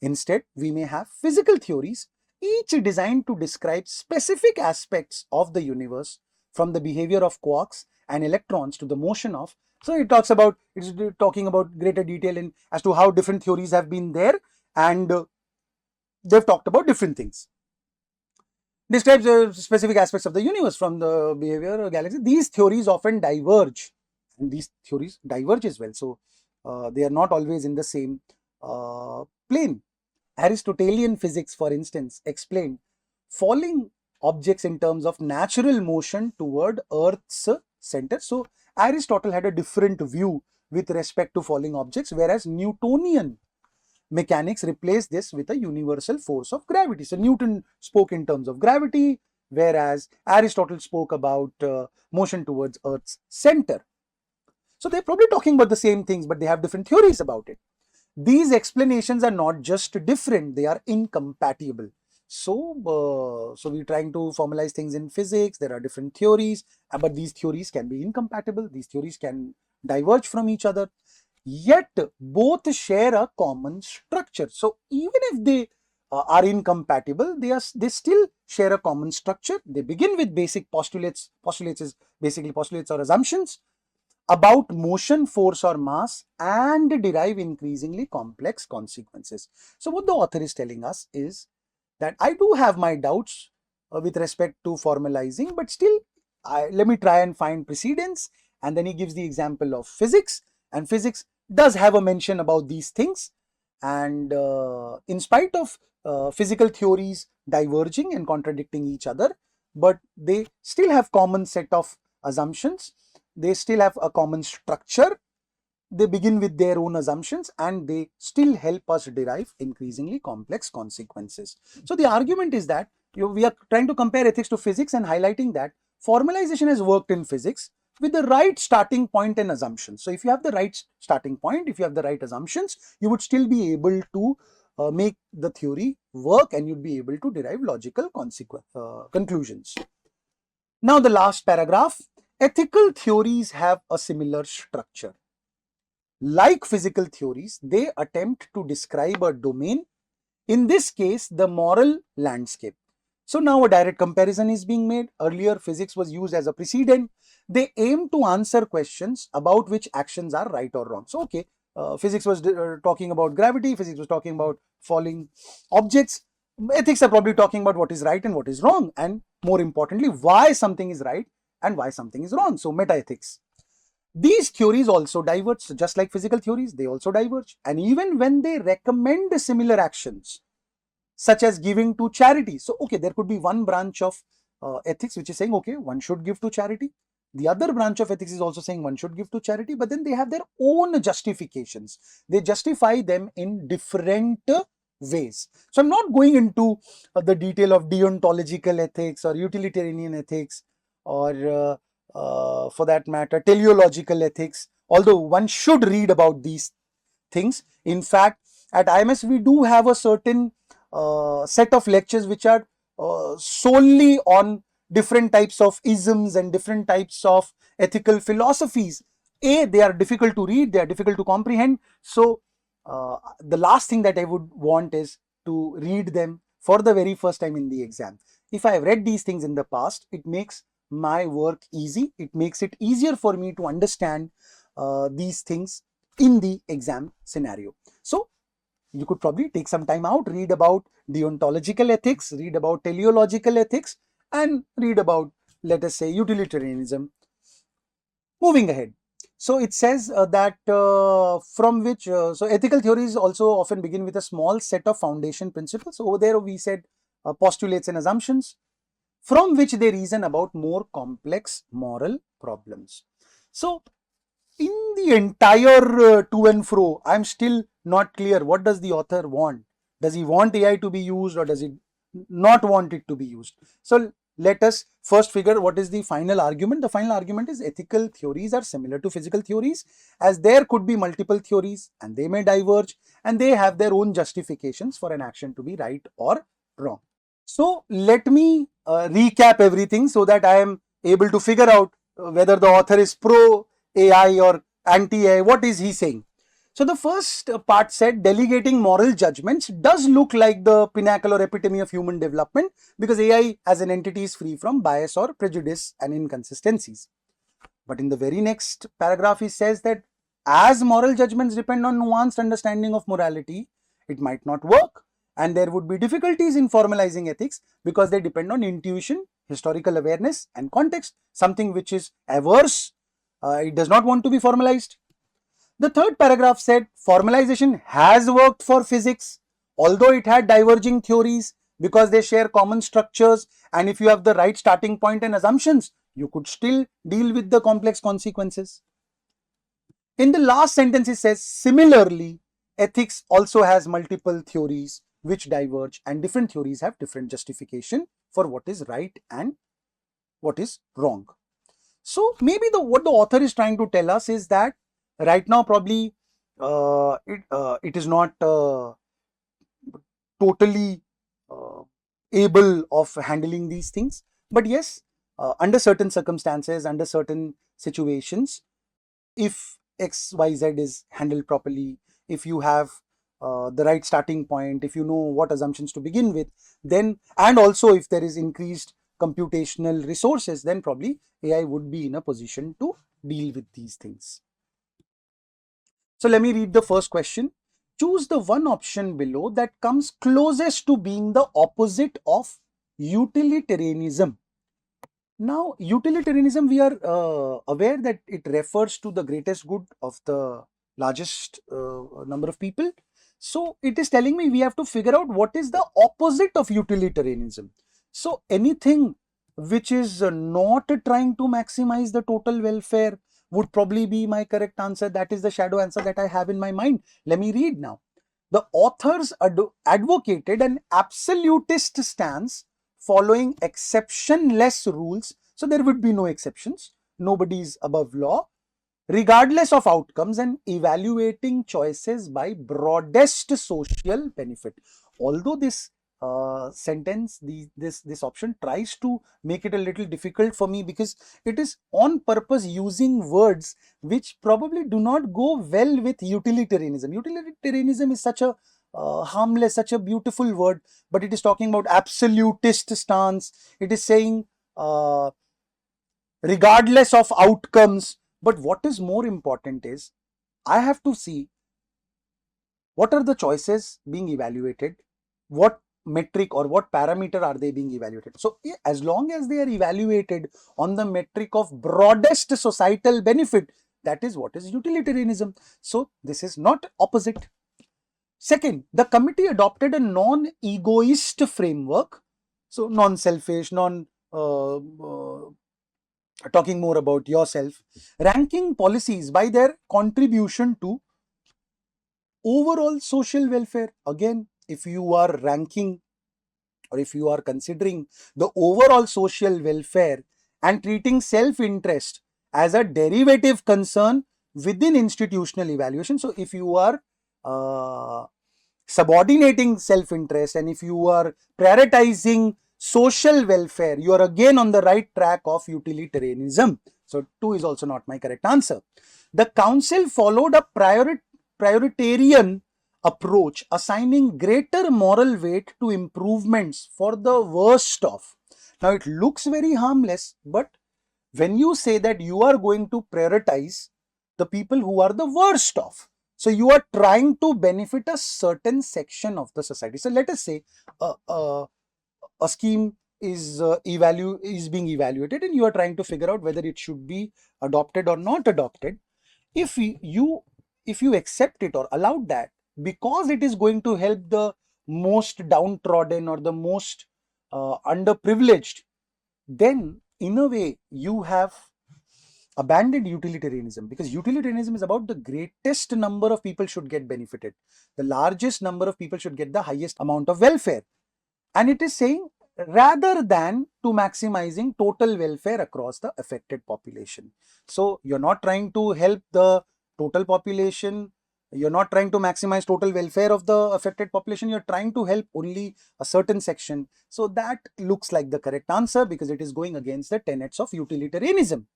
Instead, we may have physical theories, each designed to describe specific aspects of the universe, from the behavior of quarks and electrons to the motion of. So it talks about, it's talking about greater detail in as to how different theories have been there, and they've talked about different things. Describes specific aspects of the universe, from the behavior of galaxy. These theories often diverge, and these theories diverge as well. So they are not always in the same plane. Aristotelian physics, for instance, explained falling objects in terms of natural motion toward Earth's center. So Aristotle had a different view with respect to falling objects, whereas Newtonian mechanics replaced this with a universal force of gravity. So Newton spoke in terms of gravity, whereas Aristotle spoke about motion towards Earth's center. So they're probably talking about the same things, but they have different theories about it. These explanations are not just different, they are incompatible. So, so we're trying to formalize things in physics. There are different theories, but these theories can be incompatible. These theories can diverge from each other. Yet both share a common structure. So even if they are incompatible, they still share a common structure. They begin with basic postulates. Postulates is basically postulates or assumptions about motion, force or mass, and derive increasingly complex consequences. So what the author is telling us is that I do have my doubts with respect to formalizing, but still let me try and find precedence. And then he gives the example of physics, and physics does have a mention about these things. And in spite of physical theories diverging and contradicting each other, but they still have common set of assumptions, they still have a common structure, they begin with their own assumptions, and they still help us derive increasingly complex consequences. So the argument is that we are trying to compare ethics to physics and highlighting that formalization has worked in physics with the right starting point and assumptions. So if you have the right starting point, if you have the right assumptions, you would still be able to make the theory work, and you'd be able to derive logical conclusions. Now the last paragraph, ethical theories have a similar structure. Like physical theories, they attempt to describe a domain, in this case, the moral landscape. So now a direct comparison is being made. Earlier, physics was used as a precedent. They aim to answer questions about which actions are right or wrong. So, okay, physics was talking about gravity, physics was talking about falling objects. Ethics are probably talking about what is right and what is wrong, and more importantly, why something is right and why something is wrong. So, metaethics. These theories also diverge, so just like physical theories, they also diverge. And even when they recommend similar actions, such as giving to charity. So, okay, there could be one branch of ethics which is saying, okay, one should give to charity. The other branch of ethics is also saying one should give to charity, but then they have their own justifications. They justify them in different ways. So, I'm not going into the detail of deontological ethics or utilitarian ethics or for that matter, teleological ethics, although one should read about these things. In fact, at IMS, we do have a certain set of lectures which are solely on different types of isms and different types of ethical philosophies. They are difficult to read, they are difficult to comprehend. So, the last thing that I would want is to read them for the very first time in the exam. If I have read these things in the past, it makes my work easy. It makes it easier for me to understand these things in the exam scenario. So, you could probably take some time out, read about deontological ethics, read about teleological ethics, and read about, let us say, utilitarianism. Moving ahead. So it says that from which, so ethical theories also often begin with a small set of foundation principles. So over there we said postulates and assumptions, from which they reason about more complex moral problems. So in the entire to and fro, I'm still not clear, what does the author want? Does he want AI to be used, or does he not want it to be used? So let us first figure what is the final argument. The final argument is ethical theories are similar to physical theories, as there could be multiple theories and they may diverge, and they have their own justifications for an action to be right or wrong. So let me recap everything so that I am able to figure out whether the author is pro AI or anti AI. What is he saying? So the first part said delegating moral judgments does look like the pinnacle or epitome of human development, because AI as an entity is free from bias or prejudice and inconsistencies. But in the very next paragraph, he says that as moral judgments depend on nuanced understanding of morality, it might not work, and there would be difficulties in formalizing ethics because they depend on intuition, historical awareness, and context, something which is averse. It does not want to be formalized. The third paragraph said formalization has worked for physics, although it had diverging theories, because they share common structures, and if you have the right starting point and assumptions, you could still deal with the complex consequences. In the last sentence, it says, similarly, ethics also has multiple theories which diverge, and different theories have different justification for what is right and what is wrong. So maybe what the author is trying to tell us is that right now probably it is not totally uh, able of handling these things, but yes, under certain circumstances, under certain situations, if XYZ is handled properly, if you have the right starting point, if you know what assumptions to begin with, then, and also if there is increased computational resources, then probably AI would be in a position to deal with these things. So let me read the first question. choose the one option below that comes closest to being the opposite of utilitarianism. Now, utilitarianism, we are aware that it refers to the greatest good of the largest number of people. So, it is telling me we have to figure out what is the opposite of utilitarianism. So, anything which is not trying to maximize the total welfare would probably be my correct answer. That is the shadow answer that I have in my mind. Let me read now. The authors advocated an absolutist stance following exceptionless rules. So there would be no exceptions. Nobody is above law, regardless of outcomes, and evaluating choices by broadest social benefit. Although this sentence, this option tries to make it a little difficult for me because it is on purpose using words which probably do not go well with utilitarianism. Utilitarianism is such a harmless, such a beautiful word, but it is talking about absolutist stance. It is saying regardless of outcomes. But what is more important is I have to see what are the choices being evaluated, what metric or what parameter are they being evaluated. So as long as they are evaluated on the metric of broadest societal benefit, that is what is utilitarianism. So this is not opposite. Second, the committee adopted a non-egoist framework. So non-selfish, talking more about yourself, ranking policies by their contribution to overall social welfare. Again, if you are ranking or if you are considering the overall social welfare and treating self-interest as a derivative concern within institutional evaluation. So if you are subordinating self-interest and if you are prioritizing social welfare, you are again on the right track of utilitarianism. So 2 is also not my correct answer. The council followed a prioritarian approach, assigning greater moral weight to improvements for the worst off. Now it looks very harmless, but when you say that you are going to prioritize the people who are the worst off, so you are trying to benefit a certain section of the society. So let us say a scheme is being evaluated and you are trying to figure out whether it should be adopted or not adopted. If you accept it or allow that because it is going to help the most downtrodden or the most underprivileged, then in a way you have abandoned utilitarianism, because utilitarianism is about the greatest number of people should get benefited, the largest number of people should get the highest amount of welfare, and it is saying rather than to maximizing total welfare across the affected population. So you're not trying to help the total population, you're not trying to maximize total welfare of the affected population, you're trying to help only a certain section. So that looks like the correct answer because it is going against the tenets of utilitarianism.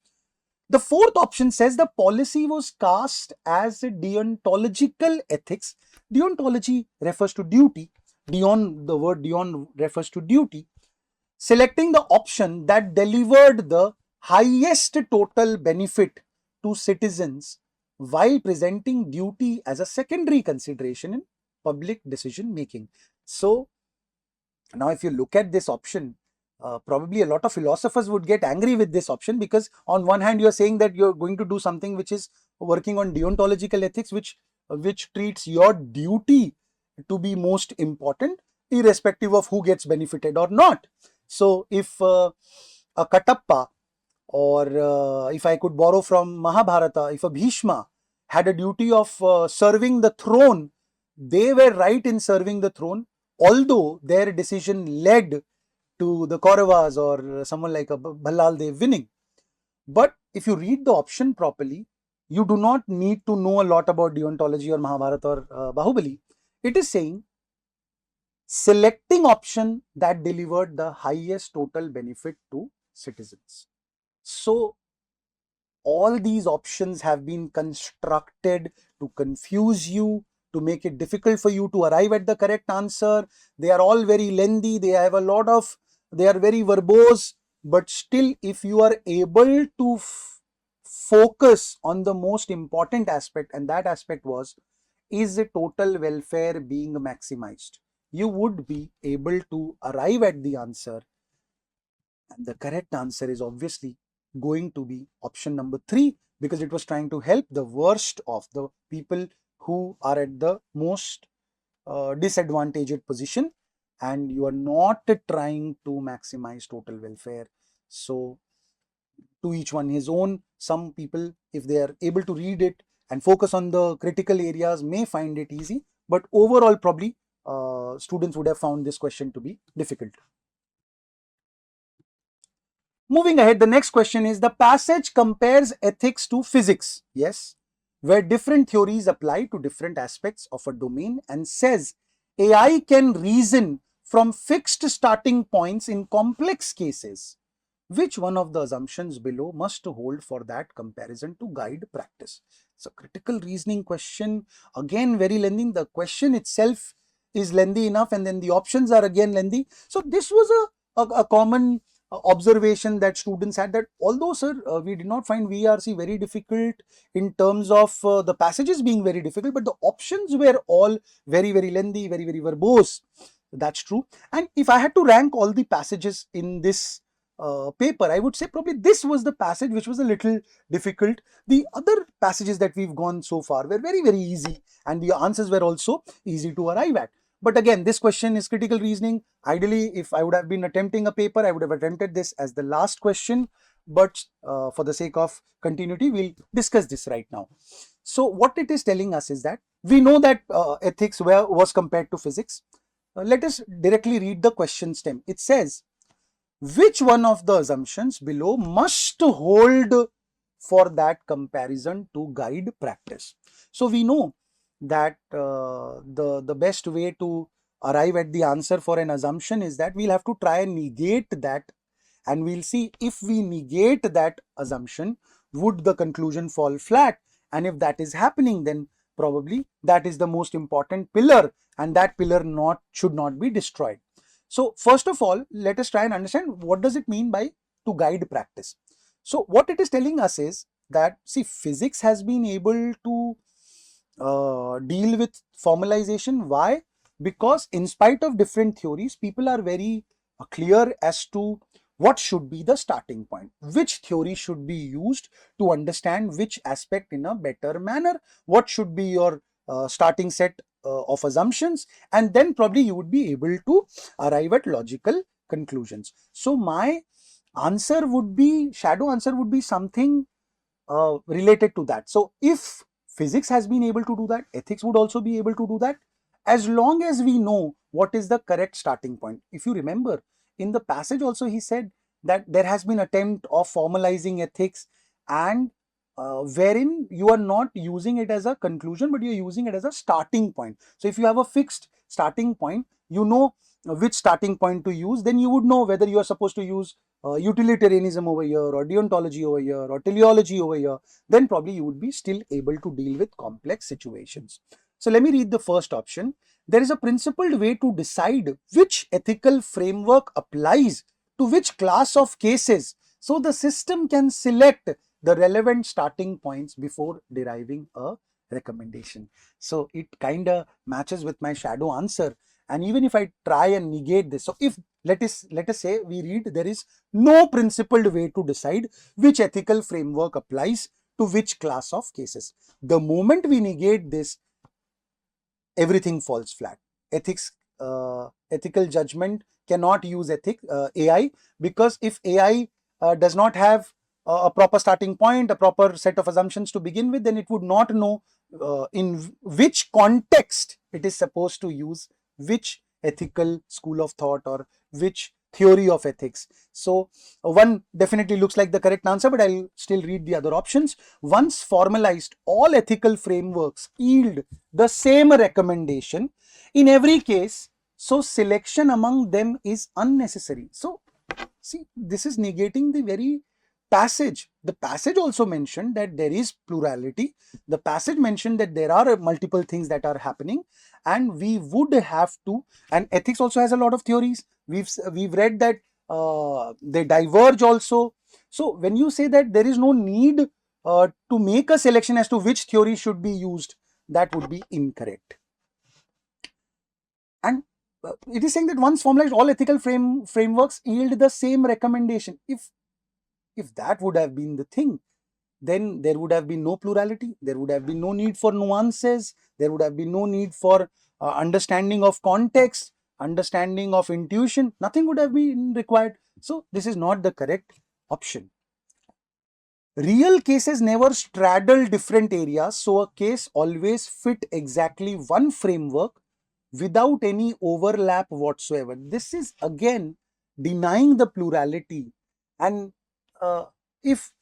The fourth option says the policy was cast as a deontological ethics. Deontology refers to duty. The word deon refers to duty. Selecting the option that delivered the highest total benefit to citizens while presenting duty as a secondary consideration in public decision making. So now if you look at this option, probably a lot of philosophers would get angry with this option, because on one hand you're saying that you're going to do something which is working on deontological ethics, which treats your duty to be most important irrespective of who gets benefited or not. So if a Katappa, or if I could borrow from Mahabharata, if a Bhishma had a duty of serving the throne, they were right in serving the throne, although their decision led to the Kauravas or someone like a Ballal Dev winning. But if you read the option properly, you do not need to know a lot about deontology or Mahabharata or Bahubali. It is saying selecting option that delivered the highest total benefit to citizens. So all these options have been constructed to confuse you, to make it difficult for you to arrive at the correct answer. They are all very lengthy, they are very verbose, but still if you are able to focus on the most important aspect, and that aspect was is total welfare being maximized? You would be able to arrive at the answer, and the correct answer is obviously going to be option number 3, because it was trying to help the worst of the people who are at the most disadvantaged position, and you are not trying to maximize total welfare. So to each one his own. Some people, if they are able to read it and focus on the critical areas, may find it easy, but overall probably students would have found this question to be difficult. Moving ahead, the next question is, the passage compares ethics to physics, yes, where different theories apply to different aspects of a domain, and says AI can reason from fixed starting points in complex cases. Which one of the assumptions below must hold for that comparison to guide practice? It's a critical reasoning question. Again, very lengthy. The question itself is lengthy enough, and then the options are again lengthy. So this was a common observation that students had, that although, sir, we did not find VRC very difficult in terms of the passages being very difficult, but the options were all very, very lengthy, very, very verbose. That's true. And if I had to rank all the passages in this paper, I would say probably this was the passage which was a little difficult. The other passages that we've gone so far were very, very easy, and the answers were also easy to arrive at. But again, this question is critical reasoning. Ideally, if I would have been attempting a paper, I would have attempted this as the last question. But for the sake of continuity, we'll discuss this right now. So what it is telling us is that we know that ethics was compared to physics. Let us directly read the question stem. It says, which one of the assumptions below must hold for that comparison to guide practice? So we know that the best way to arrive at the answer for an assumption is that we'll have to try and negate that, and we'll see if we negate that assumption, would the conclusion fall flat? And if that is happening, then probably that is the most important pillar, and that pillar should not be destroyed. So first of all, let us try and understand what does it mean by to guide practice. So what it is telling us is that, see, physics has been able to deal with formalization. Why? Because in spite of different theories, people are very clear as to what should be the starting point, which theory should be used to understand which aspect in a better manner, what should be your starting set of assumptions, and then probably you would be able to arrive at logical conclusions. So my answer would be, shadow answer would be something related to that. So if physics has been able to do that, ethics would also be able to do that, as long as we know what is the correct starting point. If you remember, in the passage also he said that there has been attempt of formalizing ethics, and wherein you are not using it as a conclusion, but you are using it as a starting point. So if you have a fixed starting point, you know which starting point to use, then you would know whether you are supposed to use utilitarianism over here, or deontology over here, or teleology over here. Then probably you would be still able to deal with complex situations. So let me read the first option. There is a principled way to decide which ethical framework applies to which class of cases, so the system can select the relevant starting points before deriving a recommendation. So it kind of matches with my shadow answer. And even if I try and negate this, so if let us say we read there is no principled way to decide which ethical framework applies to which class of cases. The moment we negate this, everything falls flat. Ethical judgment cannot use AI, because if AI does not have a proper starting point, a proper set of assumptions to begin with, then it would not know in which context it is supposed to use which ethical school of thought or which theory of ethics. So one definitely looks like the correct answer, but I'll still read the other options. Once formalized, all ethical frameworks yield the same recommendation in every case, so selection among them is unnecessary. So see, this is negating the very passage. The passage also mentioned that there is plurality. The passage mentioned that there are multiple things that are happening, and we would have to, and ethics also has a lot of theories. We've read that they diverge also. So when you say that there is no need to make a selection as to which theory should be used, that would be incorrect. And it is saying that once formalized, all ethical frameworks yield the same recommendation. If that would have been the thing, then there would have been no plurality, there would have been no need for nuances, there would have been no need for understanding of context, understanding of intuition, nothing would have been required. So this is not the correct option. Real cases never straddle different areas, so a case always fit exactly one framework without any overlap whatsoever. This is again denying the plurality. And uh, if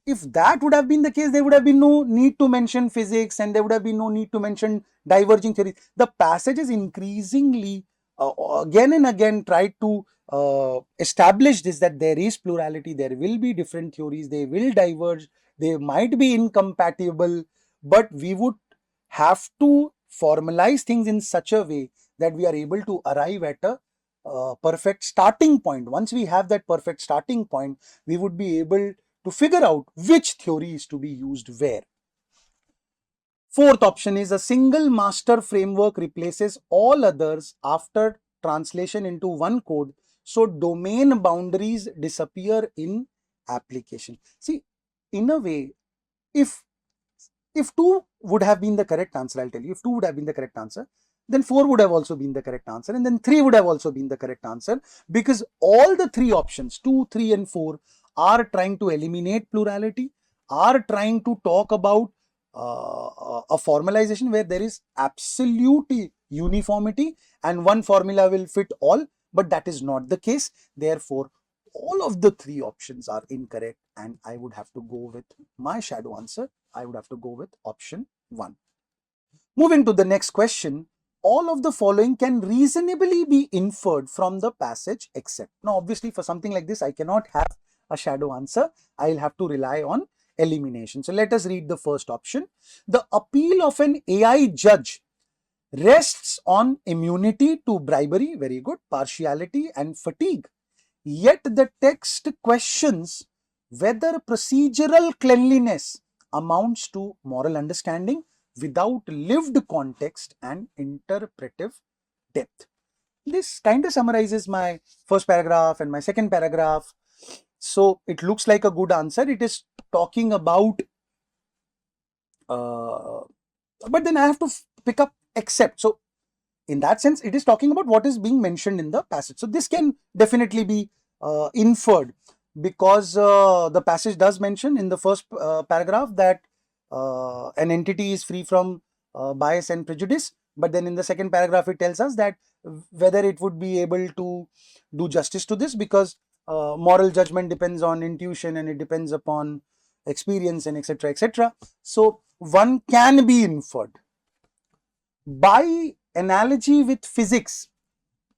if that would have been the case, there would have been no need to mention physics and there would have been no need to mention diverging theories. The passages increasingly again and again try to establish this, that there is plurality, there will be different theories, they will diverge, they might be incompatible, but we would have to formalize things in such a way that we are able to arrive at a perfect starting point. Once we have that perfect starting point, we would be able to figure out which theory is to be used where. Fourth option is a single master framework replaces all others after translation into one code, so domain boundaries disappear in application. See, in a way, if 2 would have been the correct answer, I'll tell you, if 2 would have been the correct answer, then 4 would have also been the correct answer, and then 3 would have also been the correct answer, because all the 3 options, 2, 3 and 4, are trying to eliminate plurality, are trying to talk about a formalization where there is absolute uniformity and one formula will fit all, but that is not the case. Therefore, all of the 3 options are incorrect, and I would have to go with my shadow answer. I would have to go with option 1. Moving to the next question, all of the following can reasonably be inferred from the passage except. Now, obviously, for something like this, I cannot have a shadow answer. I'll have to rely on elimination. So let us read the first option. The appeal of an AI judge rests on immunity to bribery, very good, partiality and fatigue. Yet the text questions whether procedural cleanliness amounts to moral understanding without lived context and interpretive depth. This kind of summarizes my first paragraph and my second paragraph. So it looks like a good answer. It is talking about, but then I have to pick up except. So in that sense, it is talking about what is being mentioned in the passage. So this can definitely be inferred, because the passage does mention in the first paragraph that an entity is free from bias and prejudice. But then in the second paragraph, it tells us that whether it would be able to do justice to this, because moral judgment depends on intuition and it depends upon experience and etc. etc. So one can be inferred. By analogy with physics,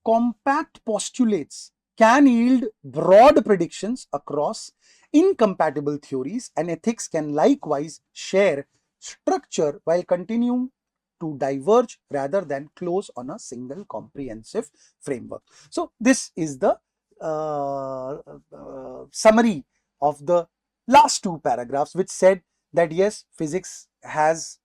compact postulates can yield broad predictions across incompatible theories, and ethics can likewise share structure while continuing to diverge rather than close on a single comprehensive framework. So this is the summary of the last 2 paragraphs, which said that yes, physics has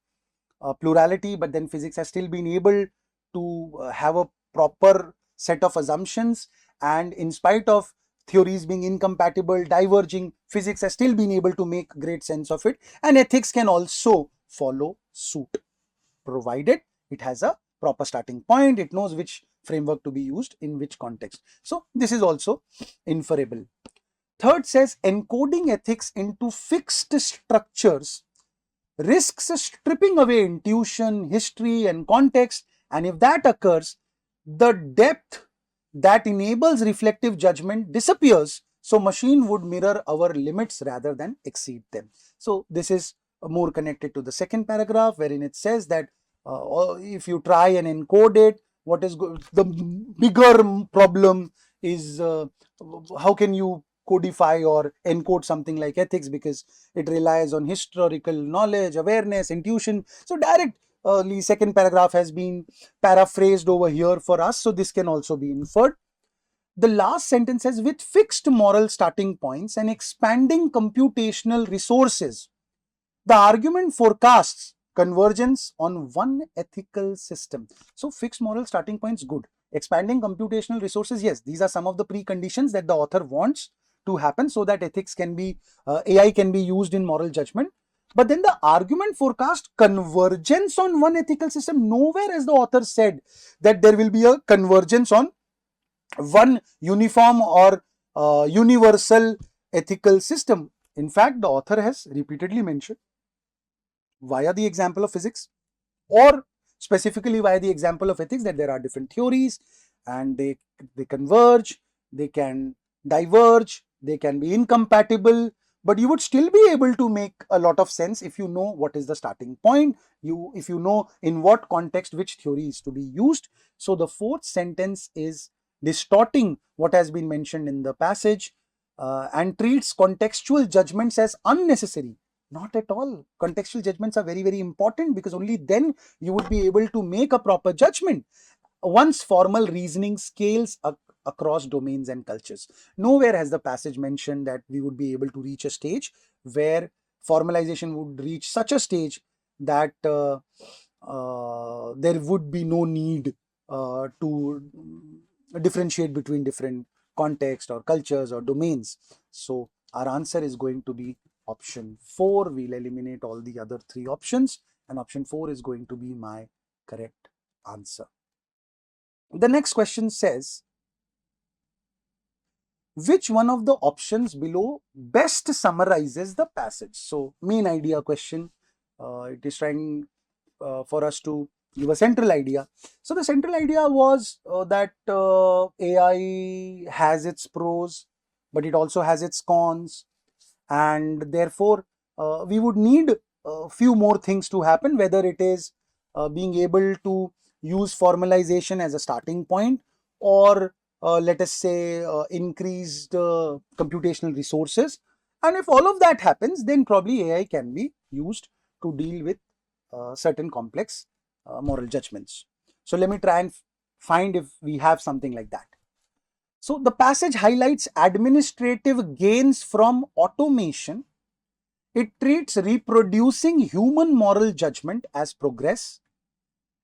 plurality, but then physics has still been able to have a proper set of assumptions, and in spite of theories being incompatible, diverging, physics has still been able to make great sense of it, and ethics can also follow suit, provided it has a proper starting point, it knows which framework to be used in which context. So this is also inferable. Third says encoding ethics into fixed structures risks stripping away intuition, history and context, and if that occurs, the depth that enables reflective judgment disappears, so machine would mirror our limits rather than exceed them. So this is more connected to the second paragraph, wherein it says that if you try and encode it, what is the bigger problem is how can you codify or encode something like ethics, because it relies on historical knowledge, awareness, intuition. So directly second paragraph has been paraphrased over here for us, so this can also be inferred. The last sentence says, with fixed moral starting points and expanding computational resources, the argument forecasts Convergence on one ethical system. So fixed moral starting points, good. Expanding computational resources, yes, these are some of the preconditions that the author wants to happen so that ethics can be, AI can be used in moral judgment. But then the argument forecast convergence on one ethical system. Nowhere has the author said that there will be a convergence on one uniform or universal ethical system. In fact, the author has repeatedly mentioned via the example of physics or specifically via the example of ethics that there are different theories and they converge, they can diverge, they can be incompatible, but you would still be able to make a lot of sense if you know what is the starting point, if you know in what context which theory is to be used. So the fourth sentence is distorting what has been mentioned in the passage and treats contextual judgments as unnecessary. Not at all. Contextual judgments are very, very important because only then you would be able to make a proper judgment once formal reasoning scales across domains and cultures. Nowhere has the passage mentioned that we would be able to reach a stage where formalization would reach such a stage that there would be no need to differentiate between different contexts or cultures or domains. So our answer is going to be option 4. We'll eliminate all the other 3 options and option 4 is going to be my correct answer. The next question says, which one of the options below best summarizes the passage? So main idea question, it is trying for us to give a central idea. So the central idea was that AI has its pros, but it also has its cons, and therefore we would need a few more things to happen, whether it is being able to use formalization as a starting point, or let us say increased computational resources. And if all of that happens, then probably AI can be used to deal with certain complex moral judgments. So let me try and find if we have something like that. So the passage highlights administrative gains from automation. It treats reproducing human moral judgment as progress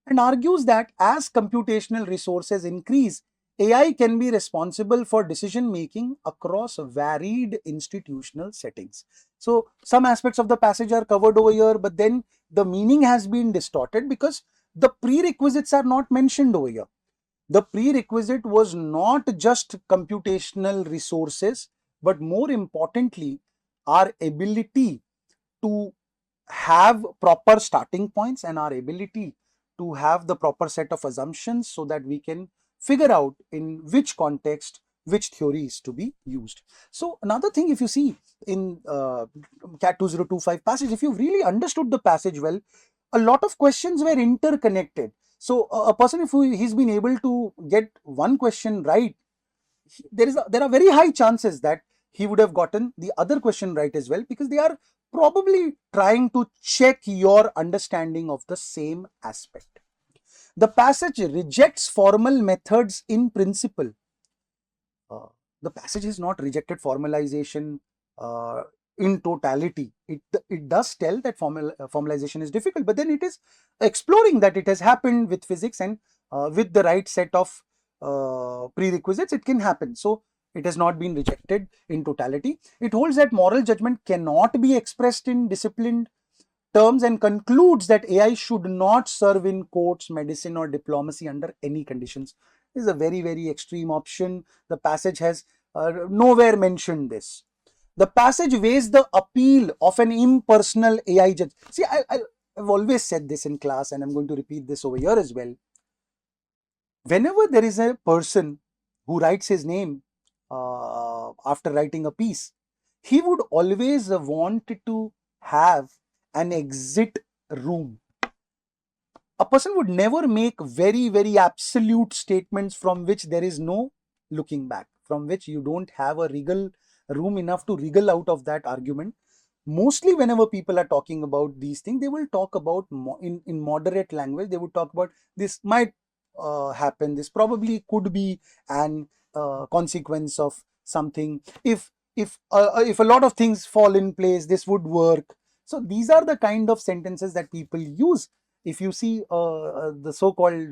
and argues that as computational resources increase, AI can be responsible for decision making across varied institutional settings. So some aspects of the passage are covered over here, but then the meaning has been distorted because the prerequisites are not mentioned over here. The prerequisite was not just computational resources, but more importantly, our ability to have proper starting points and our ability to have the proper set of assumptions so that we can figure out in which context which theory is to be used. So another thing, if you see in CAT 2025 passage, if you really understood the passage well, a lot of questions were interconnected. So a person, if he's been able to get one question right, there are very high chances that he would have gotten the other question right as well, because they are probably trying to check your understanding of the same aspect. The passage rejects formal methods in principle. The passage has not rejected formalization in totality. It does tell that formalization is difficult, but then it is exploring that it has happened with physics, and with the right set of prerequisites, it can happen. So it has not been rejected in totality. It holds that moral judgment cannot be expressed in disciplined terms and concludes that AI should not serve in courts, medicine, or diplomacy under any conditions. This is a very, very extreme option. The passage has nowhere mentioned this. The passage weighs the appeal of an impersonal AI judge. See, I've always said this in class, and I'm going to repeat this over here as well. Whenever there is a person who writes his name after writing a piece, he would always want to have an exit room. A person would never make very, very absolute statements from which there is no looking back, from which you don't have a wriggle room enough to wriggle out of that argument. Mostly whenever people are talking about these things, they will talk about in moderate language. They would talk about this might happen, this probably could be an consequence of something. If a lot of things fall in place, this would work. So these are the kind of sentences that people use. If you see the so-called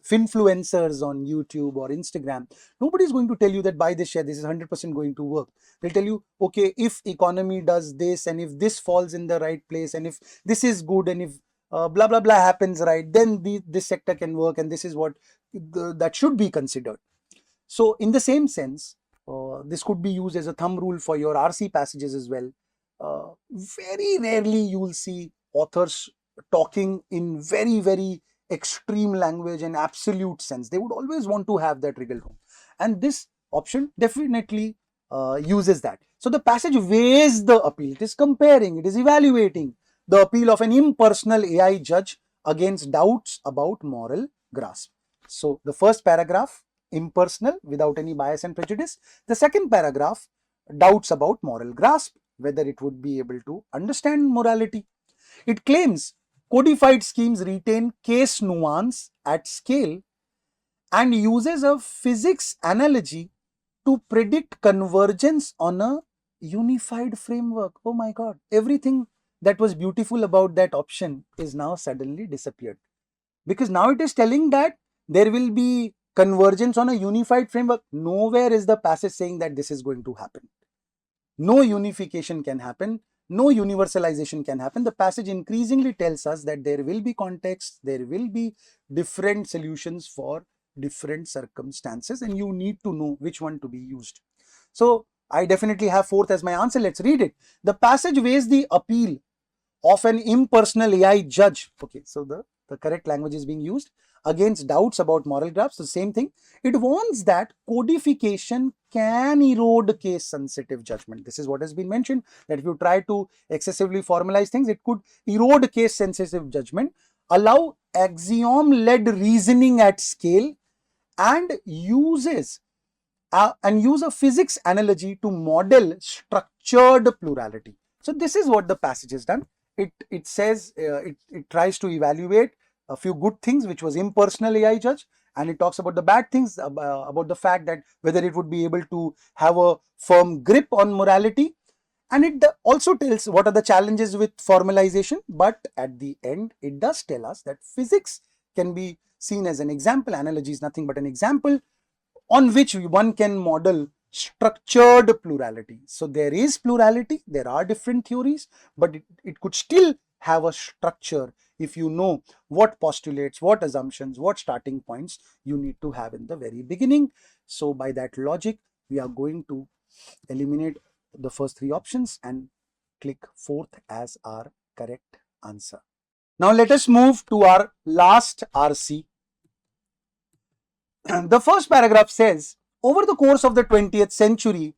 finfluencers on YouTube or Instagram, nobody is going to tell you that buy this share, this is 100% going to work. They'll tell you, okay, if economy does this and if this falls in the right place and if this is good and if blah blah blah happens right, then this sector can work and this is what that should be considered. So in the same sense, this could be used as a thumb rule for your RC passages as well. Very rarely you will see authors talking in very, very extreme language and absolute sense. They would always want to have that wriggle room. And this option definitely uses that. So the passage weighs the appeal. It is comparing, it is evaluating the appeal of an impersonal AI judge against doubts about moral grasp. So the first paragraph, impersonal, without any bias and prejudice. The second paragraph, doubts about moral grasp, whether it would be able to understand morality. It claims codified schemes retain case nuance at scale and uses a physics analogy to predict convergence on a unified framework. Oh my God, everything that was beautiful about that option is now suddenly disappeared. Because now it is telling that there will be convergence on a unified framework. Nowhere is the passage saying that this is going to happen. No unification can happen. No universalization can happen. The passage increasingly tells us that there will be contexts, there will be different solutions for different circumstances, and you need to know which one to be used. So I definitely have fourth as my answer. Let's read it. The passage weighs the appeal of an impersonal AI judge. Okay, so the correct language is being used against doubts about moral graphs. The same thing. It warns that codification can erode case sensitive judgment. This is what has been mentioned, that if you try to excessively formalize things, it could erode case sensitive judgment, allow axiom led reasoning at scale, and use a physics analogy to model structured plurality. So this is what the passage has done. It says it tries to evaluate a few good things, which was impersonal AI judge, and it talks about the bad things, about the fact that whether it would be able to have a firm grip on morality, and it also tells what are the challenges with formalization. But at the end, it does tell us that physics can be seen as an example. Analogy is nothing but an example on which one can model structured plurality. So there is plurality, there are different theories, but it could still have a structure if you know what postulates, what assumptions, what starting points you need to have in the very beginning. So by that logic, we are going to eliminate the first three options and click fourth as our correct answer. Now let us move to our last RC. The first paragraph says, over the course of the 20th century,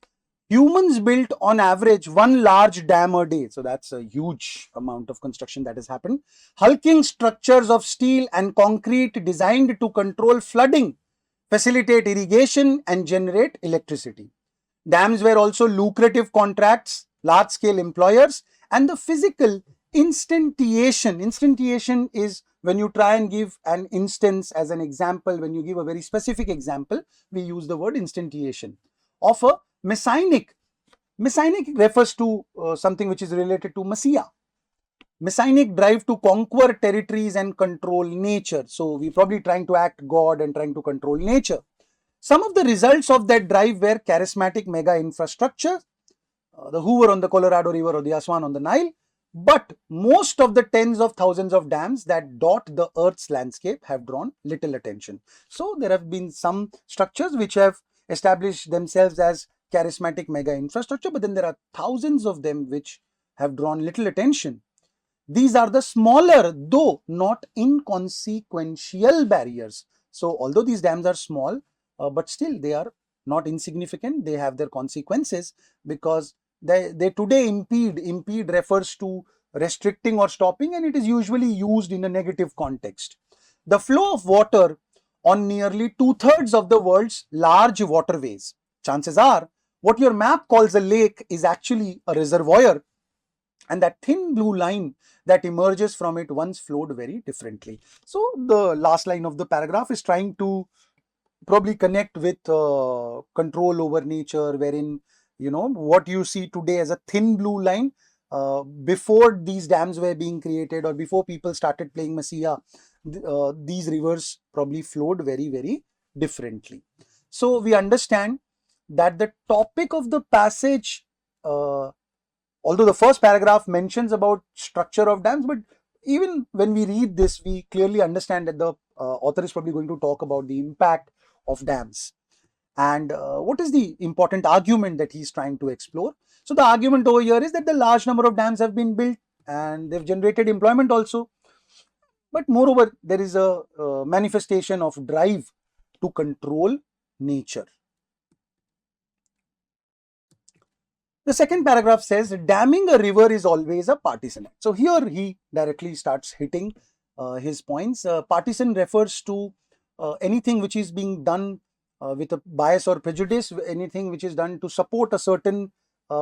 humans built on average one large dam a day. So that's a huge amount of construction that has happened. Hulking structures of steel and concrete designed to control flooding, facilitate irrigation, and generate electricity. Dams were also lucrative contracts, large-scale employers, and the physical instantiation. Instantiation is when you try and give an instance as an example. When you give a very specific example, we use the word instantiation of a messianic. Messianic refers to something which is related to Messiah. Messianic drive to conquer territories and control nature. So we're probably trying to act God and trying to control nature. Some of the results of that drive were charismatic mega infrastructure, the Hoover on the Colorado River or the Aswan on the Nile. But most of the tens of thousands of dams that dot the Earth's landscape have drawn little attention. So there have been some structures which have established themselves as charismatic mega infrastructure, but then there are thousands of them which have drawn little attention. These are the smaller, though not inconsequential barriers. So although these dams are small, but still they are not insignificant. They have their consequences because they today impede. Impede refers to restricting or stopping, and it is usually used in a negative context. The flow of water on nearly 2/3 of the world's large waterways. Chances are what your map calls a lake is actually a reservoir, and that thin blue line that emerges from it once flowed very differently. So the last line of the paragraph is trying to probably connect with control over nature, wherein what you see today as a thin blue line before these dams were being created or before people started playing Messiah, these rivers probably flowed very, very differently. So we understand that the topic of the passage, although the first paragraph mentions about structure of dams, but even when we read this, we clearly understand that the author is probably going to talk about the impact of dams and what is the important argument that he's trying to explore. So the argument over here is that the large number of dams have been built and they've generated employment also, but moreover there is a manifestation of drive to control nature. The second paragraph says damming a river is always a partisan act. So here he directly starts hitting his points. Partisan refers to anything which is being done with a bias or prejudice, anything which is done to support a certain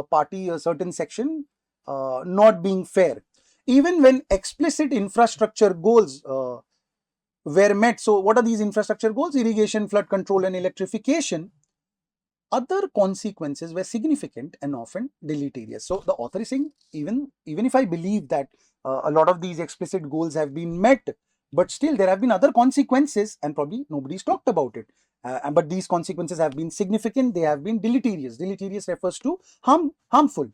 party, a certain section, not being fair. Even when explicit infrastructure goals were met. So what are these infrastructure goals? Irrigation, flood control and electrification. Other consequences were significant and often deleterious. So the author is saying, even if I believe that a lot of these explicit goals have been met, but still there have been other consequences and probably nobody's talked about it. But these consequences have been significant, they have been deleterious. Deleterious refers to harmful.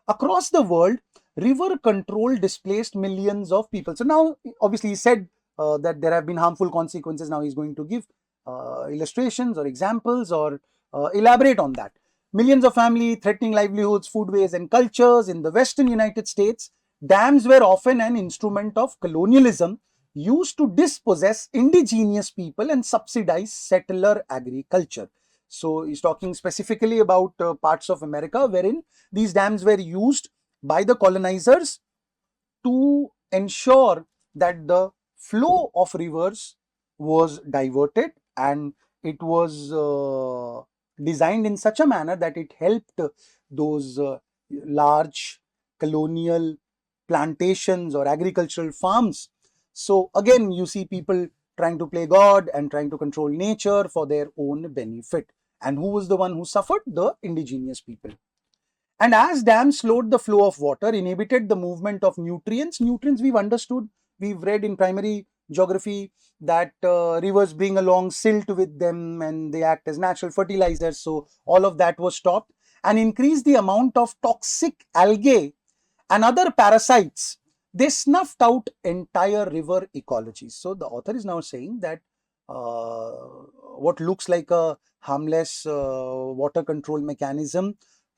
Across the world, river control displaced millions of people. So now, obviously, he said that there have been harmful consequences. Now he's going to give illustrations or examples or elaborate on that. Millions of families, threatening livelihoods, foodways, and cultures in the Western United States. Dams were often an instrument of colonialism used to dispossess indigenous people and subsidize settler agriculture. So he's talking specifically about parts of America wherein these dams were used by the colonizers to ensure that the flow of rivers was diverted and it was designed in such a manner that it helped those large colonial plantations or agricultural farms. So again, you see people trying to play God and trying to control nature for their own benefit. And who was the one who suffered? The indigenous people. And as dams slowed the flow of water, inhibited the movement of nutrients. Nutrients we've understood, we've read in primary geography that rivers bring along silt with them and they act as natural fertilizers. So all of that was stopped and increased the amount of toxic algae and other parasites. They snuffed out entire river ecologies. So the author is now saying that what looks like a harmless water control mechanism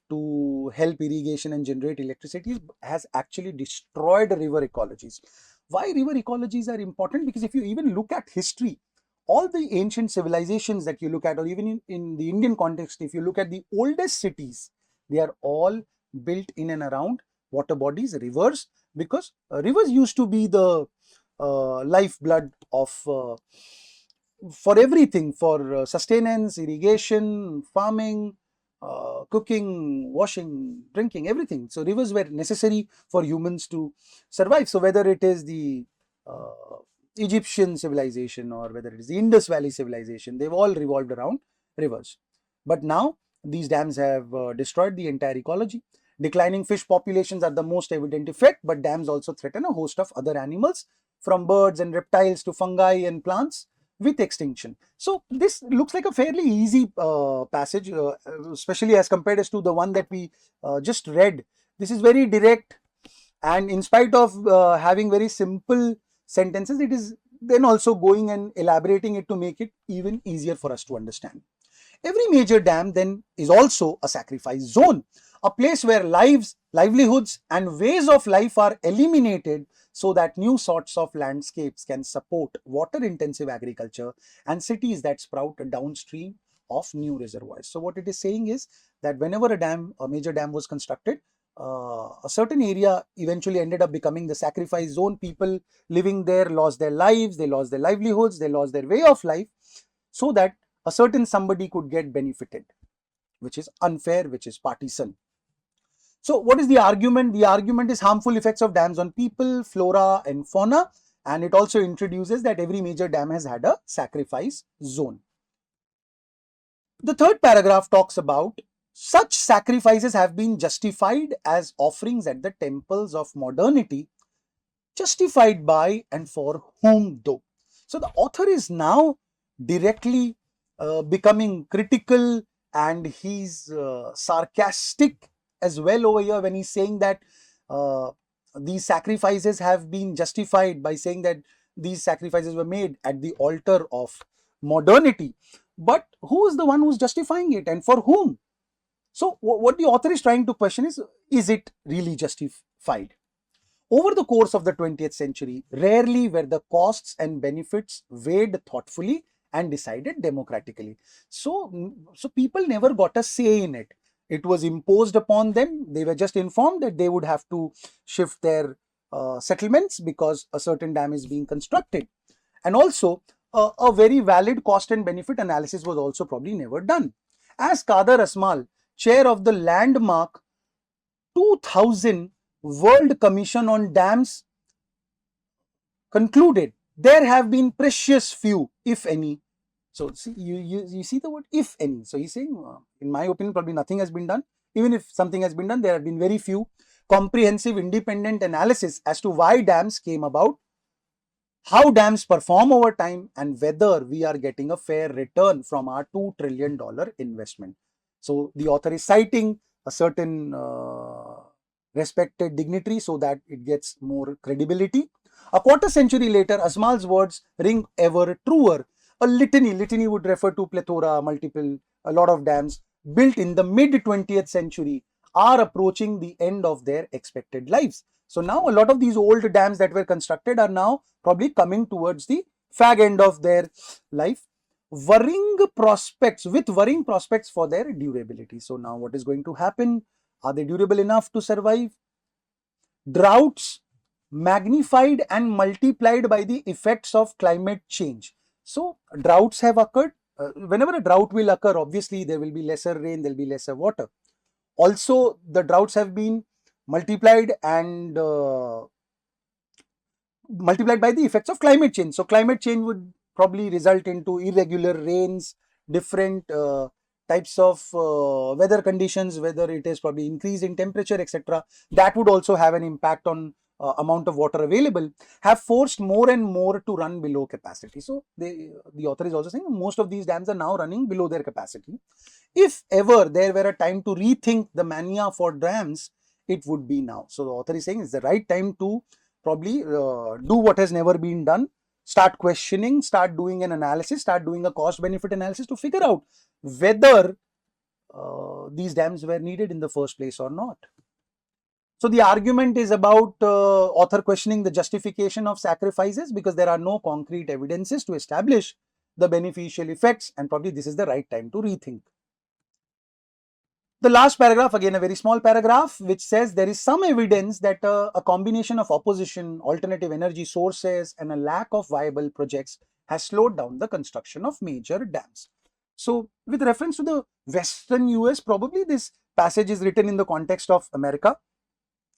to help irrigation and generate electricity has actually destroyed river ecologies. Why river ecologies are important? Because if you even look at history, all the ancient civilizations that you look at, or even in the Indian context, if you look at the oldest cities, they are all built in and around water bodies, rivers, because rivers used to be the lifeblood of for everything, for sustenance, irrigation, farming, cooking, washing, drinking, everything. So rivers were necessary for humans to survive. So whether it is the Egyptian civilization or whether it is the Indus Valley civilization, they've all revolved around rivers. But now these dams have destroyed the entire ecology. Declining fish populations are the most evident effect, but dams also threaten a host of other animals, from birds and reptiles to fungi and plants, with extinction. So this looks like a fairly easy passage, especially as compared as to the one that we just read. This is very direct, and in spite of having very simple sentences, it is then also going and elaborating it to make it even easier for us to understand. Every major dam then is also a sacrifice zone, a place where lives, livelihoods, and ways of life are eliminated so that new sorts of landscapes can support water-intensive agriculture and cities that sprout downstream of new reservoirs. So what it is saying is that whenever a major dam was constructed, a certain area eventually ended up becoming the sacrifice zone. People living there lost their lives, they lost their livelihoods, they lost their way of life, so that a certain somebody could get benefited, which is unfair, which is partisan. So what is the argument? The argument is harmful effects of dams on people, flora and fauna, and it also introduces that every major dam has had a sacrifice zone. The third paragraph talks about Such sacrifices have been justified as offerings at the temples of modernity, justified by and for whom though. So the author is now directly becoming critical, and he's sarcastic as well over here when he's saying that uh, these sacrifices have been justified by saying that these sacrifices were made at the altar of modernity. But who is the one who's justifying it and for whom? So what the author is trying to question is it really justified? Over the course of the 20th century, rarely were the costs and benefits weighed thoughtfully and decided democratically. So people never got a say in it. It was imposed upon them. They were just informed that they would have to shift their settlements because a certain dam is being constructed. And also, a very valid cost and benefit analysis was also probably never done. As Kader Asmal, chair of the landmark 2000 World Commission on Dams concluded, there have been precious few, if any. So see, you see the word if any. So he's saying, in my opinion, probably nothing has been done. Even if something has been done, there have been very few comprehensive independent analysis as to why dams came about, how dams perform over time, and whether we are getting a fair return from our $2 trillion investment. So the author is citing a certain respected dignitary so that it gets more credibility. A quarter century later, Asmal's words ring ever truer. A litany would refer to plethora, multiple, a lot of dams built in the mid 20th century are approaching the end of their expected lives. So now a lot of these old dams that were constructed are now probably coming towards the fag end of their life, worrying prospects for their durability. So now what is going to happen? Are they durable enough to survive? Droughts magnified and multiplied by the effects of climate change. So droughts have occurred. Whenever a drought will occur, obviously there will be lesser rain, there will be lesser water. Also, the droughts have been multiplied and multiplied by the effects of climate change. So climate change would probably result into irregular rains, different types of weather conditions, whether it is probably increase in temperature, etc. That would also have an impact on amount of water available, have forced more and more to run below capacity. So the author is also saying most of these dams are now running below their capacity. If ever there were a time to rethink the mania for dams, it would be now. So the author is saying it's the right time to probably do what has never been done, start questioning, start doing an analysis, start doing a cost benefit analysis to figure out whether these dams were needed in the first place or not. So the argument is about author questioning the justification of sacrifices because there are no concrete evidences to establish the beneficial effects, and probably this is the right time to rethink. The last paragraph, again a very small paragraph, which says there is some evidence that a combination of opposition, alternative energy sources, and a lack of viable projects has slowed down the construction of major dams. So with reference to the Western US, probably this passage is written in the context of America.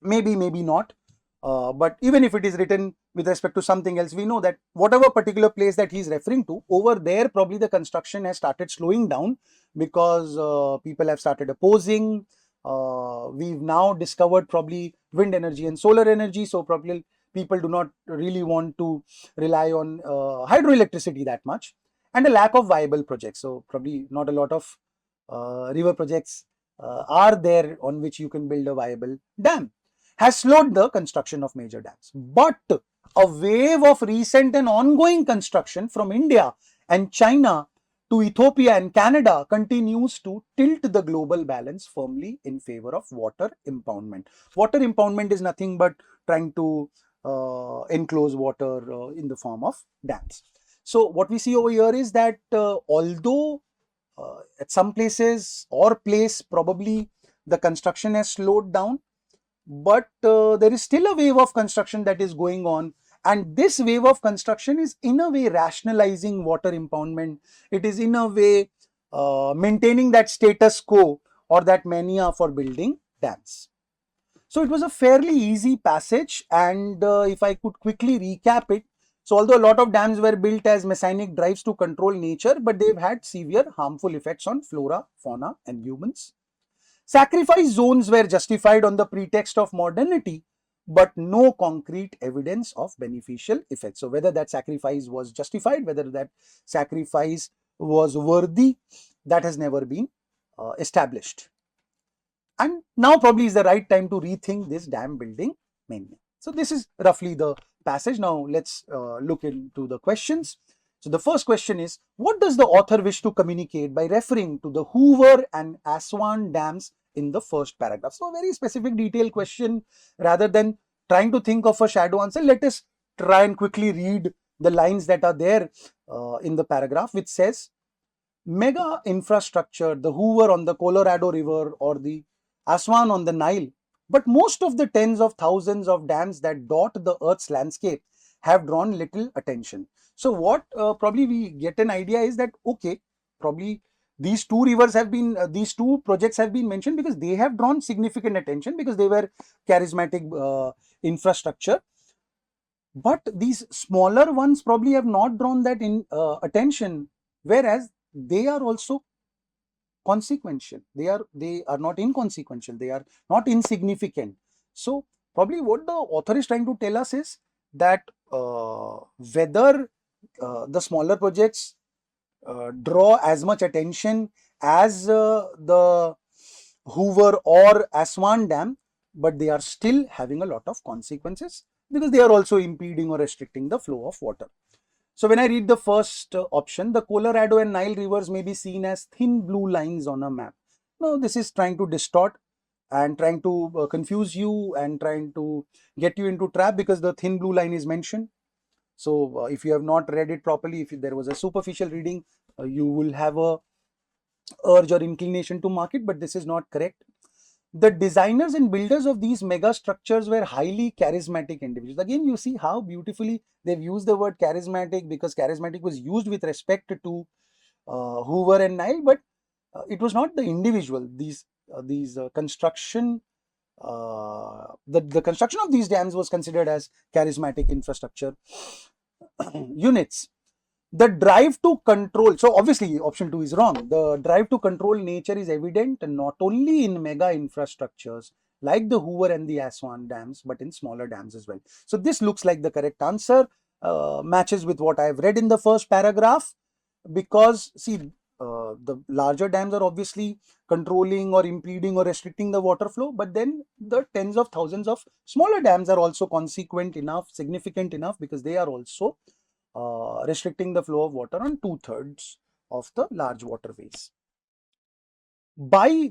Maybe, maybe not. But even if it is written with respect to something else, we know that whatever particular place that he's referring to, over there probably the construction has started slowing down because people have started opposing. We've now discovered probably wind energy and solar energy, so probably people do not really want to rely on hydroelectricity that much, and a lack of viable projects. So probably not a lot of river projects are there on which you can build a viable dam, has slowed the construction of major dams. But a wave of recent and ongoing construction from India and China to Ethiopia and Canada continues to tilt the global balance firmly in favor of water impoundment. Water impoundment is nothing but trying to enclose water in the form of dams. So what we see over here is that although at some places or place probably the construction has slowed down, but there is still a wave of construction that is going on, and this wave of construction is in a way rationalizing water impoundment. It is in a way maintaining that status quo or that mania for building dams. So it was a fairly easy passage, and if I could quickly recap it, so although a lot of dams were built as mechanic drives to control nature, but they've had severe harmful effects on flora, fauna and humans. Sacrifice zones were justified on the pretext of modernity, but no concrete evidence of beneficial effects. So whether that sacrifice was justified, whether that sacrifice was worthy, that has never been established. And now probably is the right time to rethink this dam building mania. So this is roughly the passage. Now let's look into the questions. So the first question is, what does the author wish to communicate by referring to the Hoover and Aswan dams in the first paragraph? So a very specific detailed question. Rather than trying to think of a shadow answer, let us try and quickly read the lines that are there in the paragraph, which says, mega infrastructure, the Hoover on the Colorado River or the Aswan on the Nile, but most of the tens of thousands of dams that dot the Earth's landscape have drawn little attention. So what probably we get an idea is that, okay, probably these two rivers have been, these two projects have been mentioned because they have drawn significant attention because they were charismatic infrastructure. But these smaller ones probably have not drawn that in attention, whereas they are also consequential. They are not inconsequential. They are not insignificant. So probably what the author is trying to tell us is that whether the smaller projects draw as much attention as the Hoover or Aswan Dam, but they are still having a lot of consequences because they are also impeding or restricting the flow of water. So when I read the first option, the Colorado and Nile rivers may be seen as thin blue lines on a map. Now this is trying to distort and trying to confuse you and trying to get you into trap because the thin blue line is mentioned. So if you have not read it properly, if there was a superficial reading, you will have a urge or inclination to mark it, but this is not correct. The designers and builders of these mega structures were highly charismatic individuals. Again, you see how beautifully they've used the word charismatic, because charismatic was used with respect to Hoover and Nile, but it was not the individual. These construction, the construction of these dams was considered as charismatic infrastructure units. The drive to control, so obviously option 2 is wrong. The drive to control nature is evident not only in mega infrastructures like the Hoover and the Aswan dams, but in smaller dams as well. So this looks like the correct answer, matches with what I have read in the first paragraph, because see, the larger dams are obviously controlling or impeding or restricting the water flow, but then the tens of thousands of smaller dams are also consequent enough, significant enough, because they are also restricting the flow of water on 2/3 of the large waterways.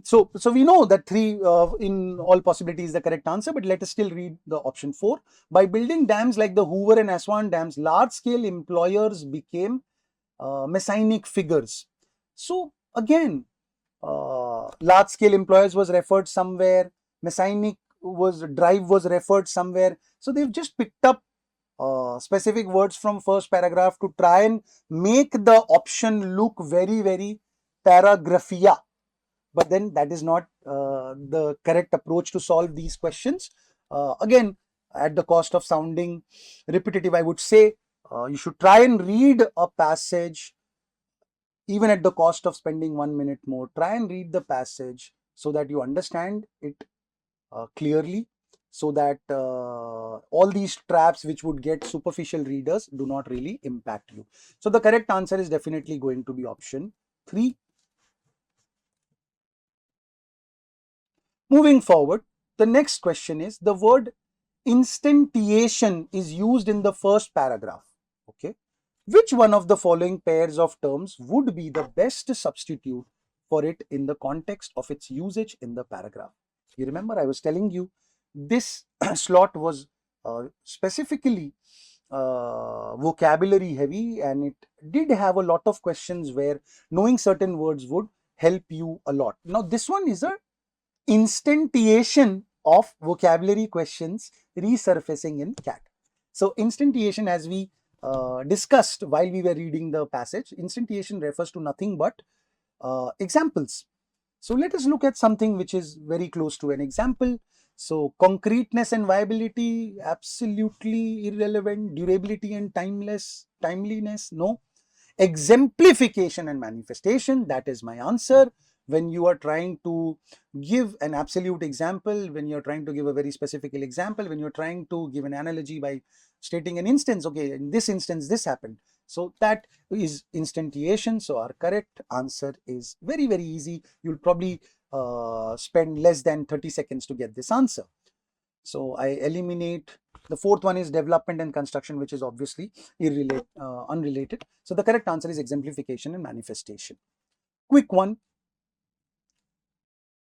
So we know that 3 in all possibilities is the correct answer, but let us still read the option 4. By building dams like the Hoover and Aswan dams, large scale employers became messianic figures. So again, large scale employers was referred somewhere, messianic drive was referred somewhere. So they've just picked up specific words from first paragraph to try and make the option look very, very paragraphia. But then that is not the correct approach to solve these questions. Again, at the cost of sounding repetitive, I would say you should try and read a passage, even at the cost of spending 1 minute more. Try and read the passage so that you understand it clearly, so that all these traps which would get superficial readers do not really impact you. So the correct answer is definitely going to be option 3. Moving forward, the next question is, the word instantiation is used in the first paragraph. Okay. Which one of the following pairs of terms would be the best substitute for it in the context of its usage in the paragraph? You remember I was telling you this slot was specifically vocabulary heavy, and it did have a lot of questions where knowing certain words would help you a lot. Now this one is a instantiation of vocabulary questions resurfacing in CAT. So instantiation, as we discussed while we were reading the passage, instantiation refers to nothing but examples. So let us look at something which is very close to an example. So concreteness and viability, absolutely irrelevant. Durability and timeliness, no. Exemplification and manifestation, that is my answer. when you are trying to give an absolute example, when you're trying to give a very specific example, when you're trying to give an analogy by stating an instance, okay, in this instance, this happened. So that is instantiation. So our correct answer is very, very easy. You'll probably spend less than 30 seconds to get this answer. So I eliminate. The fourth one is development and construction, which is obviously unrelated. So the correct answer is exemplification and manifestation. Quick one.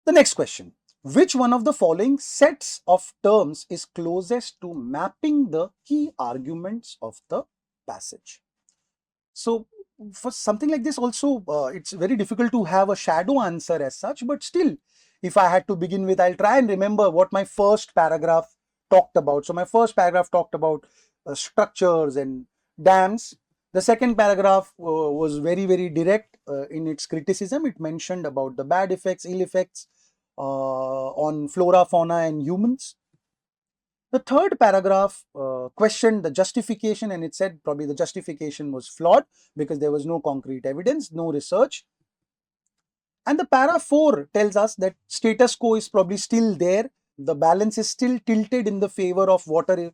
The next question. Which one of the following sets of terms is closest to mapping the key arguments of the passage? So for something like this also, it's very difficult to have a shadow answer as such, but still, if I had to begin with, I'll try and remember what my first paragraph talked about. So my first paragraph talked about structures and dams. The second paragraph was very, very direct in its criticism. It mentioned about the bad effects, ill effects on flora, fauna, and humans. The third paragraph questioned the justification, and it said probably the justification was flawed because there was no concrete evidence, no research. And the para 4 tells us that status quo is probably still there. The balance is still tilted in the favor of water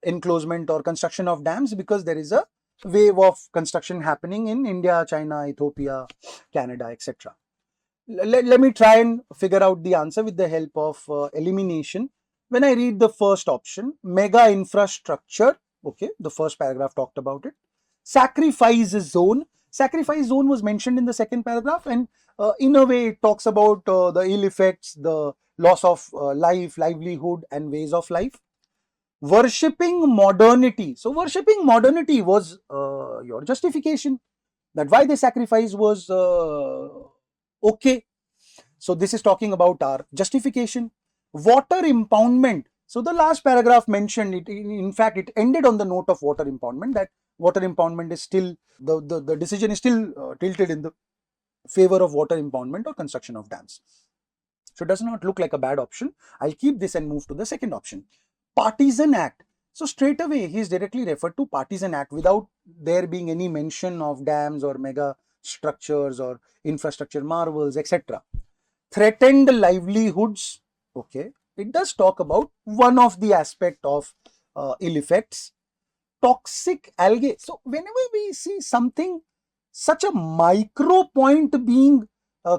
enclosement or construction of dams because there is a wave of construction happening in India, China, Ethiopia, Canada, etc. Let me try and figure out the answer with the help of elimination. When I read the first option, mega infrastructure, okay, the first paragraph talked about it. Sacrifice zone. Sacrifice zone was mentioned in the second paragraph, and in a way it talks about the ill effects, the loss of life, livelihood, and ways of life. Worshipping modernity. So worshipping modernity was your justification that why the sacrifice was okay. So this is talking about our justification. Water impoundment. So the last paragraph mentioned it. In fact, it ended on the note of water impoundment, that water impoundment is still, the decision is still tilted in the favor of water impoundment or construction of dams. So it does not look like a bad option. I'll keep this and move to the second option. Partisan act. So straight away he is directly referred to partisan act without there being any mention of dams or mega structures or infrastructure marvels, etc. Threatened livelihoods. Okay, it does talk about one of the aspect of ill effects. Toxic algae. So whenever we see something, such a micro point being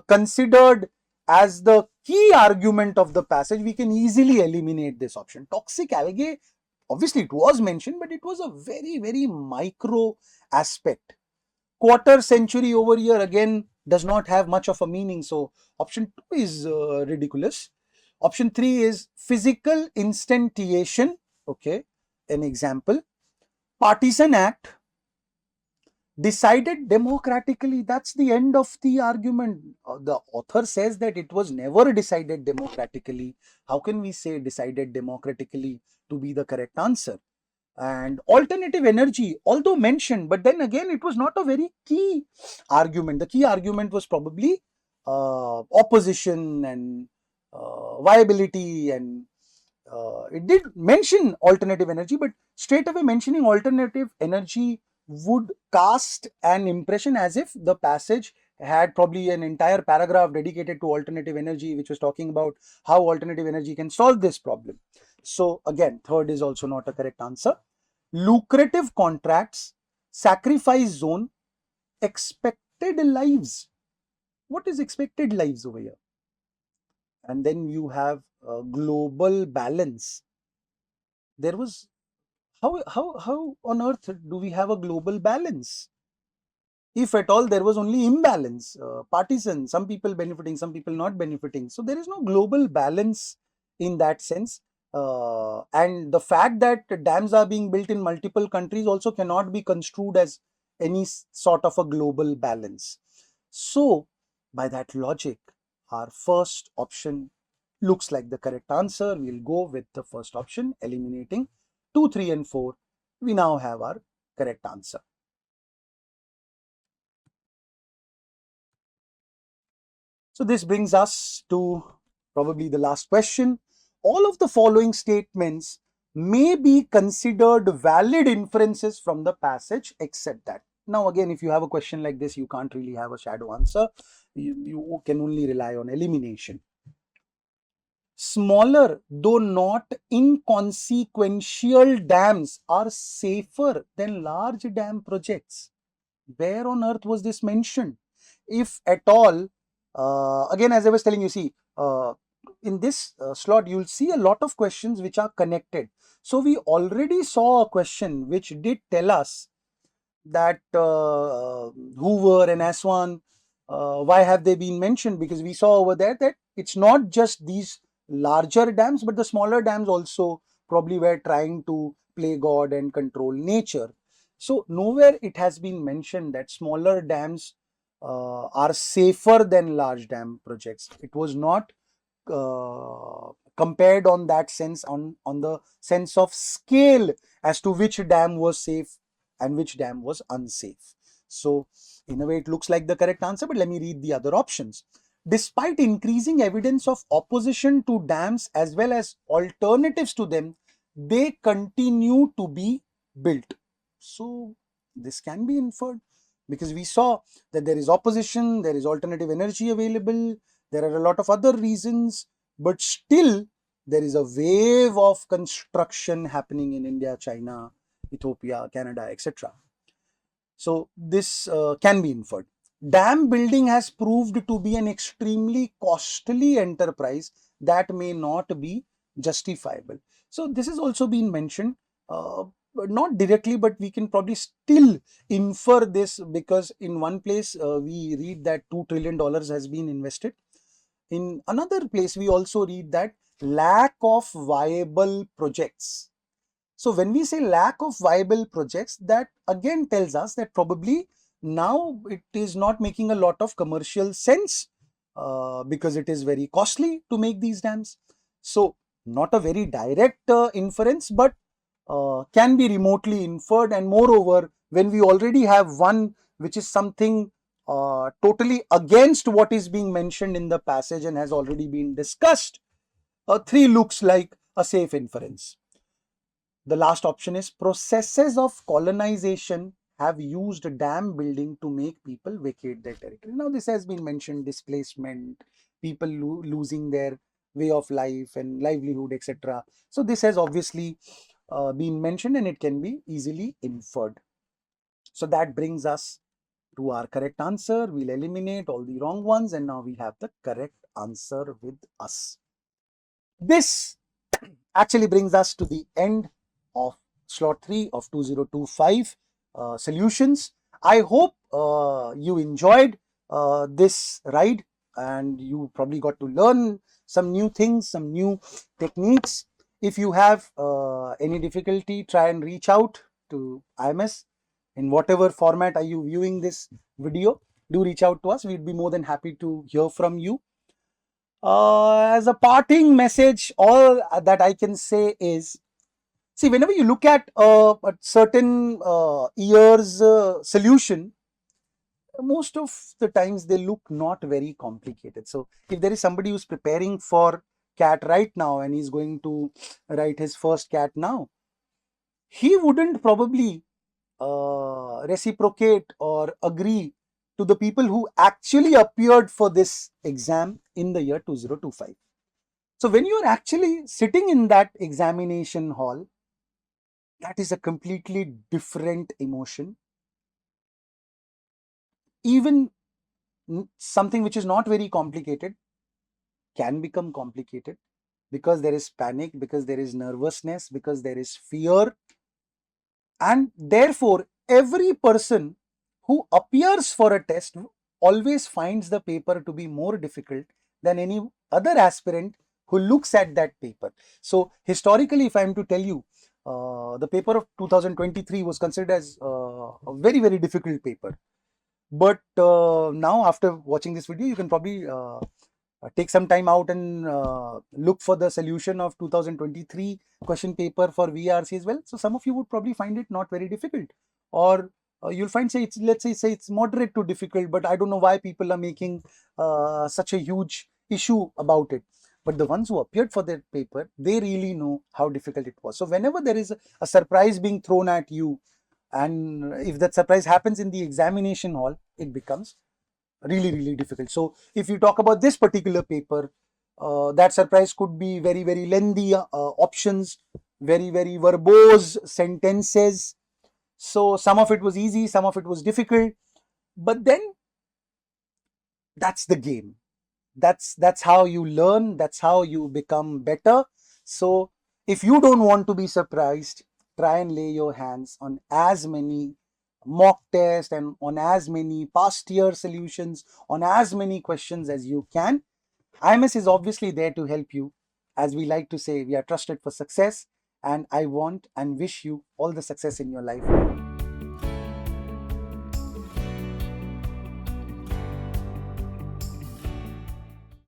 considered as the key argument of the passage, we can easily eliminate this option. Toxic algae, obviously it was mentioned, but it was a very, very micro aspect. Quarter century over here again does not have much of a meaning. So option 2 is ridiculous. Option 3 is physical instantiation. Okay, an example. Partisan act, decided democratically. That's the end of the argument. The author says that it was never decided democratically. How can we say decided democratically to be the correct answer? And alternative energy, although mentioned, but then again it was not a very key argument. The key argument was probably opposition and viability, and it did mention alternative energy, but straight away mentioning alternative energy would cast an impression as if the passage had probably an entire paragraph dedicated to alternative energy, which was talking about how alternative energy can solve this problem. So again, third is also not a correct answer. Lucrative contracts, sacrifice zone, expected lives. What is expected lives over here? And then you have global balance. There was, how on earth do we have a global balance? If at all, there was only imbalance, partisan, some people benefiting, some people not benefiting. So there is no global balance in that sense. And the fact that dams are being built in multiple countries also cannot be construed as any sort of a global balance. So by that logic, our first option looks like the correct answer. We'll go with the first option, eliminating 2, 3, and 4. We now have our correct answer. So this brings us to probably the last question. All of the following statements may be considered valid inferences from the passage except that. Now again, if you have a question like this, you can't really have a shadow answer. You can only rely on elimination. Smaller, though not inconsequential dams are safer than large dam projects. Where on earth was this mentioned? If at all, again, as I was telling you, see, in this slot, you'll see a lot of questions which are connected. So we already saw a question which did tell us that Hoover and Aswan, why have they been mentioned? Because we saw over there that it's not just these larger dams, but the smaller dams also probably were trying to play God and control nature. So nowhere it has been mentioned that smaller dams are safer than large dam projects. It was not compared on that sense, on the sense of scale as to which dam was safe and which dam was unsafe. So in a way it looks like the correct answer, but let me read the other options. Despite increasing evidence of opposition to dams as well as alternatives to them, they continue to be built. So this can be inferred because we saw that there is opposition, there is alternative energy available, there are a lot of other reasons, but still there is a wave of construction happening in India, China, Ethiopia, Canada, etc. So this can be inferred. Dam building has proved to be an extremely costly enterprise that may not be justifiable. So this has also been mentioned, not directly, but we can probably still infer this because in one place we read that $2 trillion has been invested. In another place, we also read that lack of viable projects. So when we say lack of viable projects, that again tells us that probably now it is not making a lot of commercial sense because it is very costly to make these dams. So not a very direct inference, but can be remotely inferred. And moreover, when we already have one which is something totally against what is being mentioned in the passage and has already been discussed, 3 looks like a safe inference. The last option is processes of colonization have used dam building to make people vacate their territory. Now this has been mentioned, displacement, people losing their way of life and livelihood, etc. So this has obviously been mentioned and it can be easily inferred. So that brings us to our correct answer. We'll eliminate all the wrong ones and now we have the correct answer with us. This actually brings us to the end of slot 3 of 2025 solutions. I hope you enjoyed this ride and you probably got to learn some new things, some new techniques. If you have any difficulty, try and reach out to IMS in whatever format are you viewing this video. Do reach out to us. We'd be more than happy to hear from you. As a parting message, all that I can say is, see, whenever you look at a certain year's solution, most of the times they look not very complicated. So if there is somebody who's preparing for CAT right now and he's going to write his first CAT now, he wouldn't probably reciprocate or agree to the people who actually appeared for this exam in the year 2025. So when you're actually sitting in that examination hall, that is a completely different emotion. Even something which is not very complicated can become complicated because there is panic, because there is nervousness, because there is fear. And therefore, every person who appears for a test always finds the paper to be more difficult than any other aspirant who looks at that paper. So historically, if I am to tell you, the paper of 2023 was considered as a very, very difficult paper. But now after watching this video, you can probably take some time out and look for the solution of 2023 question paper for VARC as well. So some of you would probably find it not very difficult, or you'll find, say, it's, let's say it's moderate to difficult, but I don't know why people are making such a huge issue about it. But the ones who appeared for that paper, they really know how difficult it was. So whenever there is a surprise being thrown at you And if that surprise happens in the examination hall, it becomes really, really difficult. So if you talk about this particular paper, that surprise could be very, very lengthy options, very, very verbose sentences. So some of it was easy, some of it was difficult, but then that's the game. That's how you learn, that's how you become better. So if you don't want to be surprised, try and lay your hands on as many mock tests and on as many past year solutions, on as many questions as you can. IMS is obviously there to help you. As we like to say, we are trusted for success, and I want and wish you all the success in your life.